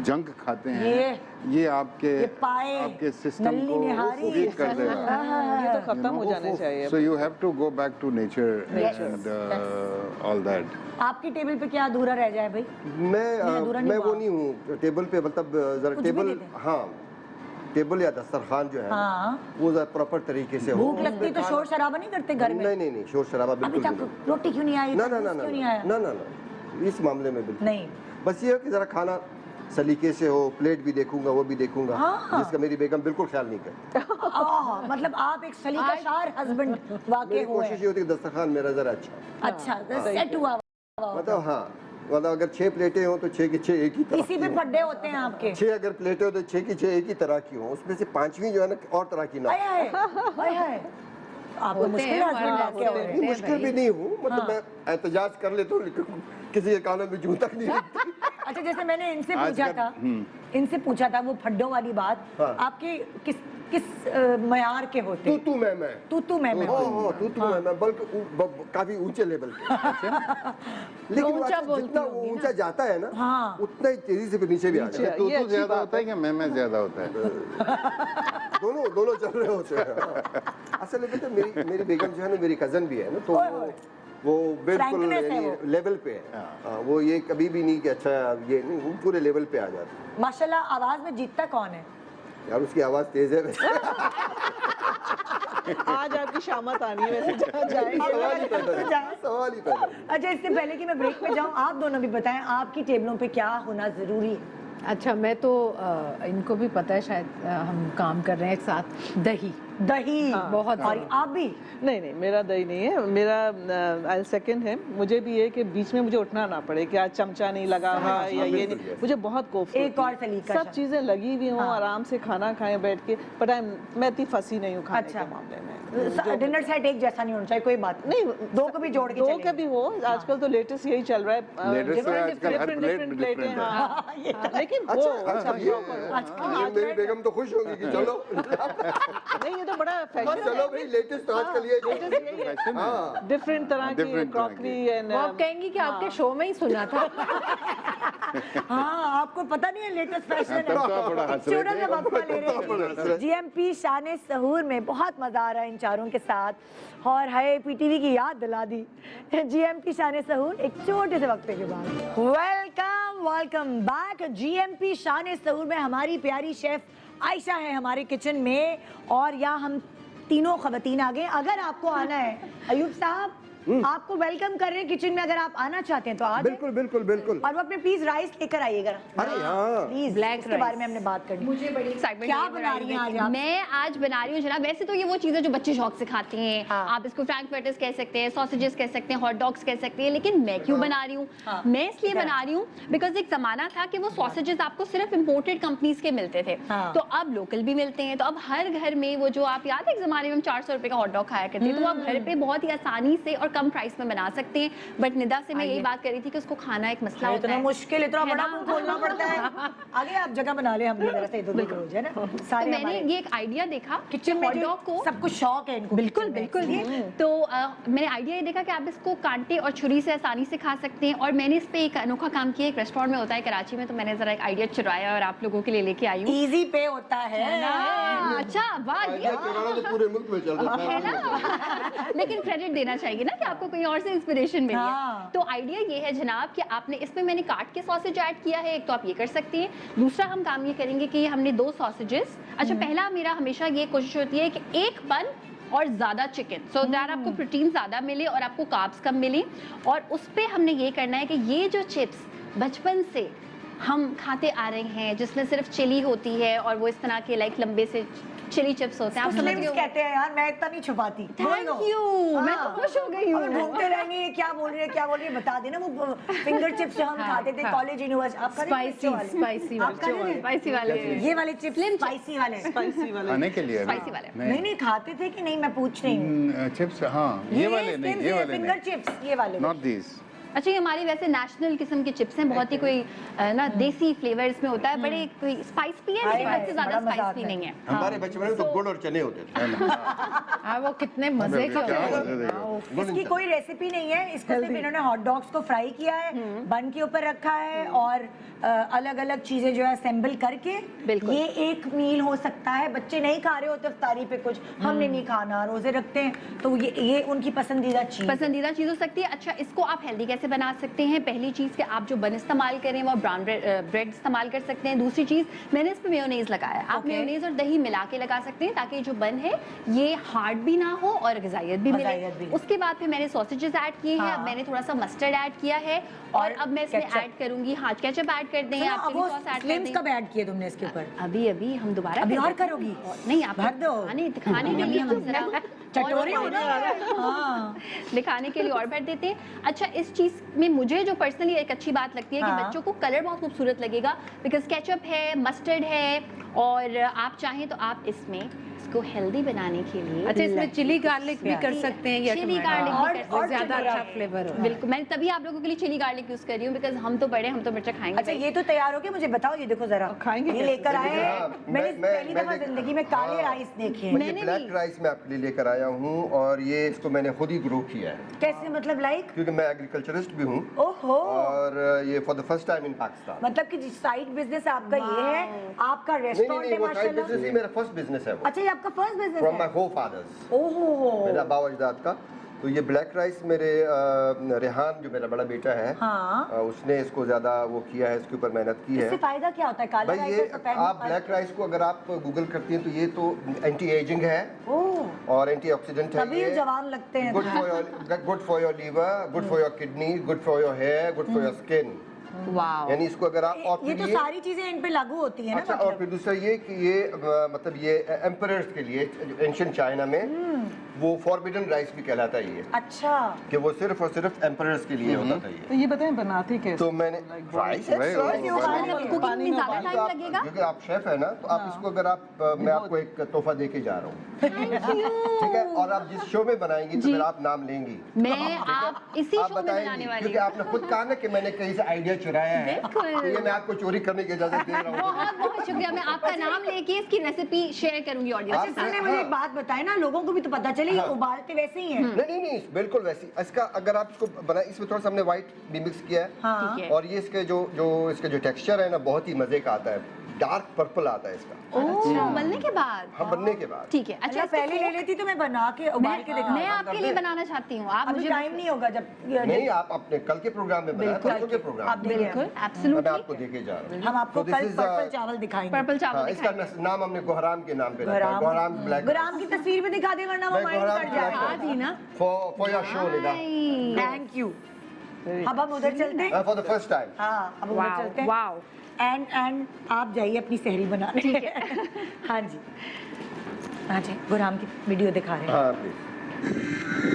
जंक खाते हैं ये आपके आपके सिस्टम नल्ली को निहारी, वीक कर देगा। ये तो खत्म हो जाने चाहिए। So you have to go back to nature and all that. आपकी टेबल पे क्या अधूरा रह जाए भाई? अधूरा नहीं मैं वो हुआ। नहीं हूँ टेबल पे, मतलब जरा कुछ भी टेबल, नहीं थे। हाँ टेबल या दस्तरखान जो है हाँ। वो जरा प्रॉपर तरीके से हो। भूख लगती तो शोर शराबा नहीं करते घर में? नहीं शोर शराबा अभी बिल्कुल तक नहीं। रोटी क्यों नहीं आई? ना तरबूज क्यों नहीं आया? ना इस मामले में बिल्कुल नहीं। बस ये है कि जरा खाना सलीके से हो, प्लेट भी देखूंगा, वो भी देखूंगा, हाँ। जिसका मेरी बेगम बिल्कुल ख्याल नहीं करती। मतलब आप एक सलीकाशार हस्बैंड वाकई मेरी हुए कोशिश ये होती है कि दस्तरखान मेरा जरा अच्छा। अच्छा सेट हुआ। मतलब हाँ, मतलब अगर 6 प्लेटें हो तो 6 की 6 एक ही तरह इसी की पे हों। फड्डे होते हैं आपके? 6 अगर प्लेटें हो तो 6 की 6 एक ही तरह की हो, उसमें से 5वीं जो है ना और तरह की ना हो। हाय हाय, आपको होते मुश्किल हैं, हस्बैंड हमारे वाकई यहाँ हो होते रहे हैं। हैं। मुश्किल भी नहीं हूँ, मतलब मैं एहतजाज कर लेता हूँ, लेकिन किसी के कानों में जूं तक नहीं लगती। अच्छा, जैसे मैंने इनसे आजकल- पूछा था, इनसे पूछा था वो फड्डों वाली बात, हाँ। आपके किस मयार के होते? तू मैं तू मैं तू मैं बल्कि काफी ऊंचे लेवल पे। लेकिन वो ऊंचा आजकल बोलती जितना वो होगी ना। ऊंचा जाता है ना, हाँ। उतना ही तेजी से फिर नीचे भी आ जाता है। तो ये अच्छी ज्यादा बात होता है कि मैं ज्यादा होता है? दोनों चल रहे होते हैं। असल में तो मेरी बेगम जो है ना, मेरी कजन भी है ना, तो वो बिल्कुल Frankness है यानी वो। लेवल पे है। हाँ, वो ये कभी भी नहीं कि अच्छा ये नहीं, वो पूरे लेवल पे आ जाता है। माशाल्लाह। आवाज में जीतता कौन है? यार उसकी आवाज तेज है वैसे। आज आपकी शामत आनी है वैसे जहाँ जाएंगे। सवाल ही पैदा नहीं, सवाल ही पैदा नहीं। अच्छा, इससे पहले कि मैं ब्रेक में जाऊं, आप दोनों भी बताएं आपकी टेबलों पे क्या होना जरूरी है? अच्छा, मैं तो इनको भी पता है शायद, हम काम कर रहे हैं एक साथ, दही दही। बहुत और आप भी? नहीं मेरा दही नहीं है, मेरा आई सेकंड है। मुझे भी ये कि बीच में मुझे उठना ना पड़े कि आज चमचा नहीं लगा हुआ है या ये नहीं, मुझे बहुत कोफ्त एक होती और है। सलीका सब शायद। चीजें लगी हुई हों, आराम से खाना खाएं बैठ के, बट मैं इतनी फंसी नहीं हूँ खाने अच्छा। के मामले में। डिनर सेट एक जैसा नहीं होना चाहिए, कोई बात नहीं, दो को भी जोड़ के दो चलेंगे। के भी हो, आजकल तो लेटेस्ट यही चल रहा है। Latest तो आजकल हर different plate प्लेटें, different है। हाँ। लेकिन वो अच्छा ये समझो करो। मेरी बेगम तो खुश होगी कि चलो। नहीं, ये तो बड़ा फैशन चलो भाई लेटेस्ट आजकल ये हाँ डिफरेंट तरह की क्रॉकरी एंड वो आप कहेंगी कि आपके शो में ही सुना था। हाँ, आपको पता नहीं है लेटेस्ट फैशन तब तो आप बड़ा है। हंस रहे छोटा थे। सा वक्फा ले रहे हैं। जीएमपी शान सहूर में बहुत मजा आ रहा है इन चारों के साथ और हाय पीटीवी की याद दिला दी। जीएमपी शान सहूर एक छोटे से वक्फे के बाद। Welcome back. GMP Shan Suhoor में हमारी प्यारी शेफ आयशा है हमारे किचन में और यहाँ हम तीनों खवातीन आ गए। अगर आपको आना है अयूब साहब आपको वेलकम कर रहे हैं किचन में, अगर आप आना चाहते हैं तो आ जाएं। बिल्कुल बिल्कुल बिल्कुल। और वो अपने प्लीज राइस लेकर आइएगा। अरे हाँ प्लीज ब्लैक उसके बारे में हमने बात करनी। मुझे बड़ी एक्साइटमेंट क्या बना रही हैं आज आप? मैं आज बना रही हूँ जनाब, वैसे तो ये वो चीजें जो बच्चे शौक से खाते हैं, हाँ। आप इसको फ्रैंकफर्टर्स कह सकते हैं, सॉसेजेस कह सकते हैं, हॉट डॉग्स कह सकते हैं, लेकिन मैं क्यों बना रही हूँ? हाँ। मैं इसलिए बना रही हूँ बिकॉज एक जमाना था कि वो सॉसेजेस आपको सिर्फ इम्पोर्टेड कंपनीज के मिलते थे, हाँ। तो अब लोकल भी मिलते हैं। तो अब हर घर में वो जो आप याद है एक जमाने में हम 400 रुपए का हॉट डॉग खाया करते थे, तो आप घर पे बहुत ही आसानी से और कम प्राइस में बना सकते हैं। बट निदा से मैं यही बात कर रही थी कि उसको खाना एक मसला होता इतना है। मुश्किल इतना है बड़ा ना? मुंह खोलना पड़ता है। आगे आप जगह बना ले हम जरा से इधर रोज है ना तो सारे मैंने हमारे ये एक आइडिया देखा किचन में हॉट जो डॉग को सब कुछ शौक है इनको बिल्कुल kitchen में, बिल्कुल इसलिए। तो मैंने आइडिया ये देखा कि आप इसको कांटे और छुरी से आसानी से खा सकते हैं, और मैंने इस पे एक अनोखा काम किया। एक रेस्टोरेंट में होता है कराची में, तो मैंने जरा एक आइडिया चुराया और आप लोगों के लिए लेके आई हूँ। इजी पे होता है अच्छा वाह, ये तो पूरे मुल्क में चल रहा है ना। लेकिन क्रेडिट देना चाहिए ना कि आपको कहीं और से इंस्पिरेशन मिली हाँ। है। तो आइडिया ये है जनाब कि आपने इसमें मैंने काट के सॉसेज ऐड किया है, एक तो आप ये कर सकती हैं। दूसरा हम काम ये करेंगे कि हमने 2 सॉसेजेस, अच्छा पहला मेरा हमेशा ये कोशिश होती है कि एक बन और ज़्यादा चिकन, सो दैट आपको प्रोटीन ज़्यादा मिले और आपको कार्ब्स कम मिले। और उस पे हमने ये करना है कि ये जो चिप्स बचपन से हम खाते आ रहे हैं, जिसमें सिर्फ चिली होती है और वो इस तरह के लाइक लंबे से चिली चिप्स होते हैं, आप समझ रहे मुस्लिम्स हो? कहते हैं यार, मैं इतना नहीं छुपाती। थैंक यू, मैं तो खुश हो गई हूँ। अब घूमते रहेंगे ये क्या बोल रही है क्या बोल रही है बता देना। वो फिंगर चिप्स जो हम खाते थे कॉलेज यूनिवर्सिटी, आपका स्पाइसी स्पाइसी वाले ये वाले चिप्स स्पाइसी वाले स्पाइसी वाले खाने के लिए स्पाइसी वाले। नहीं नहीं खाते थे कि नहीं, मैं पूछ रही हूँ। चिप्स हाँ ये वाले नहीं, ये वाले फिंगर नहीं, चिप्स ये वाले नॉट दीज। अच्छा, ये हमारी वैसे नेशनल किस्म के चिप्स हैं, बहुत ही कोई ना देसी फ्लेवर इसमें होता है, बड़े कोई स्पाइस भी है लेकिन हाय, सबसे ज्यादा बड़ा मजा स्पाइस आता भी है। नहीं है। हमारे बचपन में तो गुड़ और चने होते थे। हाँ वो कितने मजे के क्या होते मजे थे। इसकी कोई रेसिपी नहीं है, इसको सिर्फ इन्होंने हॉट डॉग्स को फ्राई किया है, बन के ऊपर रखा है और अलग अलग चीजें जो है असेंबल करके बिल्कुल। ये एक मील हो सकता है। बच्चे नहीं खा रहे होते इफ्तारी पे कुछ, हमने नहीं खाना, रोजे रखते हैं, तो ये उनकी पसंदीदा चीज है। पसंदीदा चीज हो सकती है। अच्छा, इसको आप हेल्दी कैसे बना सकते हैं? पहली चीज कि आप जो बन इस्तेमाल करें वो ब्राउन ब्रेड इस्तेमाल कर सकते हैं। दूसरी चीज, मैंने इस पे मेयोनेज लगाया है, आप Okay. मेयोनेज और दही मिला के लगा सकते हैं ताकि जो बन है ये हार्ड भी ना हो और ग़िज़ाइयत भी ग़िज़ाइयत भी मिले। मिले। उसके बाद फिर मैंने सॉसेजेस ऐड किए हैं, हाँ। अब मैंने थोड़ा सा मस्टर्ड ऐड किया है और और अब मैं इसमें केचप। ऐड करूंगी, हाँ केचप ऐड कर दें, आप अब चिली वो सॉस ऐड कर स्लिम्स दें। कब ऐड किए तुमने इसके ऊपर? अभी हम दोबारा अभी कर और देते हैं। करोगी? नहीं, आप भर दो। खाने के लिए हम जरा चटोरे और- हो ना। हाँ। दिखाने के लिए और भर देते हैं। अच्छा, इस चीज में मुझे जो पर्सनली एक अच्छी बात लगती है कि हाँ। बच्चों को कलर बहुत खूबसूरत लगेगा, बिकॉज केचप है, मस्टर्ड है, और आप चाहें तो आप इसमें इसको हेल्दी बनाने के लिए अच्छा इसमें चिली गार्लिक भी कर सकते हैं या चिली टमाटर? गार्लिक भी और- कर सकते और हैं। ज्यादा चटोरा। अच्छा फ्लेवर हो। बिल्कुल, मैं तभी आप लोगों के लिए चिली गार्लिक यूज कर रही हूँ, बिकॉज हम तो बड़े, हम तो मिर्चा खाएंगे अच्छा भाई। ये तो तैयार हो गया, मुझे बताओ ये देखो जरा खाएंगे ये कैसे? लेकर आए हैं। हाँ, मैंने मैं- पहली मैं दफा देख- जिंदगी में काले हाँ। राइस देखे हैं। ये ब्लैक राइस मैं आपके लिए लेकर आया हूँ और ये इसको मैंने खुद ही ग्रो किया है कैसे मतलब लाइक? क्योंकि मैं एग्रीकल्चरिस्ट भी हूँ ओहो, और ये for the first time in Pakistan. मतलब कि साइड बिजनेस आपका ये है, आपका नहीं रेस्टोरेंट है वो साइड माशाल्लाह। बिजनेस ही मेरा फर्स्ट बिजनेस है वो, अच्छा ये आपका फर्स्ट बिजनेस फ्रॉम माय है? फोरफादर्स, ओहो, मेरा बाबा अजदाद का। तो ये ब्लैक राइस मेरे रेहान जो मेरा बड़ा बेटा है, हाँ। उसने इसको ज्यादा वो किया है, इसके ऊपर मेहनत की है। इससे फायदा क्या होता है? काला भाई राइस ये और सफेद आप ब्लैक राइस को अगर आप गूगल करती हैं तो ये तो एंटी एजिंग है ओह, और एंटीऑक्सीडेंट है। तभी ये जवान लगते हैं। Good for your liver, good for your kidney, good for your hair, good for your skin. Wow, यानी इसको अगर आप और ये फिर तो सारी चीजें इन पे लागू होती है ना। अच्छा, और मतलब फिर दूसरा ये कि ये मतलब ये एम्परर्स के लिए एंशिएंट चाइना में वो फॉरबिडन राइस भी कहलाता है ये, अच्छा कि वो सिर्फ और सिर्फ एम्परर्स के लिए होता था तो ये। ये बताएं बनाते कैसे? तो मैंने राइस भाई, वो कुकिंग में ज्यादा टाइम लगेगा? क्योंकि आप शेफ है ना, तो आप इसको अगर आप मैं आपको एक तोहफा दे के जा रहा हूँ, ठीक है, और आप जिस शो में बनाएंगी तो फिर आप नाम लेंगी, मैं आप इसी आप शो में बताएंगी, बनाने वाली क्योंकि हूँ। आपने खुद कहा ना कि मैंने कहीं से आइडिया चुराया है, बिल्कुल। तो ये मैं आपको चोरी करने की इजाजत दे रहा हूँ। बहुत बहुत शुक्रिया, मैं आपका नाम लेके इसकी रेसिपी शेयर करूंगी ऑडियंस के आप- साथ। इसने मुझे एक बात बताई ना, लोगों को भी तो पता चले ये उबालते वैसे ही है। नहीं बिल्कुल वैसी। इसका अगर आप इसको बना, इसमें थोड़ा सा हमने व्हाइट भी मिक्स किया है, हाँ। ठीक है। और ये इसके जो टेक्सचर है ना, बहुत ही मजे का आता है, डार्क पर्पल आता है इसका। ओह, बनने के बाद? हाँ, बनने के बाद। ठीक है। अच्छा, अच्छा इसको पहले ले लेती तो मैं बना के उबाल के दिखा। मैं आपके लिए बनाना चाहती हूँ, आप अभी मुझे टाइम नहीं होगा जब नहीं, आप अपने कल के प्रोग्राम में बनाया, परसों के प्रोग्राम आप में। देखिए, बिल्कुल मैं एब्सोल्युटली आपको देके जा रहा हूँ। हम आपको So this कल is, पर्पल चावल दिखाएंगे। पर्पल चावल हाँ, इसका दिखाएंगे। नाम हमने गोहराम के नाम पे रखा है, गोहराम ब्लैक। गुराम की तस्वीर भी दिखा दे वरना वो मैं माइंड गोहराम कर ब्लैक जाएगा। याद ही ना। For your show Nida, thank you. अब हम उधर चलते हैं। For the first time. हाँ, अब उधर वाओ, चलते हैं। वाओ। एंड आप जाइए अपनी सहरी बनाने। ठीक है। हाँ जी, हाँ जी, गुराम की वीडियो दिखा रहे हैं। हाँ please।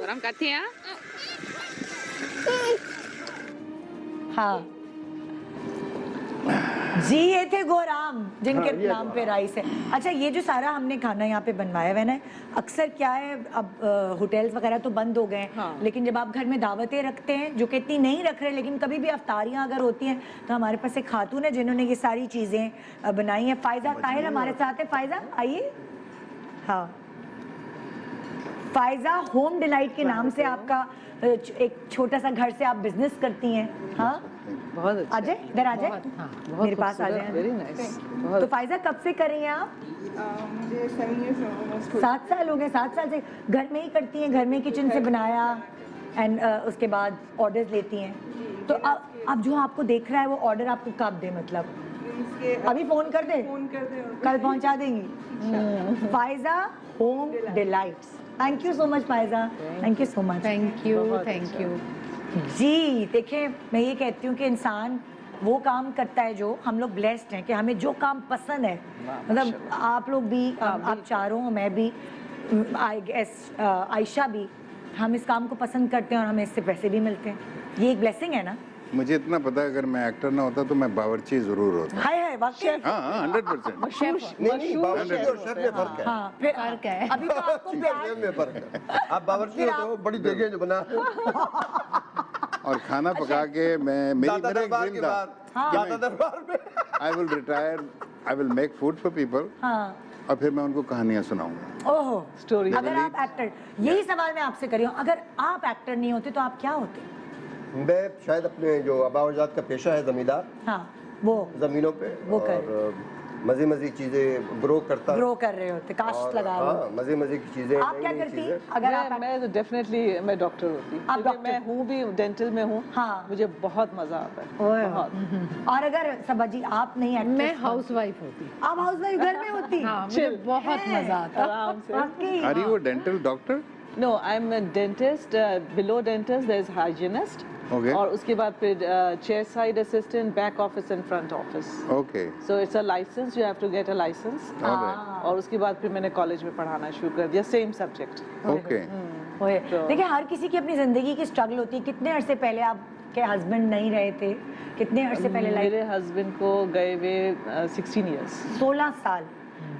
गरम करते हैं। हाँ जी, ये थे गोराम जिनके हाँ, ये नाम पे राइस है। अच्छा, ये जो सारा हमने खाना यहाँ पे बनवाया हुआ है ना, अक्सर क्या है, अब होटल्स वगैरह तो बंद हो गए हैं, हाँ। लेकिन जब आप घर में दावतें रखते हैं, जो कि इतनी नहीं रख रहे, लेकिन कभी भी अफ्तारियाँ अगर होती हैं, तो हमारे पास एक खातून है जिन्होंने ये सारी चीज़ें बनाई हैं। फायजा ताहिर हमारे साथ है। फायजा आइए। हाँ, फायजा होम डिलाइट के नाम से आपका एक छोटा सा घर से आप बिजनेस करती हैं। हाँ, बहुत अच्छा। आ जाए, इधर आ जाए, बहुत मेरे पास आ जाए। Very nice. तो फायजा कब से कर रही हैं आप? मुझे 7 years 7 साल हो गए। 7 साल से घर में ही करती हैं, घर में किचन से बनाया एंड उसके बाद ऑर्डर्स लेती हैं। तो अब जो आपको देख रहा है वो ऑर्डर आपको कब दे, मतलब अभी फोन कर दे, कल पहुंचा देंगी। Faiza home delights. Thank you so much Faiza, thank you so much. Thank you, thank you. जी देखिए, मैं ये कहती हूँ कि इंसान वो काम करता है जो हम लोग ब्लेस्ड हैं कि हमें जो काम पसंद है, मतलब आप लोग भी, आप चारों, मैं भी, आई गेस आयशा भी, हम इस काम को पसंद करते हैं और हमें इससे पैसे भी मिलते हैं। ये एक ब्लेसिंग है ना। मुझे इतना पता है, अगर मैं एक्टर ना होता तो मैं बावर्ची जरूर होता। हाय हाय, वाकई। हाँ 100%। नहीं, बावर्ची और शेफ में फर्क है। हाँ, फिर फर्क है। अभी तो आपको प्यार, शेफ में फर्क है। आप बावर्ची होते हो, बड़ी जगह जो बना और खाना पका के मैं मेरा एक दरबार के ड्रीम था बाद दादा दरबार में। I will retire, I will make food for people, हाँ, और फिर मैं उनको कहानियां सुनाऊंगा। ओहो, स्टोरी। अगर आप एक्टर, यही सवाल मैं आपसे कर रही हूँ, अगर आप एक्टर नहीं होते तो आप क्या होते? मैं शायद अपने जो आबावजात का पेशा है, जमींदार, हाँ, वो जमीनों पे, वो कर- और मजे चीजें ग्रो करता, ग्रो कर रहे होते, कास्ट और लगा रहे हाँ, होते। मजे की चीजें। आप क्या नई-नई करती चीजें। अगर आप मैं तो डेफिनेटली मैं डॉक्टर होती। आप क्योंकि डॉक्टर? मैं हूँ भी, डेंटल में हूँ। हाँ। मुझे बहुत मजा आता है। ओए, बहुत। और अगर सबा जी आप नहीं एक्ट्रेस, मैं हाउसवाइफ होती। आप हाउसवाइफ घर में होती? हाँ, मुझे बहुत मजा आता। आराम से। वाकई। Are you dental doctor? No, I'm a dentist. Below dentist, there's hygienist. Okay. और उसके बाद फिर chair side assistant, back office and front office. Okay, So it's a license. You have to get a license. Alright, और उसके बाद फिर मैंने college में पढ़ाना शुरू कर दिया, सेम सब्जेक्ट। ओके। ओए, तो- देखिए हर किसी की अपनी जिंदगी की स्ट्रगल होती है। कितने अरसे पहले आपके हस्बैंड नहीं रहे थे? कितने अरसे पहले लाइफ? मेरे हस्बैंड को गए हुए 16 years। 16 साल।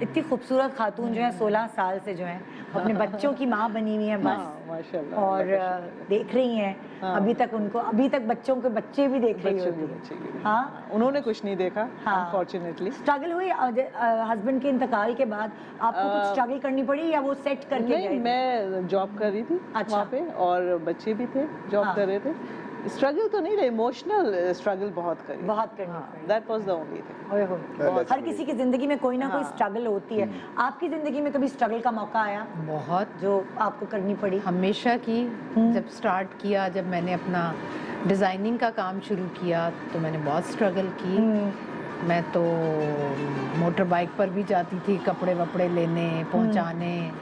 इतनी खूबसूरत खातून जो है 16 साल से जो है अपने बच्चों की माँ बनी हुई है बस। हाँ, माशाल्लाह। और देख रही हैं, हाँ। अभी तक बच्चों के बच्चे भी देख रही बच्चे भी, होती बच्चे भी। हैं। हाँ, उन्होंने कुछ नहीं देखा, हाँ। अनफॉर्चुनेटली। स्ट्रगल हुई हस्बैंड के इंतकाल के बाद आपको कुछ स्ट्रगल करनी पड़ी या वो सेट करके नहीं, गए? मैं जॉब कर रही थी अच्छा। वहाँ पे, और बच्चे भी थे, जॉब हाँ। कर रहे थे। स्ट्रगल तो नहीं रहे, इमोशनल स्ट्रगल बहुत करी। बहुत करनी पड़ी। That was the only thing. ओए होए। हर किसी की जिंदगी में कोई ना कोई हाँ। स्ट्रगल होती है। आपकी जिंदगी में कभी स्ट्रगल का मौका आया बहुत, जो आपको करनी पड़ी? हमेशा की। जब स्टार्ट किया, जब मैंने अपना डिज़ाइनिंग का काम शुरू किया तो मैंने बहुत स्ट्रगल की। मैं तो मोटर बाइक पर भी जाती थी कपड़े वपड़े लेने, पहुंचाने।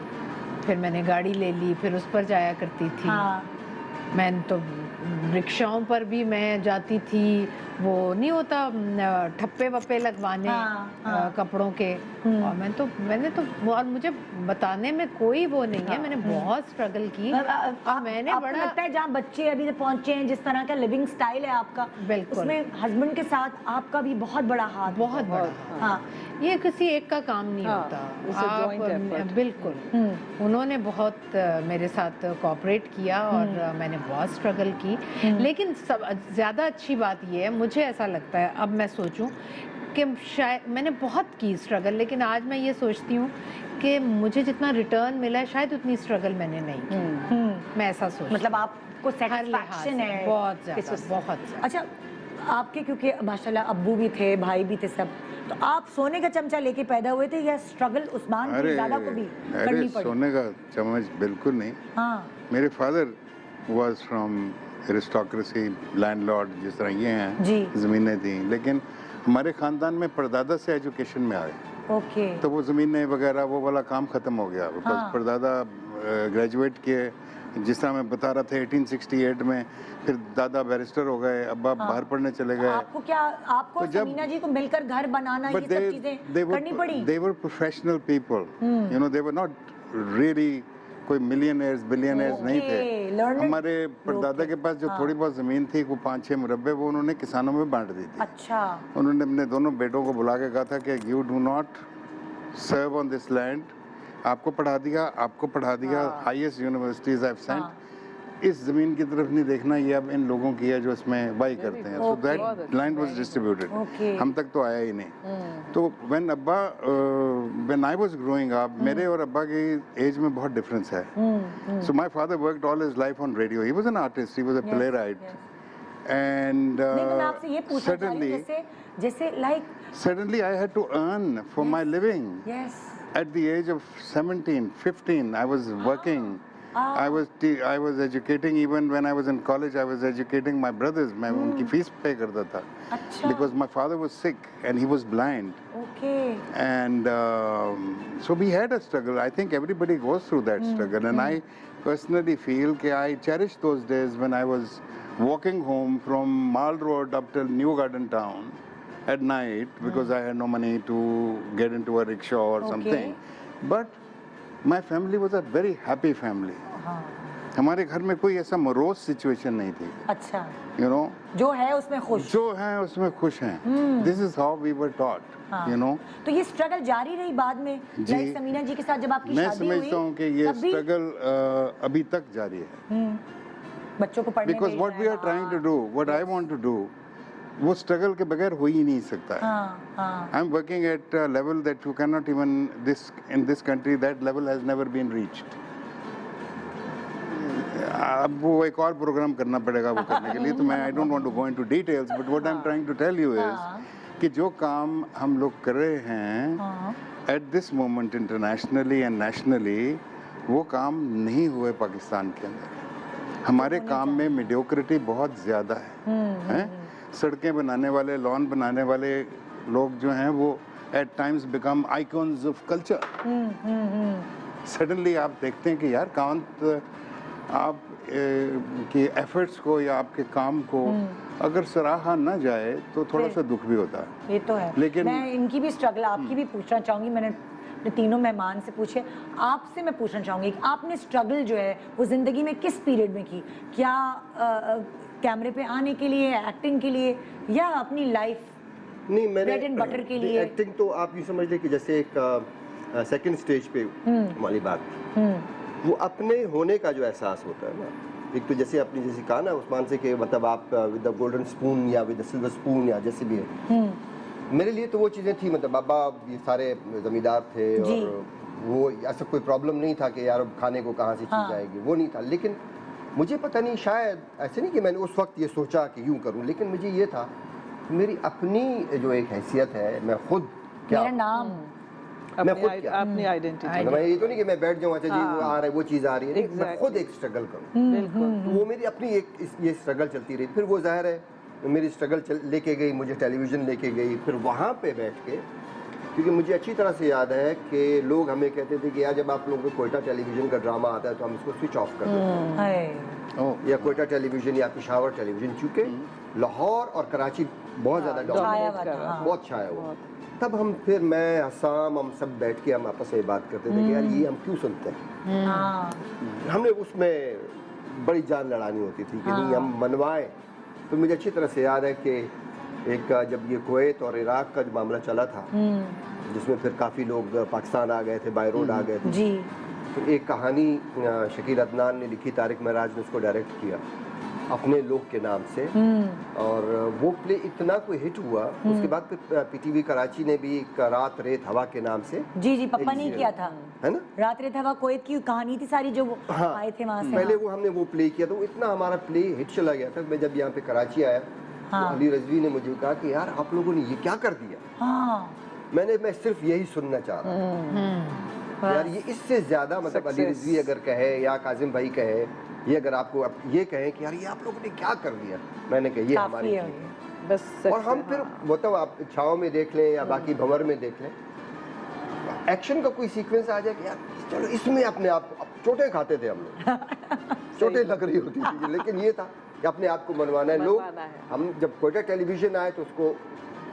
फिर मैंने गाड़ी ले ली, फिर उस पर जाया करती थी। हाँ। मैंने तो रिक्शाओं पर भी मैं जाती थी, वो नहीं होता ठप्पे वप्पे लगवाने कपड़ों के, और मैंने तो और मुझे बताने में कोई वो नहीं है, मैंने बहुत स्ट्रगल की। मैंने आपको बड़ा लगता है जहाँ बच्चे अभी पहुंचे हैं, जिस तरह का लिविंग स्टाइल है आपका, बिल्कुल, उसमें हस्बैंड के साथ आपका भी बहुत बड़ा हाथ, बहुत बड़ा। हाँ, ये किसी एक का काम नहीं होता, आप बिल्कुल। उन्होंने बहुत मेरे साथ कोऑपरेट किया और मैंने बहुत स्ट्रगल की, लेकिन सब ज़्यादा अच्छी बात ये है, मुझे ऐसा लगता है, अब मैं सोचूं कि शायद मैंने बहुत की स्ट्रगल, लेकिन आज मैं ये सोचती हूँ कि मुझे जितना रिटर्न मिला है शायद उतनी स्ट्रगल मैंने नहीं की। मैं ऐसा सोचती, मतलब आपको सेटिस्फैक्शन है बहुत ज़्यादा, बहुत ज़्यादा। अच्छा, आपके क्योंकि माशाल्लाह अब्बू भी थे, भाई भी थे सब, तो आप सोने का चमचा लेके पैदा हुए थे या स्ट्रगल उस्मान की ज़्यादा को भी करनी पड़ी? सोने का चम्मच बिल्कुल नहीं। हाँ, मेरे father was from aristocracy, landlord, जिस तरह ये हैं, ज़मीनें थी, लेकिन हमारे ख़ानदान में परदादा से एजुकेशन में आए। ओके। तो वो ज़मीनें वगैरह वो वाला काम ख़त्म हो गया, बिकॉज परदादा ग्रेजुएट किए, जिस तरह मैं बता रहा था 1868 में, फिर दादा बैरिस्टर हो गए, अब्बा बाहर पढ़ने चले गए। आपको समीना जी को मिलकर घर बनाना, ये सब चीजें करनी पड़ी? They were professional people, you know, they were not really कोई मिलियनेयर्स बिलियनेयर्स नहीं थे। हमारे परदादा के पास जो थोड़ी बहुत ज़मीन थी, वो 5-6 मुरब्बे, वो उन्होंने किसानों में बांट दी थी। अच्छा। उन्होंने अपने दोनों बेटों को बुला के कहा था कि you do not serve on this land, आपको पढ़ा दिया, highest universities I have sent, इस ज़मीन की तरफ नहीं देखना, ये अब इन लोगों की है जो इसमें वाई करते हैं। So that land was distributed, हम तक तो आया ही नहीं। तो when I was growing up, मेरे और अब्बा की एज में बहुत डिफरेंस है। So my father worked all his life on radio, he was an artist, he was a playwright, and suddenly I had to earn for my living. Yes. At the age of 17, 15, I was working. I was educating, even when I was in college, I was educating my brothers. मैं उनकी fees पे करता था. अच्छा. Because my father was sick and he was blind. Okay. And so we had a struggle. I think everybody goes through that struggle. And I personally feel that I cherish those days when I was walking home from Mall Road up till New Garden Town at night, because I had no money to get into a rickshaw or something. But my family was a very happy family. हमारे घर में कोई ऐसा morose situation नहीं थी. अच्छा. You know. जो है उसमें खुश. जो है उसमें खुश हैं. This is how we were taught. You know. तो ये स्ट्रगल जारी रही बाद में, लाइक समीना जी के साथ जब आपकी शादी हुई. मैं समझता हूँ कि ये स्ट्रगल अभी तक जारी है. बच्चों को पढ़ने. Because what we are trying to do, what I want to do, वो स्ट्रगल के बगैर हो ही नहीं सकता है. I am working at a level that you can not even in this country, that level has never been reached. अब वो एक और प्रोग्राम करना पड़ेगा वो करने के लिए, तो मैं I don't want to go into details, but what I am trying to tell you is कि जो काम हम लोग कर रहे हैं at this moment internationally and nationally, वो काम नहीं हुए पाकिस्तान के अंदर. हमारे काम में मीडियोक्रिटी बहुत ज़्यादा है. सड़कें बनाने वाले, लॉन बनाने वाले लोग जो हैं वो at times become icons of culture. Suddenly आप देखते हैं कि यार कांत आप के एफर्ट्स को या आपके काम को अगर सराहा ना जाए तो थोड़ा सा दुख भी होता है. ये तो है. लेकिन मैं इनकी भी स्ट्रगल, आपकी भी पूछना चाहूँगी. मैंने तीनों मेहमान से पूछे, आपसे मैं पूछना चाहूँगी कि आपने स्ट्रगल जो है वो ज़िंदगी में किस पीरियड में की? क्या कैमरे पे आने के लिए, एक्टिंग के लिए, या अपनी लाइफ नहीं, मैंने ब्रेड एंड बटर के लिए? एक्टिंग तो आप यूँ समझ लें कि जैसे एक सेकंड स्टेज पे वाली बात, वो अपने होने का जो एहसास होता है ना, एक तो जैसे आपने जैसे कहा ना उस्मान से कि मतलब आप विद द गोल्डन स्पून या विद द सिल्वर स्पून या जैसे भी है, मेरे लिए तो वो चीज़ें थी. मतलब बाबा ये सारे जमींदार थे और वो ऐसा कोई प्रॉब्लम नहीं था कि यार खाने को कहाँ से चीज़ आएगी, वो नहीं था. लेकिन मुझे पता नहीं, शायद ऐसे नहीं कि मैंने उस वक्त ये सोचा कि यूँ करूँ, लेकिन मुझे ये था कि मेरी अपनी जो एक हैसियत है, मैं खुद क्या, मेरा नाम, मैं खुद क्या, अपनी आइडेंटिटी. मैं ये तो नहीं कि मैं बैठ जाऊँ अच्छा जी वो आ रहा है वो चीज़ आ रही है, मैं खुद एक स्ट्रगल करूँ. बिल्कुल. वो मेरी अपनी एक ये स्ट्रगल चलती रही. फिर वो जाहिर है मेरी स्ट्रगल लेके गई, मुझे टेलीविज़न लेके गई. फिर वहाँ पे बैठ के, क्योंकि मुझे अच्छी तरह से याद है कि लोग हमें कहते थे कि यार जब आप लोगों को कोयटा टेलीविज़न का ड्रामा आता है तो हम इसको स्विच ऑफ कर देते हैं. या कोयटा टेलीविजन या पेशावर टेलीविजन, चूँकि लाहौर और कराची बहुत ज़्यादा छाया dominate हुआ था, हाँ। बहुत छाया हुआ। तब हम फिर मैं हसाम हम सब बैठ के हम आपस में बात करते थे कि यार ये हम क्यों सुनते हैं। हाँ हमने उसमें बड़ी जान लड़ानी होती थी कि नहीं हम मनवाएं। तो मुझे अच्छी तरह से याद है कि एक जब ये कुवैत और इराक का जो मामला चला था, जिसमें फिर काफ़ी लोग पाकिस्तान आ गए थे, बाय रोड आ गए थे, जी, तो एक कहानी शकील अदनान ने लिखी, तारिक महराज ने उसको डायरेक्ट किया अपने लोग के नाम से, और वो प्ले इतना कोई हिट हुआ। उसके बाद फिर पीटीवी कराची ने भी एक रात रेत हवा के नाम से, जी जी पप्पा एक ने किया था, है ना, रात रेत हवा कोयत की कहानी थी सारी जो वो हाँ, आए थे वहाँ से। पहले हाँ। वो हमने वो प्ले किया, तो वो इतना हमारा प्ले हिट चला गया था। मैं जब यहाँ पे कराची आया, हाँ। तो अली रजवी ने मुझे कहा कि यार आप लोगों ने ये क्या कर दिया। हाँ मैं सिर्फ यही सुनना चाह रहा था यार, ये इससे ज्यादा मतलब अली रजवी अगर कहे या काजिम भाई कहे, ये अगर आपको ये कहें कि यार ये आप लोगों ने क्या कर दिया, मैंने कहा ये हमारी काफी है चीज़। बस और हम फिर मतलब आप छाव में देख लें या बाकी भंवर में देख लें, एक्शन का कोई सीक्वेंस आ जाए कि यार चलो इसमें अपने आप चोटें खाते थे हम लोग चोटें लग रही होती थी, लेकिन ये था कि अपने आप को मनवाना है। लोग हम जब कोयटा टेलीविजन आए तो उसको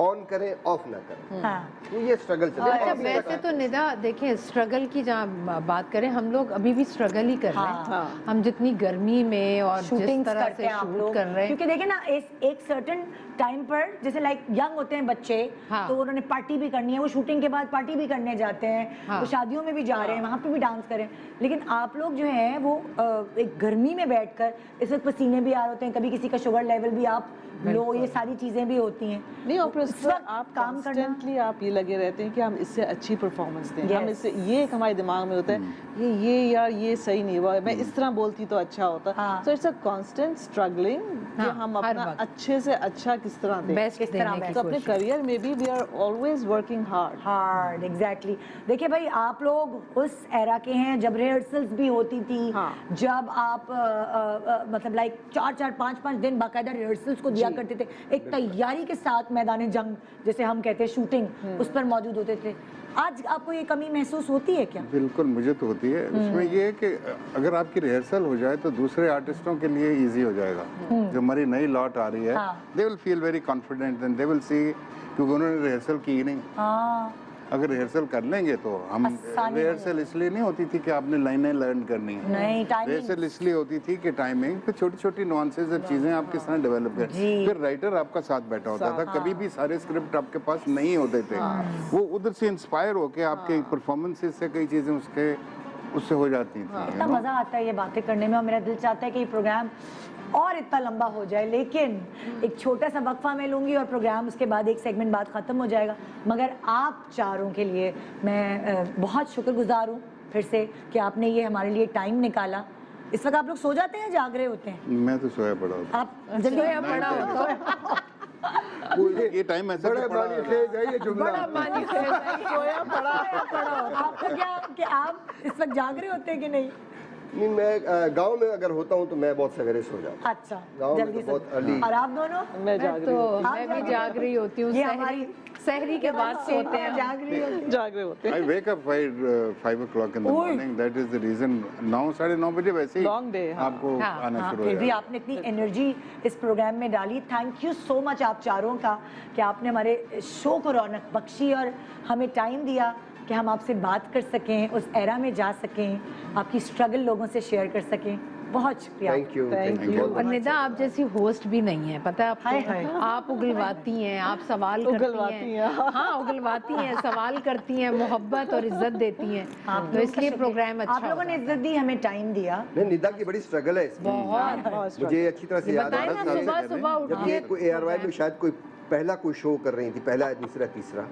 ऑन करें ऑफ ना करें, हाँ। तो ये स्ट्रगल चले। अच्छा, वैसे तो निदा देखें, स्ट्रगल की जहाँ बात करें, हम लोग अभी भी स्ट्रगल ही कर रहे हैं। हाँ। हम जितनी गर्मी में और जिस शूटिंग्स तरह करते से हैं आप शूट लोग, कर रहे हैं, क्योंकि देखें ना एक सर्टेन टाइम पर जैसे लाइक यंग होते हैं बच्चे, हाँ। तो उन्होंने पार्टी भी करनी है, वो शूटिंग के बाद पार्टी भी करने जाते हैं, हाँ। वो शादियों में भी जा रहे हैं, वहाँ पे भी डांस करें। लेकिन आप लोग जो है वो एक गर्मी में बैठकर, इस वक्त पसीने भी आ रहे होते हैं, कभी किसी का शुगर लेवल भी आप लो, ये सारी चीजें भी होती हैं। नहीं, और इस प्लस वक्त आप काम करना, कॉन्स्टेंटली आप ये लगे रहते हैं कि हम इससे अच्छी परफॉर्मेंस दें, हम Yes. इससे, ये एक हमारे दिमाग में होता है ये यार ये सही नहीं हुआ, मैं इस तरह बोलती तो अच्छा होता। हाँ। So it's a constant struggling कि हाँ, हम हर अपना वक्त। अच्छे से अच्छा किस तरह दें, बेस्ट किस तरह देने की तो अपने कोशिश। करियर में भी we are always working hard. Hard, exactly. देखिए भाई, आप लोग उस एरा के हैं जब रिहर्सल्स भी होती थी, हाँ। जब आप मतलब लाइक 4-4, 5-5 दिन बाकायदा रिहर्सल्स को दिया करते थे, एक तैयारी के साथ मैदान जंग जैसे हम कहते हैं, शूटिंग उस पर मौजूद होते थे। आज आपको ये कमी महसूस होती है क्या? बिल्कुल, मुझे तो होती है। उसमें ये है कि अगर आपकी रिहर्सल हो जाए तो दूसरे आर्टिस्टों के लिए इजी हो जाएगा। जो हमारी नई लॉट आ रही है, हाँ। They will feel very confident and they will see, क्योंकि उन्होंने रिहर्सल की ही नहीं। हाँ, अगर रिहर्सल कर लेंगे तो हम, आसानी रिहर्सल इसलिए नहीं होती थी कि आपने लाइनें लर्न करनी है, नहीं, टाइमिंग। रिहर्सल इसलिए होती थी कि टाइमिंग पे छोटी छोटी नुआंसेस और चीजें आप किस तरह डेवलप करें। जी। फिर राइटर आपका साथ बैठा होता था, कभी भी सारे स्क्रिप्ट आपके पास नहीं होते थे, वो उधर से इंस्पायर होके आपके परफॉर्मेंसेस से कई चीजें उससे हो जाती थी। इतना मजा आता है ये बातें करने में, और मेरा दिल चाहता है कि ये प्रोग्राम और इतना लंबा हो जाए, लेकिन एक छोटा सा वक्फा मैं लूंगी और प्रोग्राम उसके बाद एक सेगमेंट बाद ख़त्म हो जाएगा। मगर आप चारों के लिए मैं बहुत शुक्रगुजार हूँ फिर से कि आपने ये हमारे लिए टाइम निकाला। इस वक्त आप लोग सो जाते हैं, जाग रहे होते हैं? मैं तो सोया पड़ा होता। आप जल्दी पड़ा होता ये टाइम ऐसा बड़ा तो पड़ा मानी से जाइए जुमला। आपका क्या कि आप इस वक्त जाग रहे होते हैं कि नहीं? नहीं, मैं गांव में अगर होता हूँ तो मैं बहुत सवेरे सो जाता हूँ। अच्छा, गाँव में जल्दी तो बहुत से। early। और आप दोनों? मैं जाग रही हूँ, मैं भी जाग रही होती हूँ, ये हमारी सहरी के बाद सोते हैं। जाग रही होती हैं। जाग रहे होते हैं। I wake up 5 o'clock in the morning. That is the reason. 9-9:30 बजे वैसे ही Long day, हाँ। आपको हाँ, आना हाँ, शुरू हो फिर भी जाएगा। आपने इतनी एनर्जी इस प्रोग्राम में डाली। थैंक यू सो मच आप चारों का कि आपने हमारे शो को रौनक बख्शी और हमें टाइम दिया कि हम आपसे बात कर सकें, उस एरा में जा सकें, आपकी स्ट्रगल लोगों से शेयर कर सकें। बहुत शुक्रिया। Thank you, thank you. और निदा, आप जैसी होस्ट भी नहीं है, पता है हाय, हाय। आपको। आप उगलवाती हैं, आप सवाल करती उगलवाती हैं, हैं। हाँ उगलवाती हैं, सवाल करती हैं, मोहब्बत और इज्जत देती हैं, तो इसलिए प्रोग्राम अच्छा आप लोगों ने इज्जत दी, हमें टाइम दिया। नहीं, निदा की बड़ी स्ट्रगल है इसमें। बहुत। मुझे अच्छी तरह से याद बताएं है ना, सुबह सुबह जब ये कोई ARY में शायद कोई पहला कोई शो कर रही थी, पहला दूसरा तीसरा,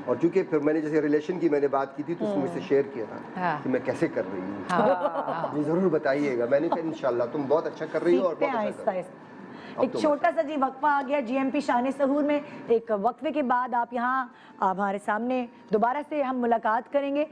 और चूंकि फिर मैंने जैसे रिलेशन की मैंने बात की थी तो उसमें मुझसे शेयर किया था हाँ। कि मैं कैसे कर रही हूँ। हाँ। ये जरूर बताइएगा। मैंने कहा इंशाल्लाह तुम बहुत अच्छा कर रही हो और सीखते हैं बहुत आहिस्ता अच्छा आहिस्ता। एक छोटा सा जी वक्फा आ गया GMP शान सहूर में। एक वक्फे के बाद आप यहाँ हमारे सामने दोबारा से हम मुलाकात करेंगे।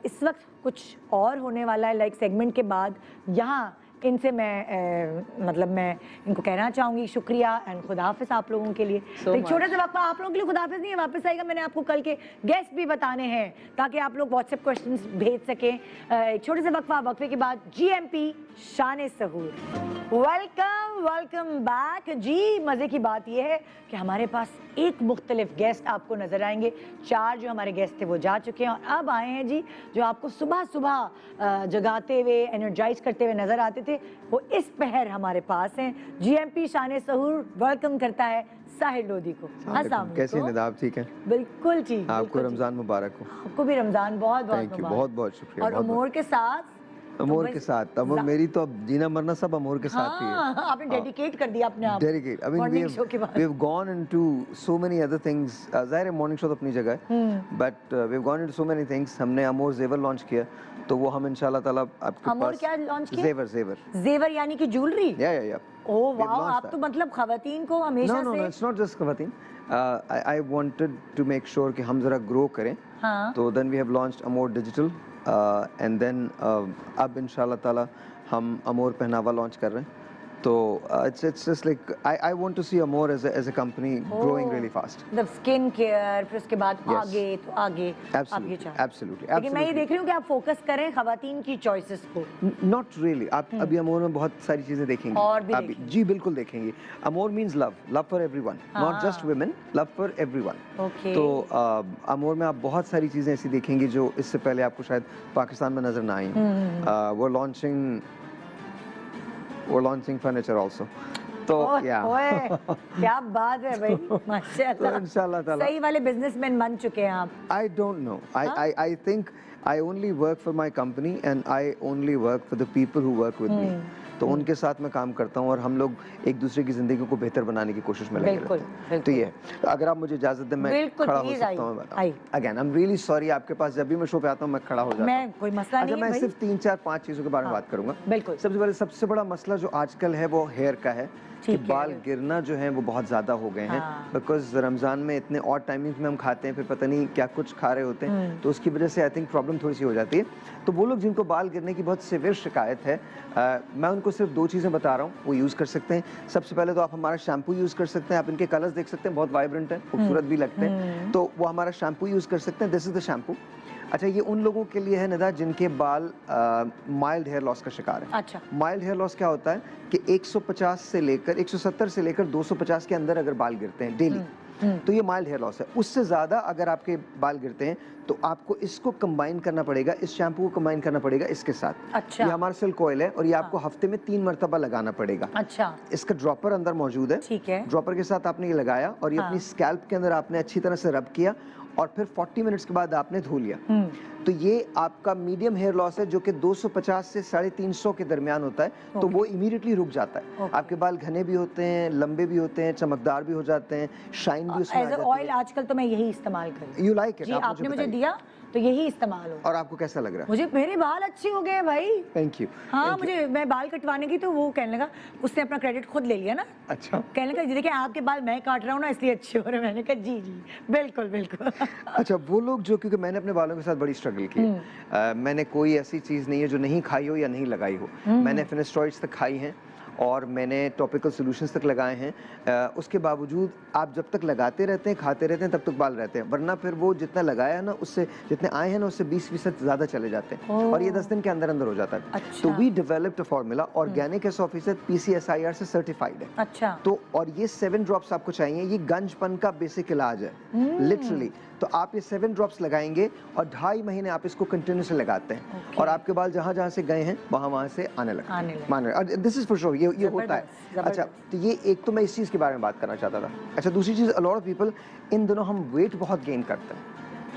इस वक्त कुछ और होने वाला है, लाइक सेगमेंट के बाद यहाँ इनसे मैं मतलब मैं इनको कहना चाहूँगी शुक्रिया एंड खुदा हाफिज़ आप लोगों के लिए। So एक छोटा much. सा वक्फा आप लोगों के लिए, खुदा हाफिज़ नहीं है, वापस आएगा। मैंने आपको कल के गेस्ट भी बताने हैं ताकि आप लोग व्हाट्सएप क्वेश्चंस भेज सकें। एक छोटे से वक्फे के बाद जीएमपी शान सहूर। वेलकम बैक जी। मज़े की बात यह है कि हमारे पास एक मुख्तलिफ गेस्ट आपको नज़र आएंगे। 4 जो हमारे गेस्ट थे वो जा चुके हैं और अब आए हैं जी जो आपको सुबह सुबह जगाते हुए एनर्जाइज करते हुए नज़र आते थे, वो इस पहर हमारे पास हैं। जीएमपी शान सहूर वेलकम करता है साहिर लोधी को। अस्सलाम कैसी वालेकुम। निदाब, ठीक है? बिल्कुल ठीक। आपको बिल्कुल रमजान मुबारक हो। ठीक। आपको भी रमजान बहुत बहुत थैंक यू, मुबारक। बहुत बहुत शुक्रिया। और बहुत बहुत। अमोर के साथ अमोर बस के साथ, अमोर मेरी तो अब जीना मरना सब अमोर के साथ ही है। हाँ, आपने डेडिकेट कर दिया अपने आप। Dedicate. I mean morning show के बाद। We have gone into so many other things. ज़ाहिर है मॉर्निंग शो तो अपनी जगह है, but we have gone into so many things. हमने अमोर जेवर लॉन्च किया, तो वो हम इंशाल्लाह ताला आपके अमोर पास क्या लॉन्च किया? जेवर जेवर यानी कि ज्वेलरी। या ओह We've वाओ, launched आप that. तो मतलब खवातीन को हमेशा No, से it's not just खवातीन। I wanted to make sure कि हम ज़रा ग्रो करें। हाँ। तो then we have launched Amor digital and then अब इंशाल्लाह ताला हम अमोर पहनावा लॉन्च कर रहे हैं। तो it's just like I want to see अमोर as a company growing really fast. मतलब स्किन केयर, फिर उसके बाद Yes. आगे तो आगे आप ये चाहते हैं। Absolutely. लेकिन मैं ये देख रही हूँ कि आप फोकस करें खवातीन की चॉइसेस को। Not really. आप अभी अमोर में बहुत सारी चीजें देखेंगे। और भी अभी देखेंगे। जी बिल्कुल देखेंगे। अमोर means love for everyone, not just women, love for everyone. Okay. तो अमोर में आप बहुत सारी चीजें ऐसी देखेंगी जो इससे पहले आपको शायद पाकिस्तान में नजर ना आई। We're launching furniture also. तो या ओए क्या बात है भाई, माशाल्लाह। तो इंशाल्लाह ताला सही वाले बिजनेसमैन बन चुके हैं आप। I don't know. I think I only work for my company and I only work for the people who work with me. तो उनके साथ मैं काम करता हूँ और हम लोग एक दूसरे की जिंदगी को बेहतर बनाने की कोशिश में लगे रहते हैं। तो ये है। तो अगर आप मुझे इजाजत दें मैं खड़ा हो सकता हूँ। Again I am really sorry, आपके पास जब भी मैं शो पे आता हूँ मैं खड़ा हो जाता हूँ। मैं कोई मसला नहीं है मैं भाई। सिर्फ 3 4 5 चीजों के बारे में बात करूंगा। बिल्कुल। सबसे पहले सबसे बड़ा मसला जो आजकल है वो हेयर का है कि बाल गिरना जो है वो बहुत ज्यादा हो गए हैं, बिकॉज रमजान में इतने ऑड टाइमिंग्स में हम खाते हैं, फिर पता नहीं क्या कुछ खा रहे होते हैं, तो उसकी वजह से आई थिंक प्रॉब्लम थोड़ी सी हो जाती है। तो वो लोग जिनको बाल गिरने की बहुत सीवियर शिकायत है, मैं उनको सिर्फ 2 चीज़ें बता रहा हूँ, वो यूज़ कर सकते हैं। सबसे पहले तो आप हमारा शैम्पू यूज़ कर सकते हैं। आप इनके कलर्स देख सकते हैं, बहुत वाइब्रेंट है, खूबसूरत भी लगते हैं, तो वो हमारा शैम्पू यूज़ कर सकते हैं। This is the shampoo. अच्छा, ये उन लोगों के लिए है निदा जिनके बाल माइल्ड हेयर लॉस का शिकार है। अच्छा, माइल्ड हेयर लॉस क्या होता है कि 150 से लेकर 170 से लेकर 250 के अंदर अगर बाल गिरते हैं डेली, तो ये माइल्ड हेयर लॉस है। उससे ज़्यादा अगर आपके बाल गिरते हैं तो आपको इसको कंबाइन करना पड़ेगा, इस शैम्पू को कंबाइन करना पड़ेगा इसके साथ। अच्छा। ये हमारा सिल्क ऑयल है और ये आपको हफ्ते में 3 मरतबा लगाना पड़ेगा। अच्छा। इसका ड्रॉपर अंदर मौजूद है। ठीक है। ड्रॉपर के साथ आपने ये लगाया और ये अपनी स्कैल्प के अंदर आपने अच्छी तरह से रब किया और फिर 40 मिनट्स के बाद आपने धो लिया। तो ये आपका मीडियम हेयर लॉस है जो कि 250 से 350 के दरमियान होता है, तो वो इमीडिएटली रुक जाता है। आपके बाल घने भी होते हैं, लंबे भी होते हैं, चमकदार भी हो जाते हैं, शाइन भी उसमें आ जाती है। ऑयल आजकल तो मैं यही इस्तेमाल कर रही हूँ। You like it? जी, आपने मुझे दिया तो यही इस्तेमाल हो। और आपको कैसा लग रहा है? मुझे मेरे बाल अच्छे हो गए भाई। Thank you. हाँ, मुझे मैं बाल कटवाने की तो वो कहने लगा, उसने अपना क्रेडिट खुद ले लिया ना। अच्छा। कहने लगा देखिए आपके बाल मैं काट रहा हूँ ना इसलिए अच्छे हो रहे हैं। मैंने कहा जी जी बिल्कुल बिल्कुल। अच्छा, वो लोग जो, क्योंकि मैंने अपने बालों के साथ बड़ी स्ट्रगल की है, मैंने कोई ऐसी चीज़ नहीं है जो नहीं खाई हो या नहीं लगाई हो। मैंने फिनेस्ट्रॉइड्स तक खाई हैं और मैंने टॉपिकल सॉल्यूशंस तक लगाए हैं। उसके बावजूद आप जब तक लगाते रहते हैं, खाते रहते हैं, तब तक बाल रहते हैं, वरना फिर वो जितना लगाया है ना उससे जितने आए हैं ना उससे 20% ज़्यादा चले जाते हैं और ये 10 दिन के अंदर अंदर हो जाता है। अच्छा। तो we developed a formula, organic है, 100% PCSIR से सर्टिफाइड है। अच्छा। तो और ये 7 ड्रॉप्स आपको चाहिए, ये गंजपन का बेसिक इलाज है लिटरली। तो आप ये 7 ड्रॉप्स लगाएंगे और 2.5 महीने आप इसको कंटिन्यूसली लगाते हैं और आपके बाल जहाँ जहाँ से गए हैं वहाँ से आने लगते हैं। दिस इज फॉर श्योर, ये होता है। अच्छा, तो ये एक तो मैं इस चीज़ के बारे में बात करना चाहता था। अच्छा, दूसरी चीज़, अ लॉट ऑफ पीपल इन दिनों हम वेट बहुत गेन करते हैं,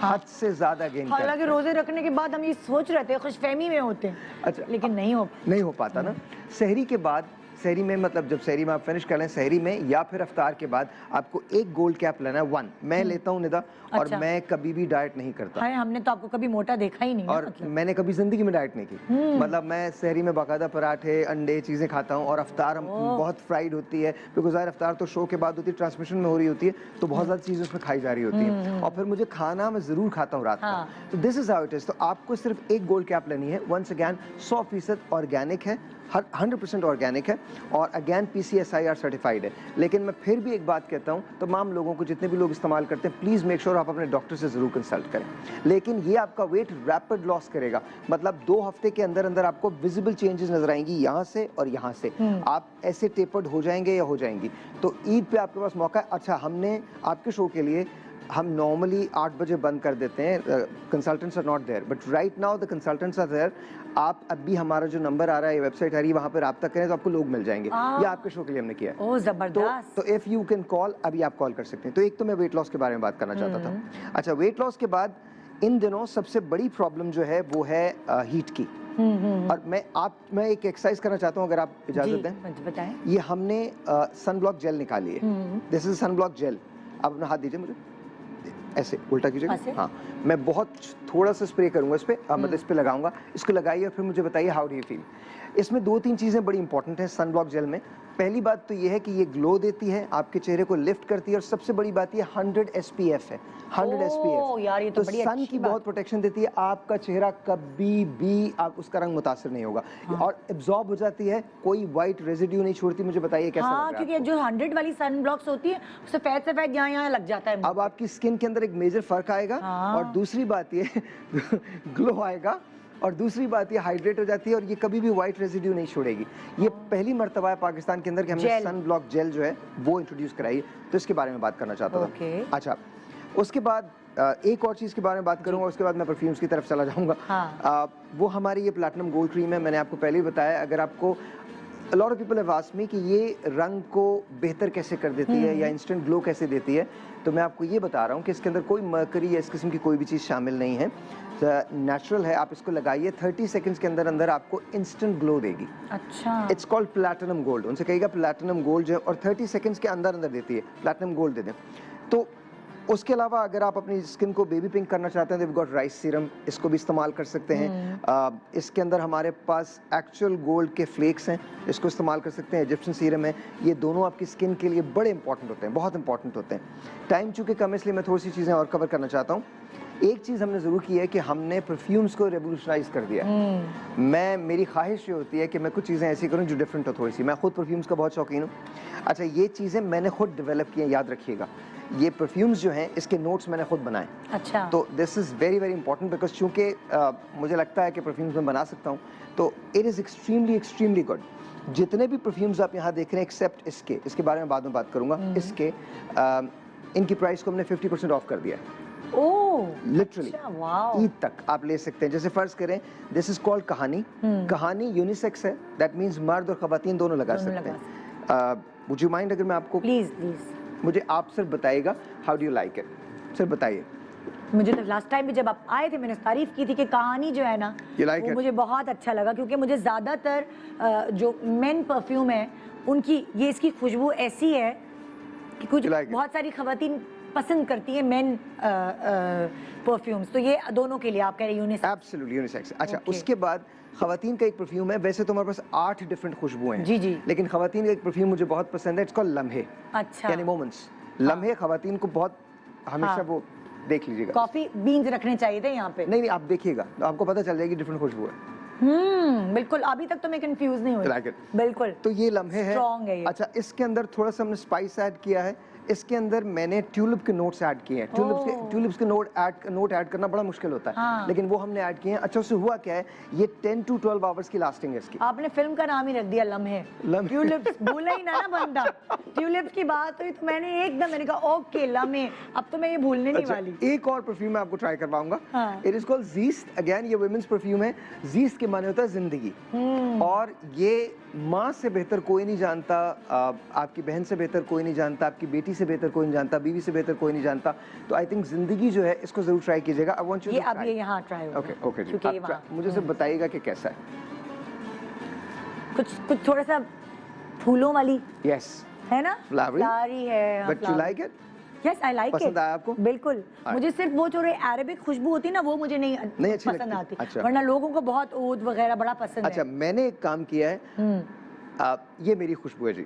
हद से ज्यादा गेन करते हैं। हालांकि रोजे रखने के बाद हम ये सोच रहे थे, खुशफहमी में होते हैं। अच्छा, लेकिन नहीं हो पाता ना। सहरी के बाद, सहरी में मतलब जब सहरी में आप फिनिश कर लें, सहरी में या फिर अफ्तार के बाद आपको एक गोल्ड कैप लेना है, 1 मैं लेता हूँ निदा। और अच्छा। मैं कभी भी डाइट नहीं करता। हाय, हमने तो आपको कभी मोटा देखा ही नहीं। और मतलब मैंने कभी जिंदगी में डाइट नहीं की। मतलब मैं सहरी में बाकायदा पराठे, अंडे, चीजें खाता हूँ और अफ्तार बहुत फ्राइड होती है, बिकॉज यार अफ्तार तो शो के बाद होती है, ट्रांसमिशन में हो रही होती है, तो बहुत ज्यादा चीजें उसमें खाई जा रही होती है और फिर मुझे खाना मैं जरूर खाता हूँ रात को। तो this is how it is. तो आपको सिर्फ एक गोल्ड कैप लेनी है। वंस अगेन 100% ऑर्गेनिक है 100% ऑर्गेनिक है और अगेन PCSIR सर्टिफाइड है। लेकिन मैं फिर भी एक बात कहता हूँ, तमाम लोगों को, जितने भी लोग इस्तेमाल करते हैं, प्लीज़ मेक श्योर आप अपने डॉक्टर से ज़रूर कंसल्ट करें। लेकिन ये आपका वेट रैपिड लॉस करेगा, मतलब 2 हफ्ते के अंदर अंदर आपको विजिबल चेंजेस नजर आएंगी यहाँ से और यहाँ से। आप ऐसे टेपर्ड हो जाएंगे या हो जाएंगी। तो ईद पे आपके पास मौका है। अच्छा, हमने आपके शो के लिए हम नॉर्मली 8 बजे बंद कर देते हैं, consultants are not there, but right now the consultants are there. आप अभी हमारा जो नंबर आ रहा है, वेबसाइट आ रही है, वहाँ पे रब्ता करें तो आपको लोग मिल जाएंगे। ये आपके शो के लिए हमने किया है। ओह जबरदस्त। तो इफ़ यू कैन कॉल, अभी आप कॉल कर सकते हैं। तो एक तो मैं वेट लॉस के बारे में बात करना चाहता था। अच्छा, वेट लॉस के बाद इन दिनों सबसे बड़ी प्रॉब्लम जो है वो है हीट की। और मैं एक एक्सरसाइज करना चाहता हूँ, अगर आप इजाजत दें। बताएं। ये हमने सन ब्लॉक जेल निकाली है। This is sun block gel. आप अपना हाथ दीजिए मुझे, ऐसे उल्टा कीजिएगा। हाँ, मैं बहुत थोड़ा सा स्प्रे करूंगा इस पे, मतलब इस पे लगाऊंगा। इसको लगाइए और फिर मुझे बताइए हाउ डू यू फील। इसमें 2-3 चीज़ें बड़ी इंपॉर्टेंट हैं सन ब्लॉक जेल में। पहली बात तो ये है कि ये ग्लो देती है, आपके चेहरे को लिफ्ट करती है, और सबसे बड़ी बात ये 100 SPF है। 100 SPF यार, ये तो बड़ी सन अच्छी की बात। बहुत प्रोटेक्शन देती है। आपका चेहरा कभी भी आप उसका रंग मुतासर नहीं होगा। और एब्जॉर्ब हो जाती है, कोई व्हाइट रेजिड्यू नहीं छोड़ती। मुझे बताइए कैसा लग रहा है क्योंकि जो 100 वाली सन ब्लॉक्स होती है, सफेद यहाँ लग जाता है। अब आपकी स्किन के अंदर एक मेजर फर्क आएगा। और दूसरी बात ये ग्लो आएगा, और दूसरी बात ये हाइड्रेट हो जाती है, और ये कभी भी व्हाइट रेजिड्यू नहीं छोड़ेगी। ये पहली मर्तबा है पाकिस्तान के अंदर कि हमने सन ब्लॉक जेल जो है वो इंट्रोड्यूस कराई है। तो इसके बारे में बात करना चाहता था। अच्छा, उसके बाद एक और चीज़ के बारे में बात करूंगा, उसके बाद मैं परफ्यूम्स की तरफ चला जाऊंगा। वो हमारी ये प्लैटिनम गोल्ड क्रीम है। मैंने आपको पहले ही बताया, अगर आपको A lot of people have asked me कि ये रंग को बेहतर कैसे कर देती है या इंस्टेंट ग्लो कैसे देती है। तो मैं आपको ये बता रहा हूँ कि इसके अंदर कोई मर्करी या इस किस्म की कोई भी चीज़ शामिल नहीं है। नेचुरल है। आप इसको लगाइए, 30 सेकंड्स के अंदर अंदर आपको इंस्टेंट ग्लो देगी। अच्छा, इट्स कॉल्ड प्लैटिनम गोल्ड। उनसे कहिएगा प्लैटिनम गोल्ड जो है, और 30 सेकंड्स के अंदर अंदर देती है। प्लैटिनम गोल्ड दे दें। तो उसके अलावा अगर आप अपनी स्किन को बेबी पिंक करना चाहते हैं तो गॉट राइस सीरम, इसको भी इस्तेमाल कर सकते हैं। इसके अंदर हमारे पास एक्चुअल गोल्ड के फ्लेक्स हैं, इसको इस्तेमाल कर सकते हैं। इजिप्शियन सीरम है। ये दोनों आपकी स्किन के लिए बड़े इंपॉर्टेंट होते हैं, बहुत इंपॉर्टेंट होते हैं। टाइम चूँकि कम है, इसलिए मैं थोड़ी सी चीज़ें और कवर करना चाहता हूँ। एक चीज़ हमने ज़रूर की है कि हमने परफ्यूम्स को रेवोल्यूशनाइज कर दिया। मेरी ख्वाहिश ये होती है कि मैं कुछ चीज़ें ऐसी करूँ जो डिफरेंट हो थोड़ी सी। मैं खुद परफ्यूम्स का बहुत शौकीन हूँ। अच्छा, ये चीज़ें मैंने खुद डेवलप की हैं, याद रखिएगा। ये परफ्यूम्स जो हैं, इसके नोट्स मैंने खुद बनाए। अच्छा, तो this is very very important, because चूँकि मुझे लगता है कि परफ्यूम्स मैं बना सकता हूँ, तो it is extremely extremely good. जितने भी परफ्यूम्स आप यहाँ देख रहे हैं, एक्सेप्ट इसके बारे में बाद में बात करूँगा। इसके इनकी प्राइस को हमने 50% ऑफ कर दिया है। लिटरली ईद तक आप ले सकते हैं। जैसे फर्ज करें, दिस इज कॉल्ड कहानी। कहानी यूनिसेक्स है, दैट मीन्स मर्द और खवातीन दोनों लगा सकते हैं। वुड यू माइंड अगर मैं आपको प्लीज मुझे आप सिर्फ बताइएगा how do you like it, सिर्फ बताइए। मुझे तो लास्ट टाइम भी जब आप आए थे, मैंने तारीफ की थी कि कहानी जो है ना, वो मुझे बहुत अच्छा लगा, क्योंकि मुझे ज़्यादातर जो मेन परफ्यूम है उनकी ये इसकी खुशबू ऐसी है कि कुछ बहुत सारी खवातीन पसंद करती है मेन परफ्यूम्स। तो ये दोनों के लिए आप कह रहे हैं यूनिसेक्स? Absolutely unisex. अच्छा, उसके बाद खवातीन का एक परफ्यूम है। वैसे तो हमारे पास 8 डिफरेंट खुशबुएं हैं। जी। लेकिन खवातीन का एक परफ्यूम मुझे बहुत पसंद है। इट्स कॉल्ड लम्हे। अच्छा, यानी मोमेंट्स। लम्हे खवातीन को बहुत हमेशा वो देख लीजिएगा। कॉफी बीन्स रखने चाहिए थे यहाँ पे। नहीं, आप देखिएगा तो आपको पता चल जाएगी डिफरेंट खुशबू है। बिल्कुल। अभी तक तो मैं कंफ्यूज नहीं हुई। बिल्कुल। तो ये लम्हे है। स्ट्रॉन्ग है ये। अच्छा, इसके अंदर थोड़ा सा हमने स्पाइस ऐड किया है। इसके अंदर मैंने ट्यूलिप के नोट्स ऐड किए हैं। ट्यूलिप्स के नोट ऐड करना बड़ा मुश्किल होता है, लेकिन वो हमने ऐड किए हैं। अच्छा, उससे हुआ क्या है, ये 10 to 12 आवर्स की लास्टिंग है इसकी। आपने फिल्म का नाम ही रख दिया लम्हे। ट्यूलिप्स भूला ही ना बंदा। ट्यूलिप्स की बात हुई तो मैंने कहा ओके लम्हे, अब तो मैं ये भूलने नहीं वाली। एक और परफ्यूम मैं आपको ट्राई करवाऊंगा। It is called zest. Again ये वुमेन्स परफ्यूम है। ज़ीस्ट के माने होता है जिंदगी, और ये माँ से बेहतर कोई नहीं जानता, आपकी बहन से बेहतर कोई नहीं जानता, आपकी बेटी से बेहतर कोई नहीं जानता, बीवी से बेहतर कोई नहीं जानता। तो आई थिंक जिंदगी जो है, इसको जरूर ट्राई कीजिएगा। I want you to try. अब ये यहाँ ट्राई होगा। ओके जी, मुझे सिर्फ बताइएगा कि कैसा है। कुछ थोड़ा सा फूलों वाली यस है ना, फ्लावरी है। But you like it? Yes, I like it. पसंद आया आपको? बिल्कुल। मुझे सिर्फ वो जो अरेबिक खुशबू होती है ना, वो मुझे नहीं पसंद आती। अच्छा। वरना लोगों को बहुत ऊद वगैरह बड़ा पसंद है। अच्छा, मैंने एक काम किया है। ये मेरी खुशबू है जी।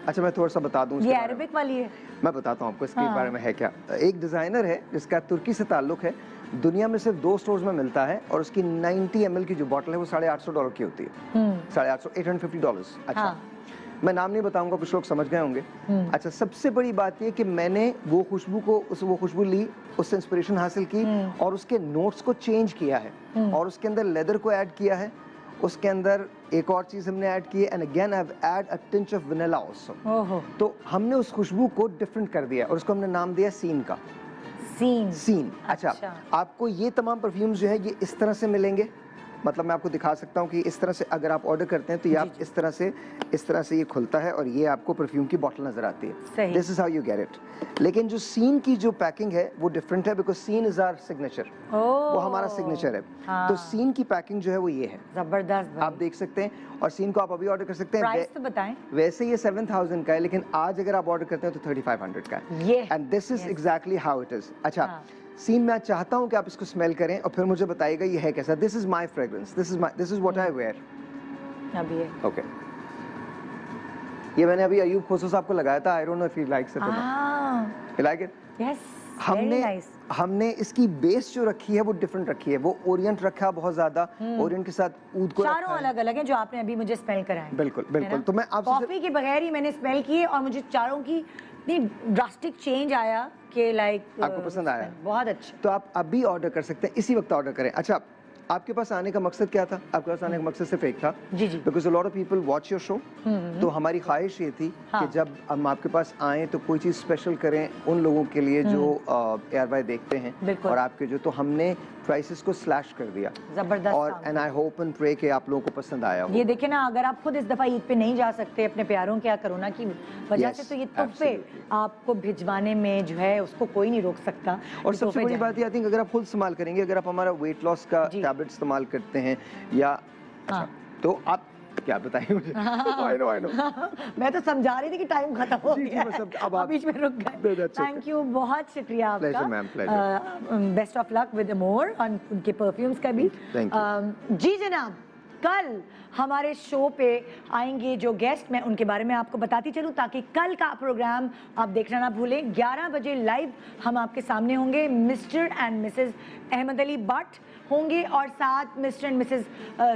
अच्छा, मैं थोड़ा सा बता दूं। ये अरेबिक वाली है? मैं बताता हूँ आपको इसके बारे में है क्या। एक डिज़ाइनर है जिसका तुर्की से ताल्लुक है, दुनिया में सिर्फ 2 स्टोर्स में मिलता है और उसकी 90 ml की जो बॉटल है वो $850 की होती है। $850, $850। अच्छा हाँ। मैं नाम नहीं बताऊंगा, कुछ लोग समझ गए होंगे। अच्छा, सबसे बड़ी बात ये कि मैंने वो खुशबू ली, उससे इंस्पिरेशन हासिल की और उसके नोट्स को चेंज किया है और उसके अंदर लेदर को ऐड किया है। उसके अंदर एक और चीज हमने ऐड की है, and again I have add a tinge of vanilla also. तो हमने उस खुशबू को डिफरेंट कर दिया और उसको हमने नाम दिया सीन का। सीन। अच्छा, आपको ये तमाम परफ्यूम्स जो है ये इस तरह से मिलेंगे। मतलब मैं आपको दिखा सकता हूँ कि इस तरह से अगर आप ऑर्डर करते हैं तो ये आप इस तरह से ये खुलता है और ये आपको परफ्यूम की बोतल नजर आती है। This is how you get it. लेकिन जो सीन की जो पैकिंग है वो डिफरेंट है, because scene is our signature. वो हमारा सिग्नेचर है। तो सीन की पैकिंग जो है वो ये है। जबरदस्त। आप देख सकते हैं और सीन को आप अभी ऑर्डर कर सकते हैं। प्राइस तो बताएं। वैसे ये 7000 का है, लेकिन आज अगर आप ऑर्डर करते हैं तो 3500 का है। And this is exactly how it is. अच्छा, सीन मैं चाहता हूं कि आप इसको स्मेल करें और फिर मुझे बताइएगा ये है कैसा। This is my fragrance, this is what I wear. अभी ये ओके, ये मैंने अभी अयूब खोसो साहब को लगाया था। I don't know if he likes it. You like it? Yes. हमने इसकी बेस जो रखी है वो डिफरेंट रखी है। वो ओरिएंट रखा बहुत ज्यादा, ओरिएंट के साथ ऊद को चारों अलग अलग हैं जो आपने अभी मुझे स्मेल कराए। बिल्कुल बिल्कुल। तो मैं आपसे कॉफी के बगैर ही मैंने स्मेल किए और मुझे चारों की इतनी ड्रास्टिक चेंज आया कि लाइक आपको पसंद आया। बहुत अच्छा। तो आप अभी ऑर्डर कर सकते हैं, इसी वक्त ऑर्डर करें। अच्छा, आपके पास आने का मकसद क्या था? आपके पास आने का मकसद सिर्फ एक था, जी जी, because a lot of people watch your show. तो हमारी ख्वाहिश ये थी कि जब हम आपके पास आए तो कोई चीज़ स्पेशल करें उन लोगों के लिए जो ARY देखते हैं और आपके जो, तो हमने प्राइसेस को स्लैश कर दिया। जबरदस्त। और and I hope and pray कि आप लोगों को पसंद आया हो। ये देखे ना, अगर आप खुद इस दफा ईद पे नहीं जा सकते अपने प्यारों के या कोरोना की वजह से, तो ये तोहफे आपको भिजवाने में जो है उसको कोई नहीं रोक सकता। और सबसे बड़ी बात ये आई थिंक, अगर आप खुद इस्तेमाल करेंगे, अगर आप हमारा वेट लॉस का टैबलेट इस्तेमाल करते हैं या अच्छा, तो आप क्या बताएं मुझे? I know. मैं तो समझा रही थी कि टाइम खत्म हो गया है, अब आप बीच में रुक गए। थैंक यू, बहुत शुक्रिया आपका। Best of luck with more on उनके परफ्यूम्स का भी। जी जनाब, कल हमारे शो पे आएंगे जो गेस्ट, मैं उनके बारे में आपको बताती चलूं ताकि कल का प्रोग्राम आप देखना ना भूलें। 11 बजे लाइव हम आपके सामने होंगे। Mr and Mrs Ahmed Ali Bhatt होंगे और साथ मिस्टर एंड मिसेस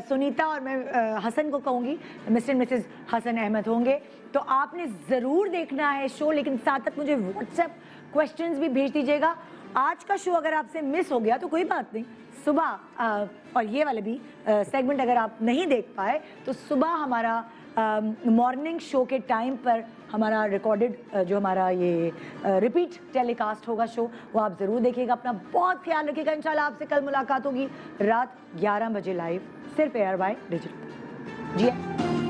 सुनीता, और मैं हसन को कहूँगी Mr and Mrs Hassan Ahmed होंगे। तो आपने ज़रूर देखना है शो, लेकिन साथ साथ मुझे व्हाट्सएप क्वेश्चंस भी भेज दीजिएगा। आज का शो अगर आपसे मिस हो गया तो कोई बात नहीं, सुबह और ये वाले भी सेगमेंट अगर आप नहीं देख पाए तो सुबह हमारा मॉर्निंग शो के टाइम पर हमारा रिकॉर्डेड जो हमारा ये रिपीट टेलीकास्ट होगा शो, वो आप ज़रूर देखिएगा। अपना बहुत ख्याल रखिएगा। इंशाल्लाह आपसे कल मुलाकात होगी रात 11 बजे लाइव, सिर्फ ARY डिजिटल। जी